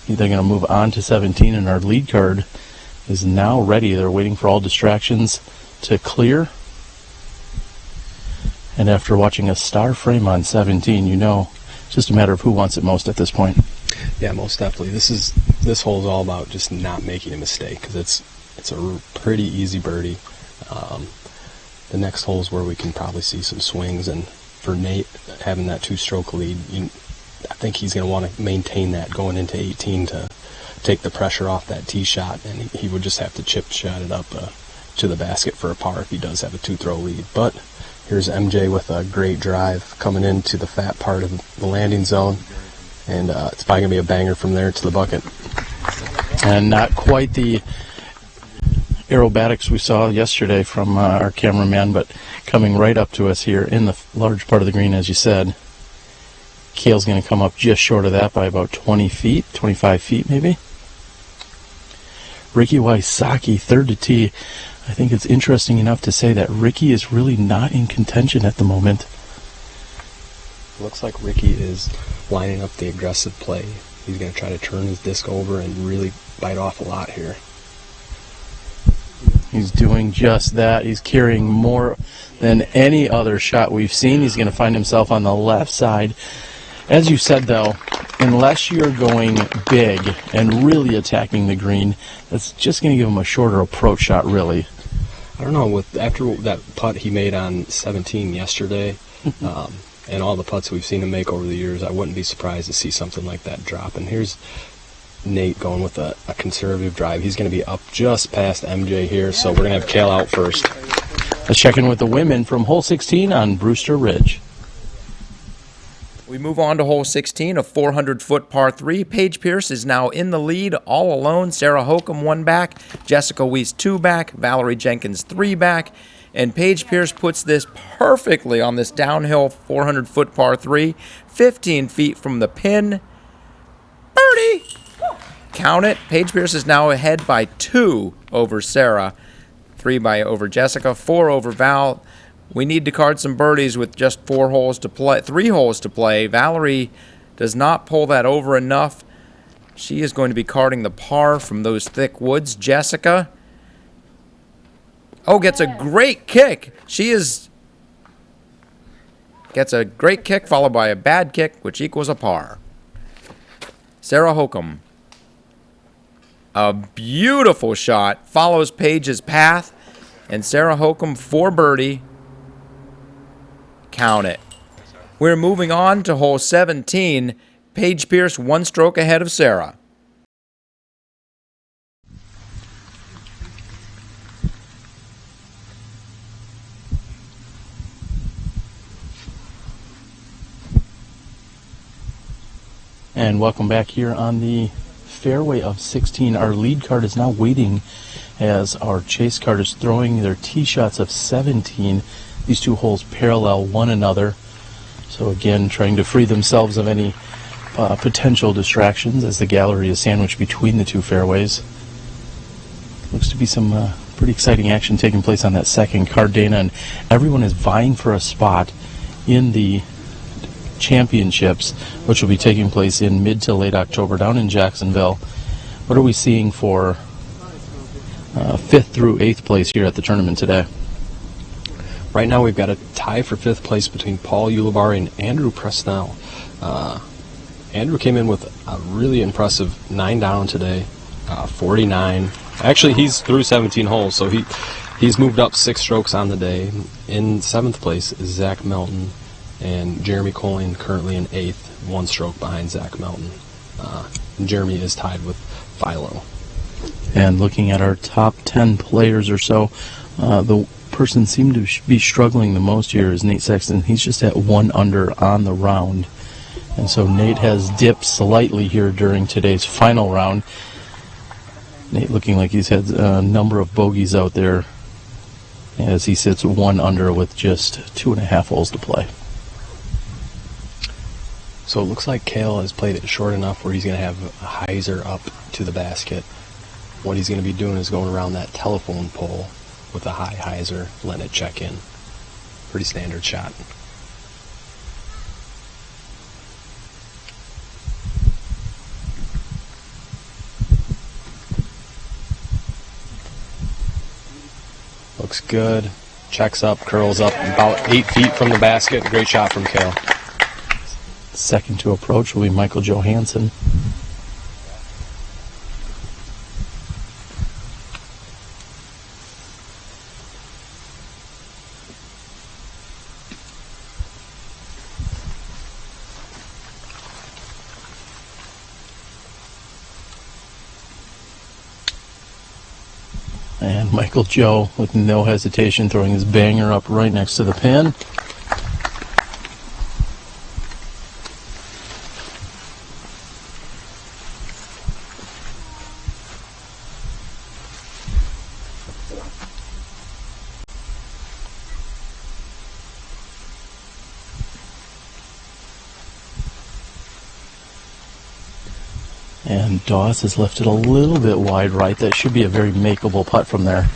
They're going to move on to 17, and our lead card is now ready. They're waiting for all distractions to clear. And after watching a star frame on 17, you know it's just a matter of who wants it most at this point. Yeah, most definitely. This hole is all about just not making a mistake, because it's a pretty easy birdie. The next hole is where we can probably see some swings, and for Nate having that 2-stroke lead, I think he's going to want to maintain that going into 18 to take the pressure off that tee shot, and he would just have to chip shot it up to the basket for a par if he does have a 2-throw lead. But here's MJ with a great drive coming into the fat part of the landing zone, and it's probably going to be a banger from there to the bucket. And not quite the aerobatics we saw yesterday from our cameraman, but coming right up to us here in the large part of the green, as you said. Cale's going to come up just short of that by about 20 feet, 25 feet maybe. Ricky Wysocki, 3rd to tee. I think it's interesting enough to say that Ricky is really not in contention at the moment. Looks like Ricky is lining up the aggressive play. He's going to try to turn his disc over and really bite off a lot here. He's doing just that. He's carrying more than any other shot we've seen. He's going to find himself on the left side. As you said, though, unless you're going big and really attacking the green, that's just going to give him a shorter approach shot, really. I don't know, after that putt he made on 17 yesterday, and all the putts we've seen him make over the years, I wouldn't be surprised to see something like that drop. And here's Nate going with a conservative drive. He's going to be up just past MJ here, so we're going to have Cale out first. Let's check in with the women from hole 16 on Brewster Ridge. We move on to hole 16, a 400-foot par 3. Paige Pierce is now in the lead all alone. Sarah Hokom 1 back, Jessica Weese 2 back, Valarie Jenkins 3 back, and Paige Pierce puts this perfectly on this downhill 400-foot par 3, 15 feet from the pin. Birdie! Count it. Paige Pierce is now ahead by 2 over Sarah, 3 over Jessica, 4 over Val. We need to card some birdies with just 3 holes to play. Valarie does not pull that over enough. She is going to be carding the par from those thick woods. Jessica, gets a great kick. Gets a great kick followed by a bad kick, which equals a par. Sarah Hokom, a beautiful shot, follows Paige's path, and Sarah Hokom for birdie. Count it. We're moving on to hole 17. Paige Pierce 1 stroke ahead of Sarah. And welcome back here on the fairway of 16. Our lead card is now waiting as our chase card is throwing their tee shots of 17. These 2 holes parallel one another. So again, trying to free themselves of any potential distractions as the gallery is sandwiched between the 2 fairways. Looks to be some pretty exciting action taking place on that second card, Dana, and everyone is vying for a spot in the championships, which will be taking place in mid to late October down in Jacksonville. What are we seeing for 5th through 8th place here at the tournament today? Right now we've got a tie for 5th place between Paul Ulibarri and Andrew Presnell. Andrew came in with a really impressive 9 down today, 49. Actually, he's through 17 holes, so he's moved up 6 strokes on the day. In 7th place is Zach Melton, and Jeremy Colling currently in 8th, 1 stroke behind Zach Melton. Jeremy is tied with Philo. And looking at our top 10 players or so, the person seemed to be struggling the most here is Nate Sexton. He's just at 1 under on the round, and so Nate has dipped slightly here during today's final round. Nate looking like he's had a number of bogeys out there as he sits 1 under with just 2.5 holes to play. So it looks like Cale has played it short enough where he's going to have a hyzer up to the basket. What he's going to be doing is going around that telephone pole with a high hyzer, letting it check in. Pretty standard shot. Looks good. Checks up, curls up about 8 feet from the basket. Great shot from Cale. Second to approach will be Michael Johansen. And Michael Joe, with no hesitation, throwing his banger up right next to the pin. And Doss has left it a little bit wide right. That should be a very makeable putt from there.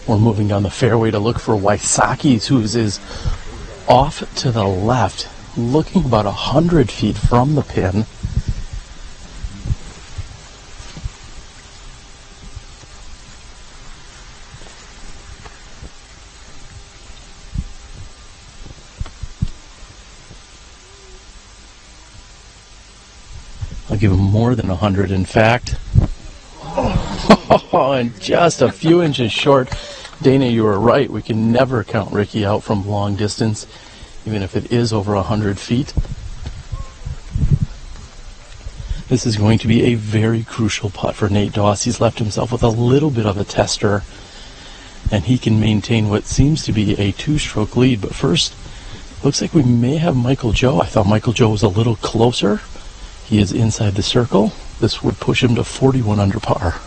We're moving down the fairway to look for Wysocki, who is off to the left, looking about 100 feet from the pin. I'll give him more than 100, in fact. Oh, and just a few inches short. Dana, you were right. We can never count Ricky out from long distance, even if it is over 100 feet. This is going to be a very crucial putt for Nate Doss. He's left himself with a little bit of a tester, and he can maintain what seems to be a 2-stroke lead. But first, looks like we may have Michael Joe. I thought Michael Joe was a little closer. He is inside the circle. This would push him to 41 under par.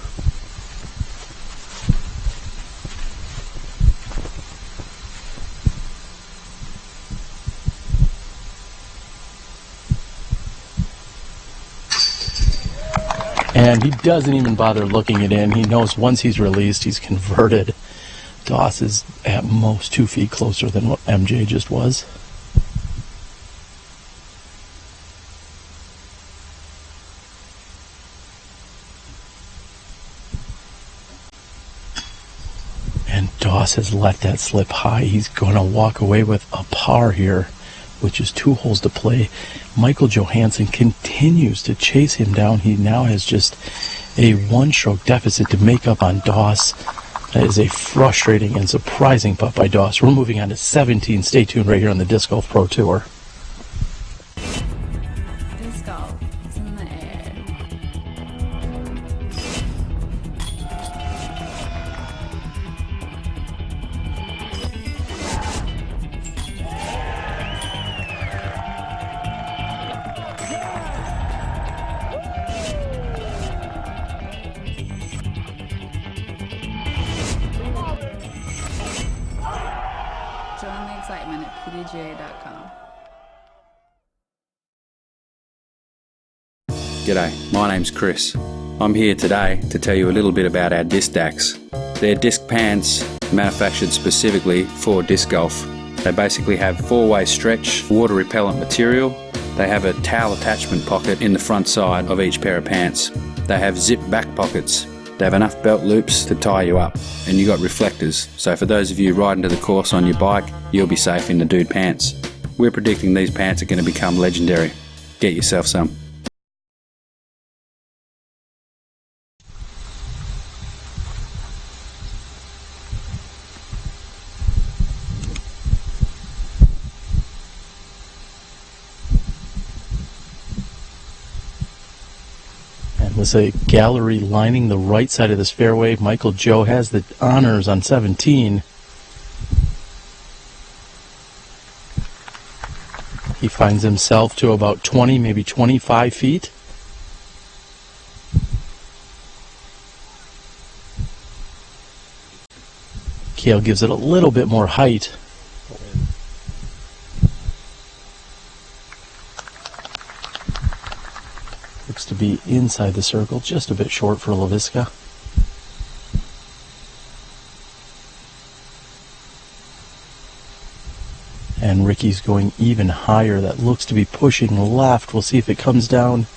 And he doesn't even bother looking it in. He knows once he's released, he's converted. Doss is at most 2 feet closer than what MJ just was. And Doss has let that slip high. He's going to walk away with a par here, which is 2 holes to play. Michael Johansen continues to chase him down. He now has just a 1-stroke deficit to make up on Doss. That is a frustrating and surprising putt by Doss. We're moving on to 17. Stay tuned right here on the Disc Golf Pro Tour. Disc golf, it's in the air. Join the excitement at pdga.com. G'day, my name's Chris. I'm here today to tell you a little bit about our disc stacks. They're disc pants manufactured specifically for disc golf. They basically have 4-way stretch, water repellent material. They have a towel attachment pocket in the front side of each pair of pants. They have zip back pockets. They have enough belt loops to tie you up, and you got reflectors, so for those of you riding to the course on your bike, you'll be safe in the dude pants. We're predicting these pants are going to become legendary. Get yourself some. with a gallery lining the right side of this fairway. Michael Joe has the honors on 17. He finds himself to about 20, maybe 25 feet. Cale gives it a little bit more height. Looks to be inside the circle, just a bit short for Leiviska. And Ricky's going even higher. That looks to be pushing left. We'll see if it comes down.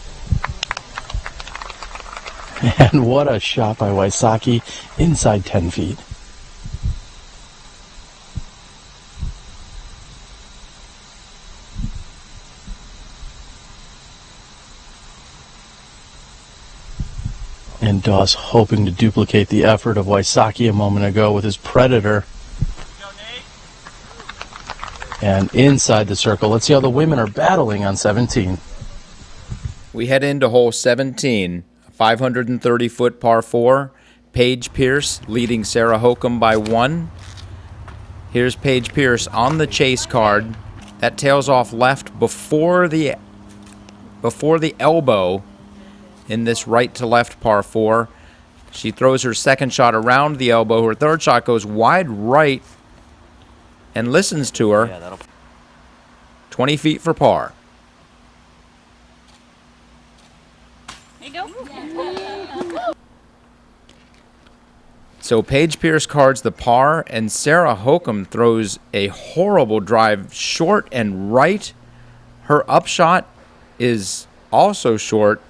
And what a shot by Wysocki, inside 10 feet. And Doss hoping to duplicate the effort of Wysocki a moment ago with his Predator. And inside the circle. Let's see how the women are battling on 17. We head into hole 17, 530-foot par 4. Paige Pierce leading Sarah Hokom by 1. Here's Paige Pierce on the chase card. That tails off left before the elbow in this right to left par 4. She throws her second shot around the elbow. Her third shot goes wide right and listens to her. Yeah, 20 feet for par. There you go. So Paige Pierce cards the par, and Sarah Hokom throws a horrible drive short and right. Her upshot is also short.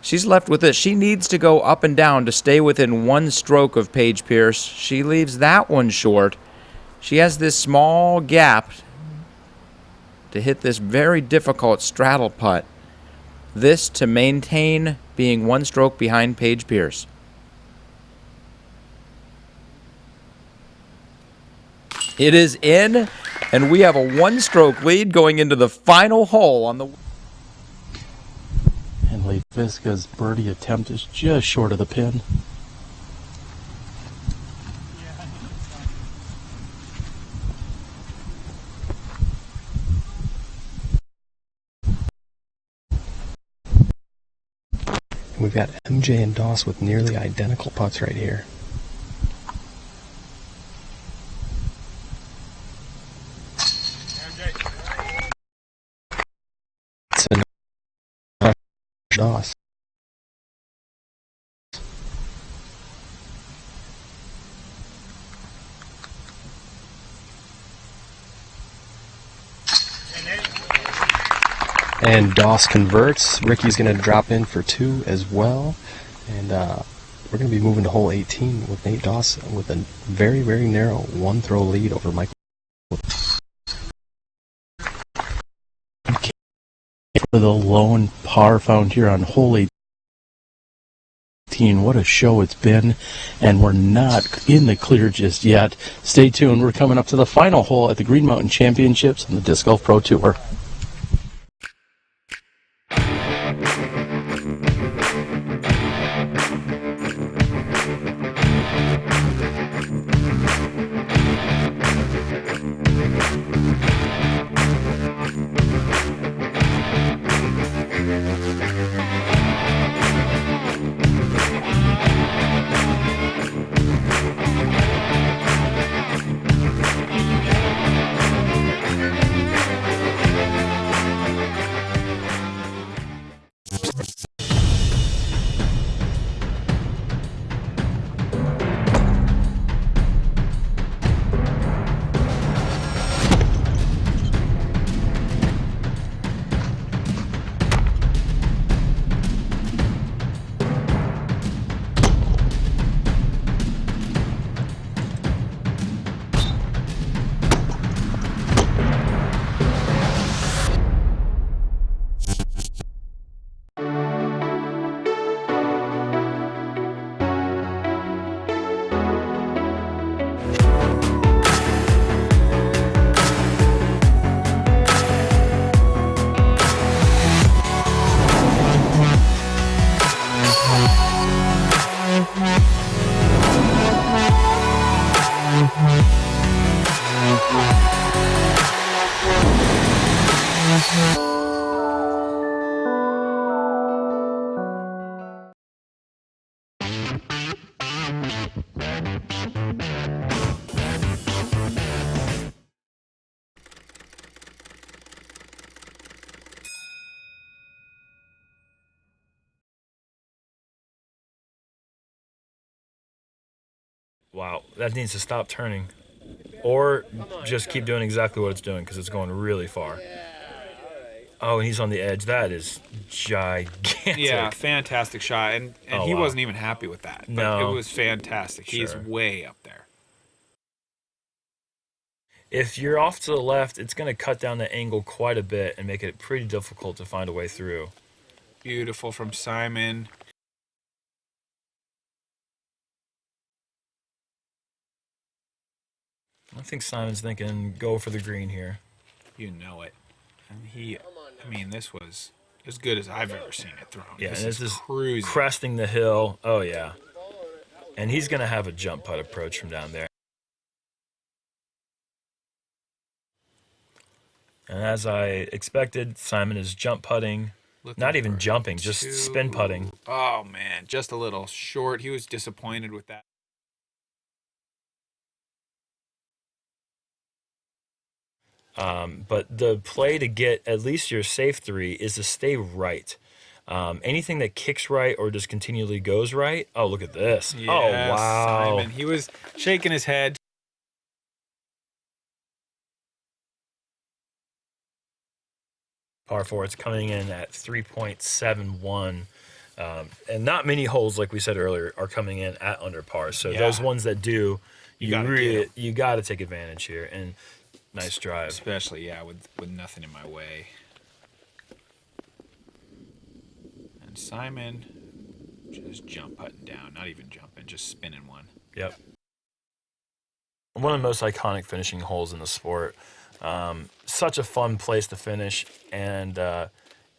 She's left with it. She needs to go up and down to stay within one stroke of Paige Pierce. She leaves that one short. She has this small gap to hit this very difficult straddle putt. This to maintain being one stroke behind Paige Pierce. It is in, and we have a one-stroke lead going into the final hole on the... And Leiviska's birdie attempt is just short of the pin. We've got MJ and Doss with nearly identical putts right here. It's a Doss. And Doss converts. Ricky's going to drop in for 2 as well. And we're going to be moving to hole 18 with Nate Doss with a very, very narrow one-throw lead over Michael. For the lone par found here on hole 18. What a show it's been. And we're not in the clear just yet. Stay tuned. We're coming up to the final hole at the Green Mountain Championships on the Disc Golf Pro Tour. Wow, that needs to stop turning. Or just keep doing exactly what it's doing because it's going really far. Oh, and he's on the edge. That is gigantic. Yeah, fantastic shot. And Oh, he wow. wasn't even happy with that. But No. it was fantastic. He's Sure. way up there. If you're off to the left, it's going to cut down the angle quite a bit and make it pretty difficult to find a way through. Beautiful from Simon. I think Simon's thinking go for the green here. You know it. And I mean, this was as good as I've ever seen it thrown. Yeah, this and this is cruising. cresting the hill. Oh, yeah. And he's going to have a jump putt approach from down there. And as I expected, Simon is jump putting. Not even jumping, just spin putting. Oh, man, just a little short. He was disappointed with that. But the play to get at least your safe 3 is to stay right. Anything that kicks right or just continually goes right. Oh, look at this. Yes, oh, wow. Simon. He was shaking his head. Par 4, it's coming in at 3.71. And not many holes, like we said earlier, are coming in at under par. So those ones that do, you got to take advantage here. And nice drive. Especially, with nothing in my way. And Simon just jump putting down. Not even jumping, just spinning one. Yep. One of the most iconic finishing holes in the sport. Such a fun place to finish. And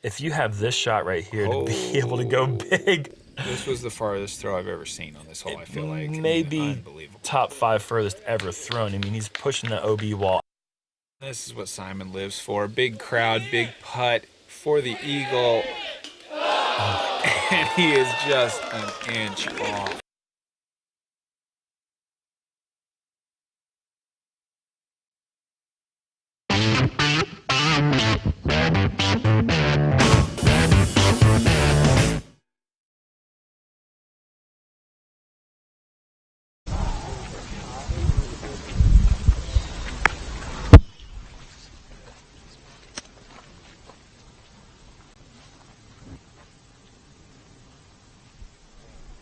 if you have this shot right here to be able to go big. This was the farthest throw I've ever seen on this hole, I feel like. Maybe top 5 furthest ever thrown. I mean, he's pushing the OB wall. This is what Simon lives for. Big crowd, big putt for the eagle. And he is just an inch off.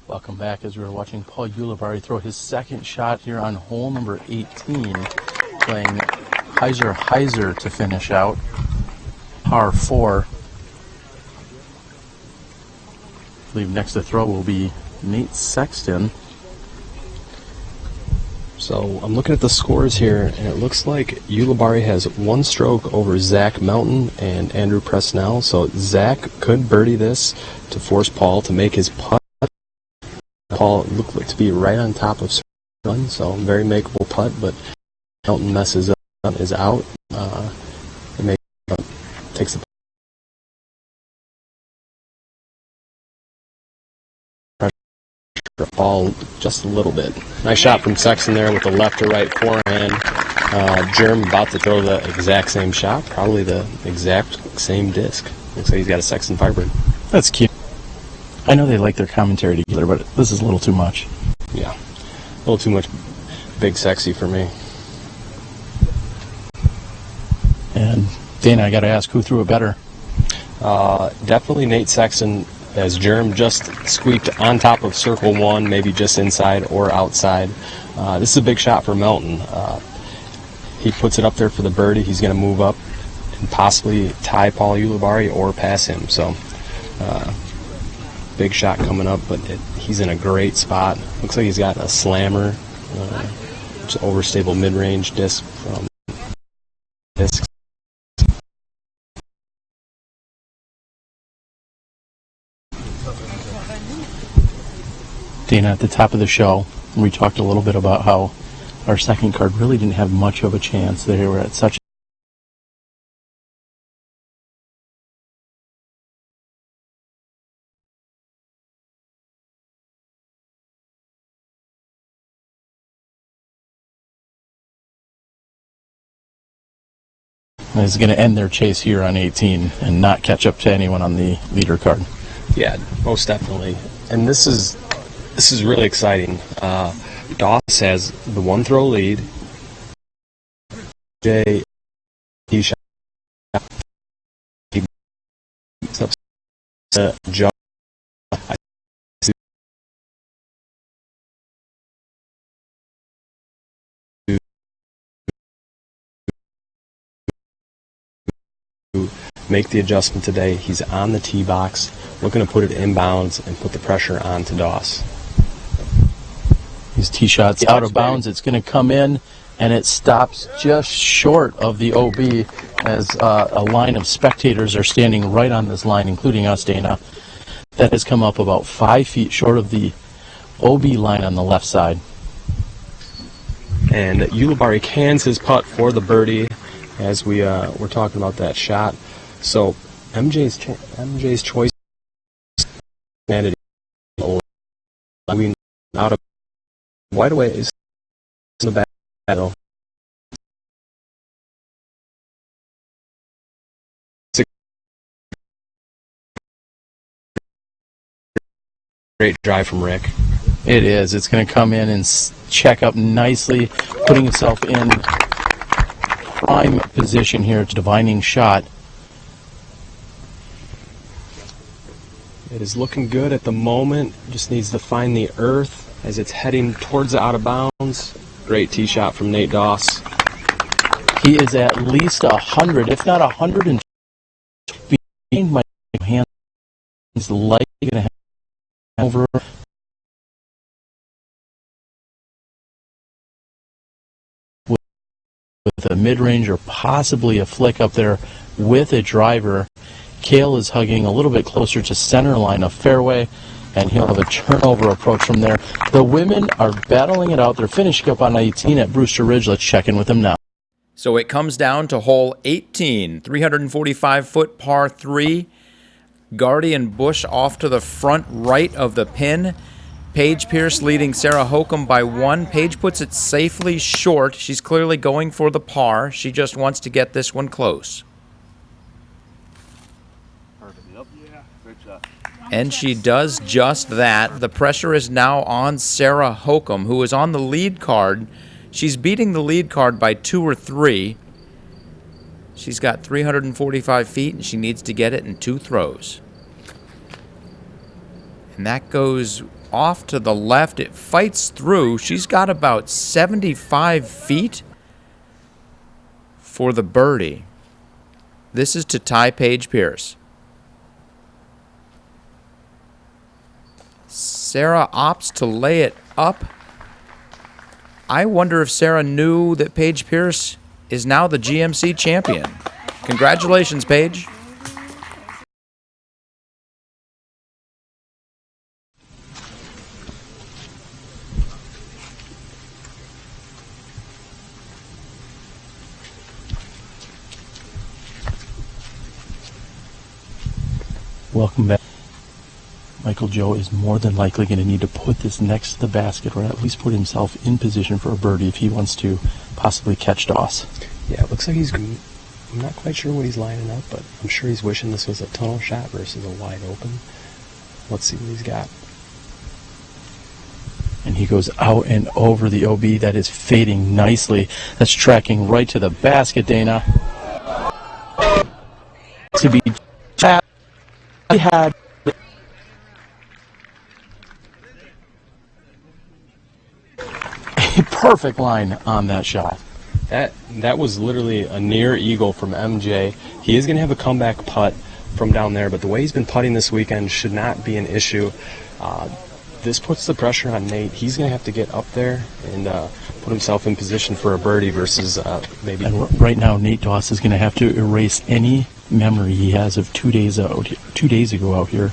Welcome back as we're watching Paul Ulibarri throw his second shot here on hole number 18, playing Heiser to finish out, par 4. I believe next to throw will be Nate Sexton. So I'm looking at the scores here, and it looks like Ulibarri has 1 stroke over Zach Mountain and Andrew Presnell. So Zach could birdie this to force Paul to make his putt. Paul looked like to be right on top of Run, so very makeable putt, but Mountain messes up, is out. Takes the pressure all just a little bit. Nice shot from Sexton there with the left to right forehand. Jerm about to throw the exact same shot, probably the exact same disc. Looks like he's got a Sexton Firebird. That's cute. I know they like their commentary together, but this is a little too much. Yeah, a little too much big sexy for me. And Dana, I got to ask, who threw it better? Definitely Nate Sexton, as Jerm just squeaked on top of circle 1, maybe just inside or outside. This is a big shot for Melton. He puts it up there for the birdie. He's going to move up and possibly tie Paul Ulibarri or pass him. So big shot coming up, but he's in a great spot. Looks like he's got a slammer, just overstable mid-range disc from discs. Dana, at the top of the show, we talked a little bit about how our second card really didn't have much of a chance. They were at such and is going to end their chase here on 18 and not catch up to anyone on the leader card. Yeah, most definitely. And this is really exciting. Doss has the one throw lead. Jay, he shot. He Joe. Make the adjustment today. He's on the tee box, looking to put it inbounds and put the pressure on to Doss. His tee shot's out of bounds. It's going to come in, and it stops just short of the OB as a line of spectators are standing right on this line, including us, Dana. That has come up about 5 feet short of the OB line on the left side. And Ulibarri cans his putt for the birdie as we're talking about that shot. So MJ's choice landed out of wide away is in the battle. Great drive from Rick. It is. It's going to come in and check up nicely, putting himself in prime position here. It's a divining shot. It is looking good at the moment. Just needs to find the earth as it's heading towards the out of bounds. Great tee shot from Nate Doss. He is at least 100, if not 120 behind Michael Johansen. He's likely going to have over with a mid-range or possibly a flick up there with a driver. Cale is hugging a little bit closer to center line of fairway, and he'll have a turnover approach from there. The women are battling it out. They're finishing up on 18 at Brewster Ridge. Let's check in with them now. So it comes down to hole 18, 345-foot par 3. Guardian Bush off to the front right of the pin. Paige Pierce leading Sarah Hokom by 1. Paige puts it safely short. She's clearly going for the par. She just wants to get this one close. And she does just that. The pressure is now on Sarah Hokom, who is on the lead card. She's beating the lead card by 2 or 3. She's got 345 feet, and she needs to get it in 2 throws. And that goes off to the left. It fights through. She's got about 75 feet for the birdie. This is to tie Paige Pierce. Sarah opts to lay it up. I wonder if Sarah knew that Paige Pierce is now the GMC champion. Congratulations, Paige. Welcome back. Michael Joe is more than likely going to need to put this next to the basket, or at least put himself in position for a birdie if he wants to possibly catch Doss. Yeah, it looks like I'm not quite sure what he's lining up, but I'm sure he's wishing this was a tunnel shot versus a wide open. Let's see what he's got. And he goes out and over the OB. That is fading nicely. That's tracking right to the basket, Dana. To be tapped, he had a perfect line on that shot. That was literally a near eagle from MJ. He is going to have a comeback putt from down there, but the way he's been putting this weekend should not be an issue. This puts the pressure on Nate. He's going to have to get up there and put himself in position for a birdie versus maybe. And right now, Nate Doss is going to have to erase any memory he has of 2 days ago out here,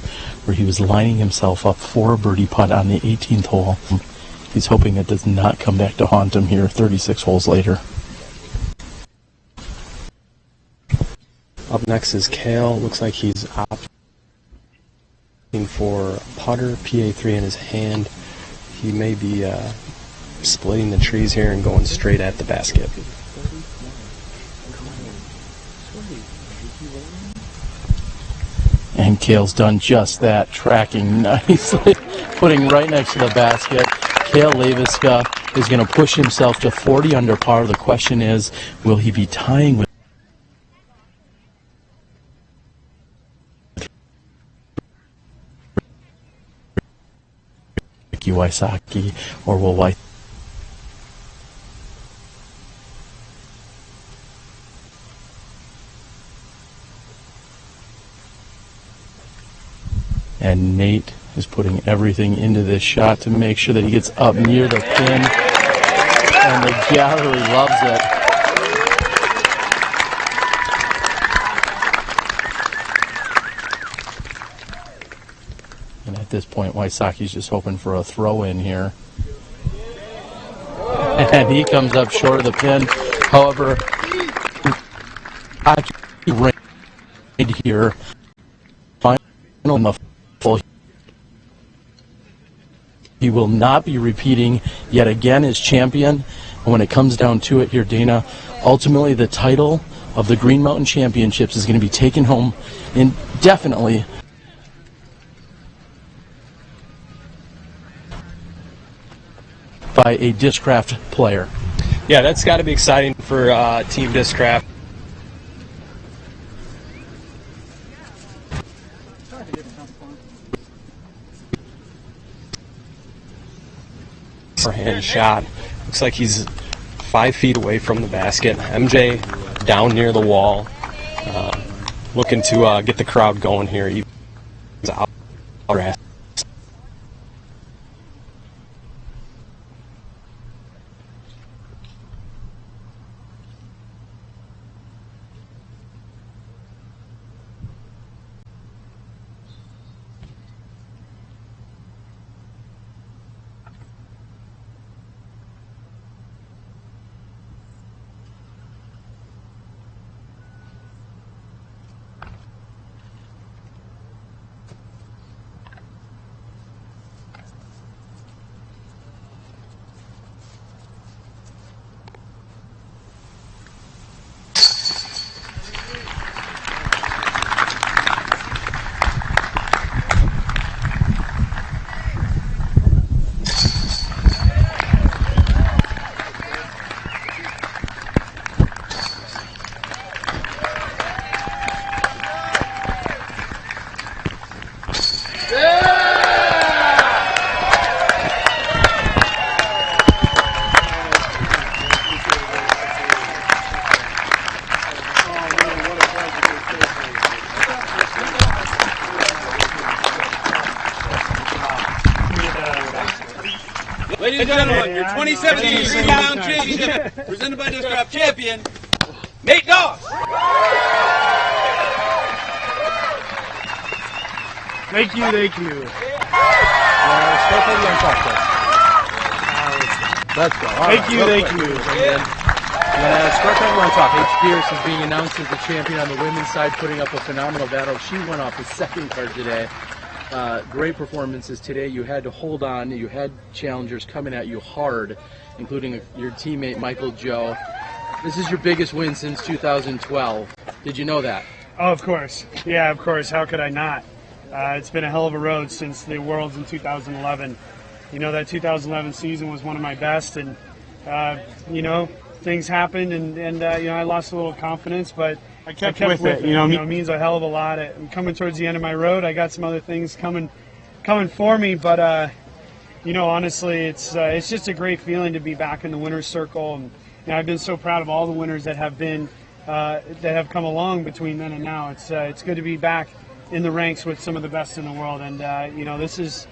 where he was lining himself up for a birdie putt on the 18th hole. He's hoping it does not come back to haunt him here 36 holes later. Up next is Cale. Looks like he's opting for a putter, PA3 in his hand. He may be splitting the trees here and going straight at the basket. And Cale's done just that, tracking nicely, putting right next to the basket. Cale Leiviska is going to push himself to 40 under par. The question is, will he be tying with Wysocki, or will Wysocki? And Nate is putting everything into this shot to make sure that he gets up near the pin, and the gallery loves it. And at this point, Wysocki's just hoping for a throw in here. And he comes up short of the pin. However, right here, final in the full. He will not be repeating yet again as champion. And when it comes down to it here, Dana, ultimately the title of the Green Mountain Championships is going to be taken home indefinitely by a Discraft player. Yeah, that's got to be exciting for Team Discraft. Forehand shot. Looks like he's 5 feet away from the basket. MJ down near the wall, looking to get the crowd going here. He's out. Ladies and gentlemen, your 2017 Green Mountain Championship, presented by Discraft champion, Nate Dawes. Thank you, thank you. Let's go. Thank you, thank you. Spark on one top. H. Pierce is being announced as the champion on the women's side, putting up a phenomenal battle. She went off the second card today. Great performances today. You had to hold on. You had challengers coming at you hard, including your teammate Michael Joe. This is your biggest win since 2012. Did you know that? Oh, of course. Yeah, of course. How could I not? It's been a hell of a road since the Worlds in 2011. You know, that 2011 season was one of my best, and you know, things happened, and you know, I lost a little confidence, but I kept with it. You know, it means a hell of a lot. I'm coming towards the end of my road. I got some other things coming for me, but you know, honestly, it's just a great feeling to be back in the winner's circle. And you know, I've been so proud of all the winners that have been that have come along between then and now. It's good to be back in the ranks with some of the best in the world, and you know, this is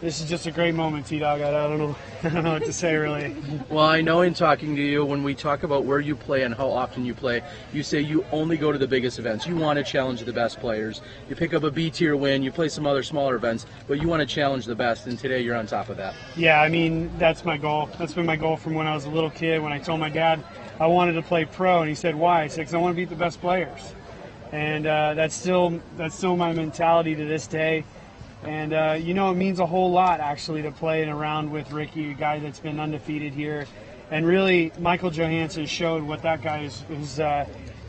just a great moment, T-Dog. I don't know what to say, really. Well, I know in talking to you, when we talk about where you play and how often you play, you say you only go to the biggest events. You want to challenge the best players. You pick up a B-tier win, you play some other smaller events, but you want to challenge the best, and today you're on top of that. Yeah, I mean, that's my goal. That's been my goal from when I was a little kid, when I told my dad I wanted to play pro, and he said, why? I said, because I want to beat the best players. And that's still my mentality to this day. And, you know, it means a whole lot, actually, to play in a round with Ricky, a guy that's been undefeated here. And really, Michael Johansen showed what that guy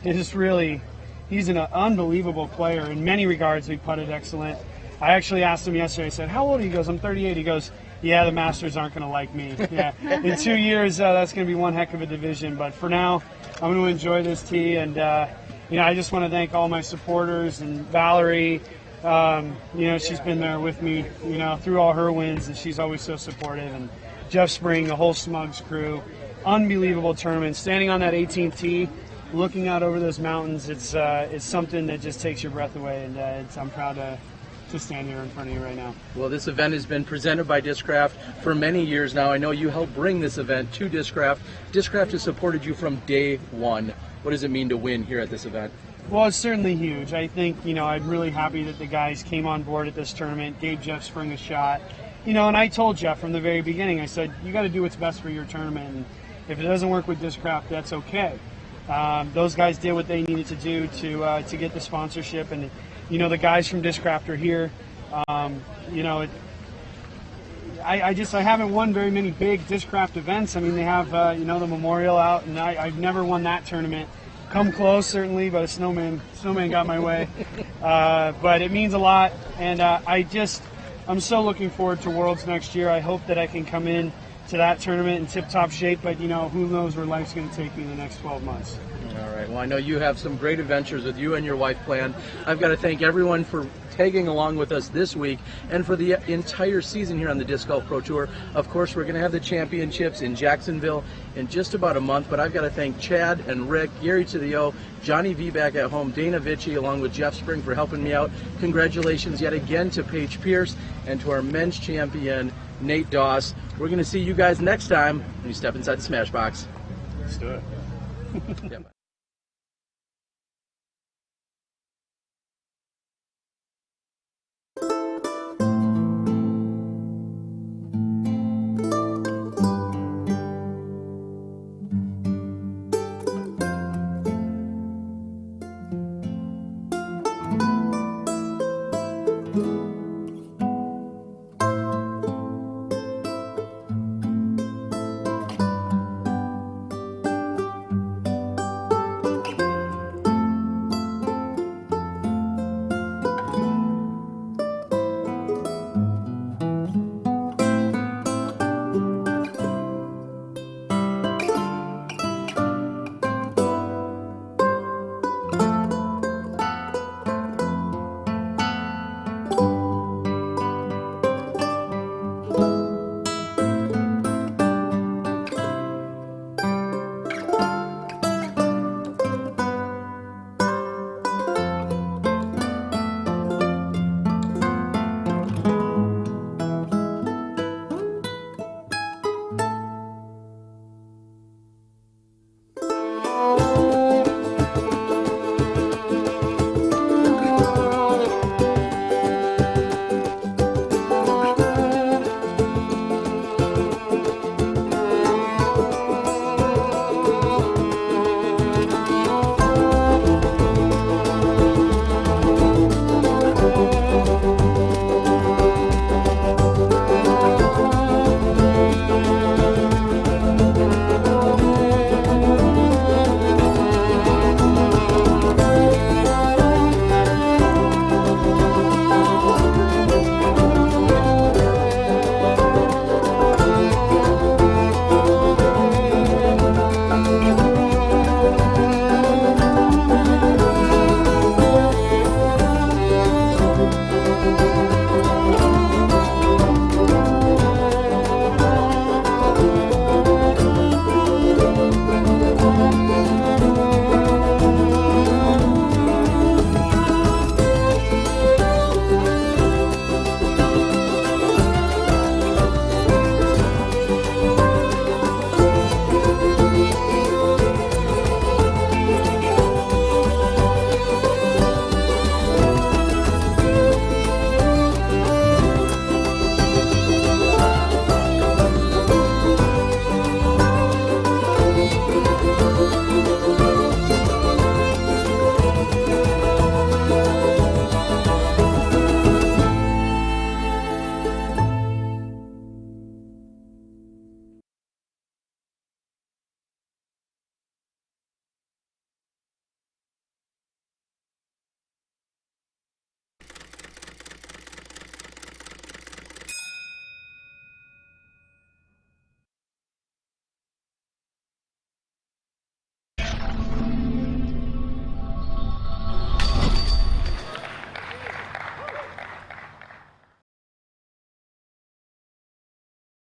is really, he's an unbelievable player. In many regards, he putted excellent. I actually asked him yesterday, I said, how old are you? He goes, I'm 38. He goes, yeah, the Masters aren't going to like me. Yeah, in 2 years, that's going to be one heck of a division. But for now, I'm going to enjoy this tee. And, you know, I just want to thank all my supporters and Valarie. You know, she's been there with me, you know, through all her wins, and she's always so supportive. And Jeff Spring, the whole Smugs crew, unbelievable tournament. Standing on that 18th tee, looking out over those mountains, it's something that just takes your breath away, and I'm proud to stand here in front of you right now. Well, this event has been presented by Discraft for many years now. I know you helped bring this event to Discraft. Discraft has supported you from day one. What does it mean to win here at this event? Well, it's certainly huge. I think, you know, I'm really happy that the guys came on board at this tournament, gave Jeff Spring a shot. You know, and I told Jeff from the very beginning, I said, you got to do what's best for your tournament. And if it doesn't work with Discraft, that's okay. Those guys did what they needed to do to get the sponsorship. And, you know, the guys from Discraft are here. You know, I haven't won very many big Discraft events. I mean, they have, you know, the Memorial out, and I've never won that tournament. Come close, certainly, but a snowman got my way. But it means a lot, and I'm so looking forward to Worlds next year. I hope that I can come in to that tournament in tip-top shape, but, you know, who knows where life's going to take me in the next 12 months. All right. Well, I know you have some great adventures with you and your wife planned. I've got to thank everyone for tagging along with us this week and for the entire season here on the Disc Golf Pro Tour. Of course, we're going to have the championships in Jacksonville in just about a month, but I've got to thank Chad and Rick, Gary to the O, Johnny V back at home, Dana Vici, along with Jeff Spring for helping me out. Congratulations yet again to Paige Pierce and to our men's champion, Nate Doss. We're going to see you guys next time when you step inside the Smash Box. Let's do it. Yeah, bye.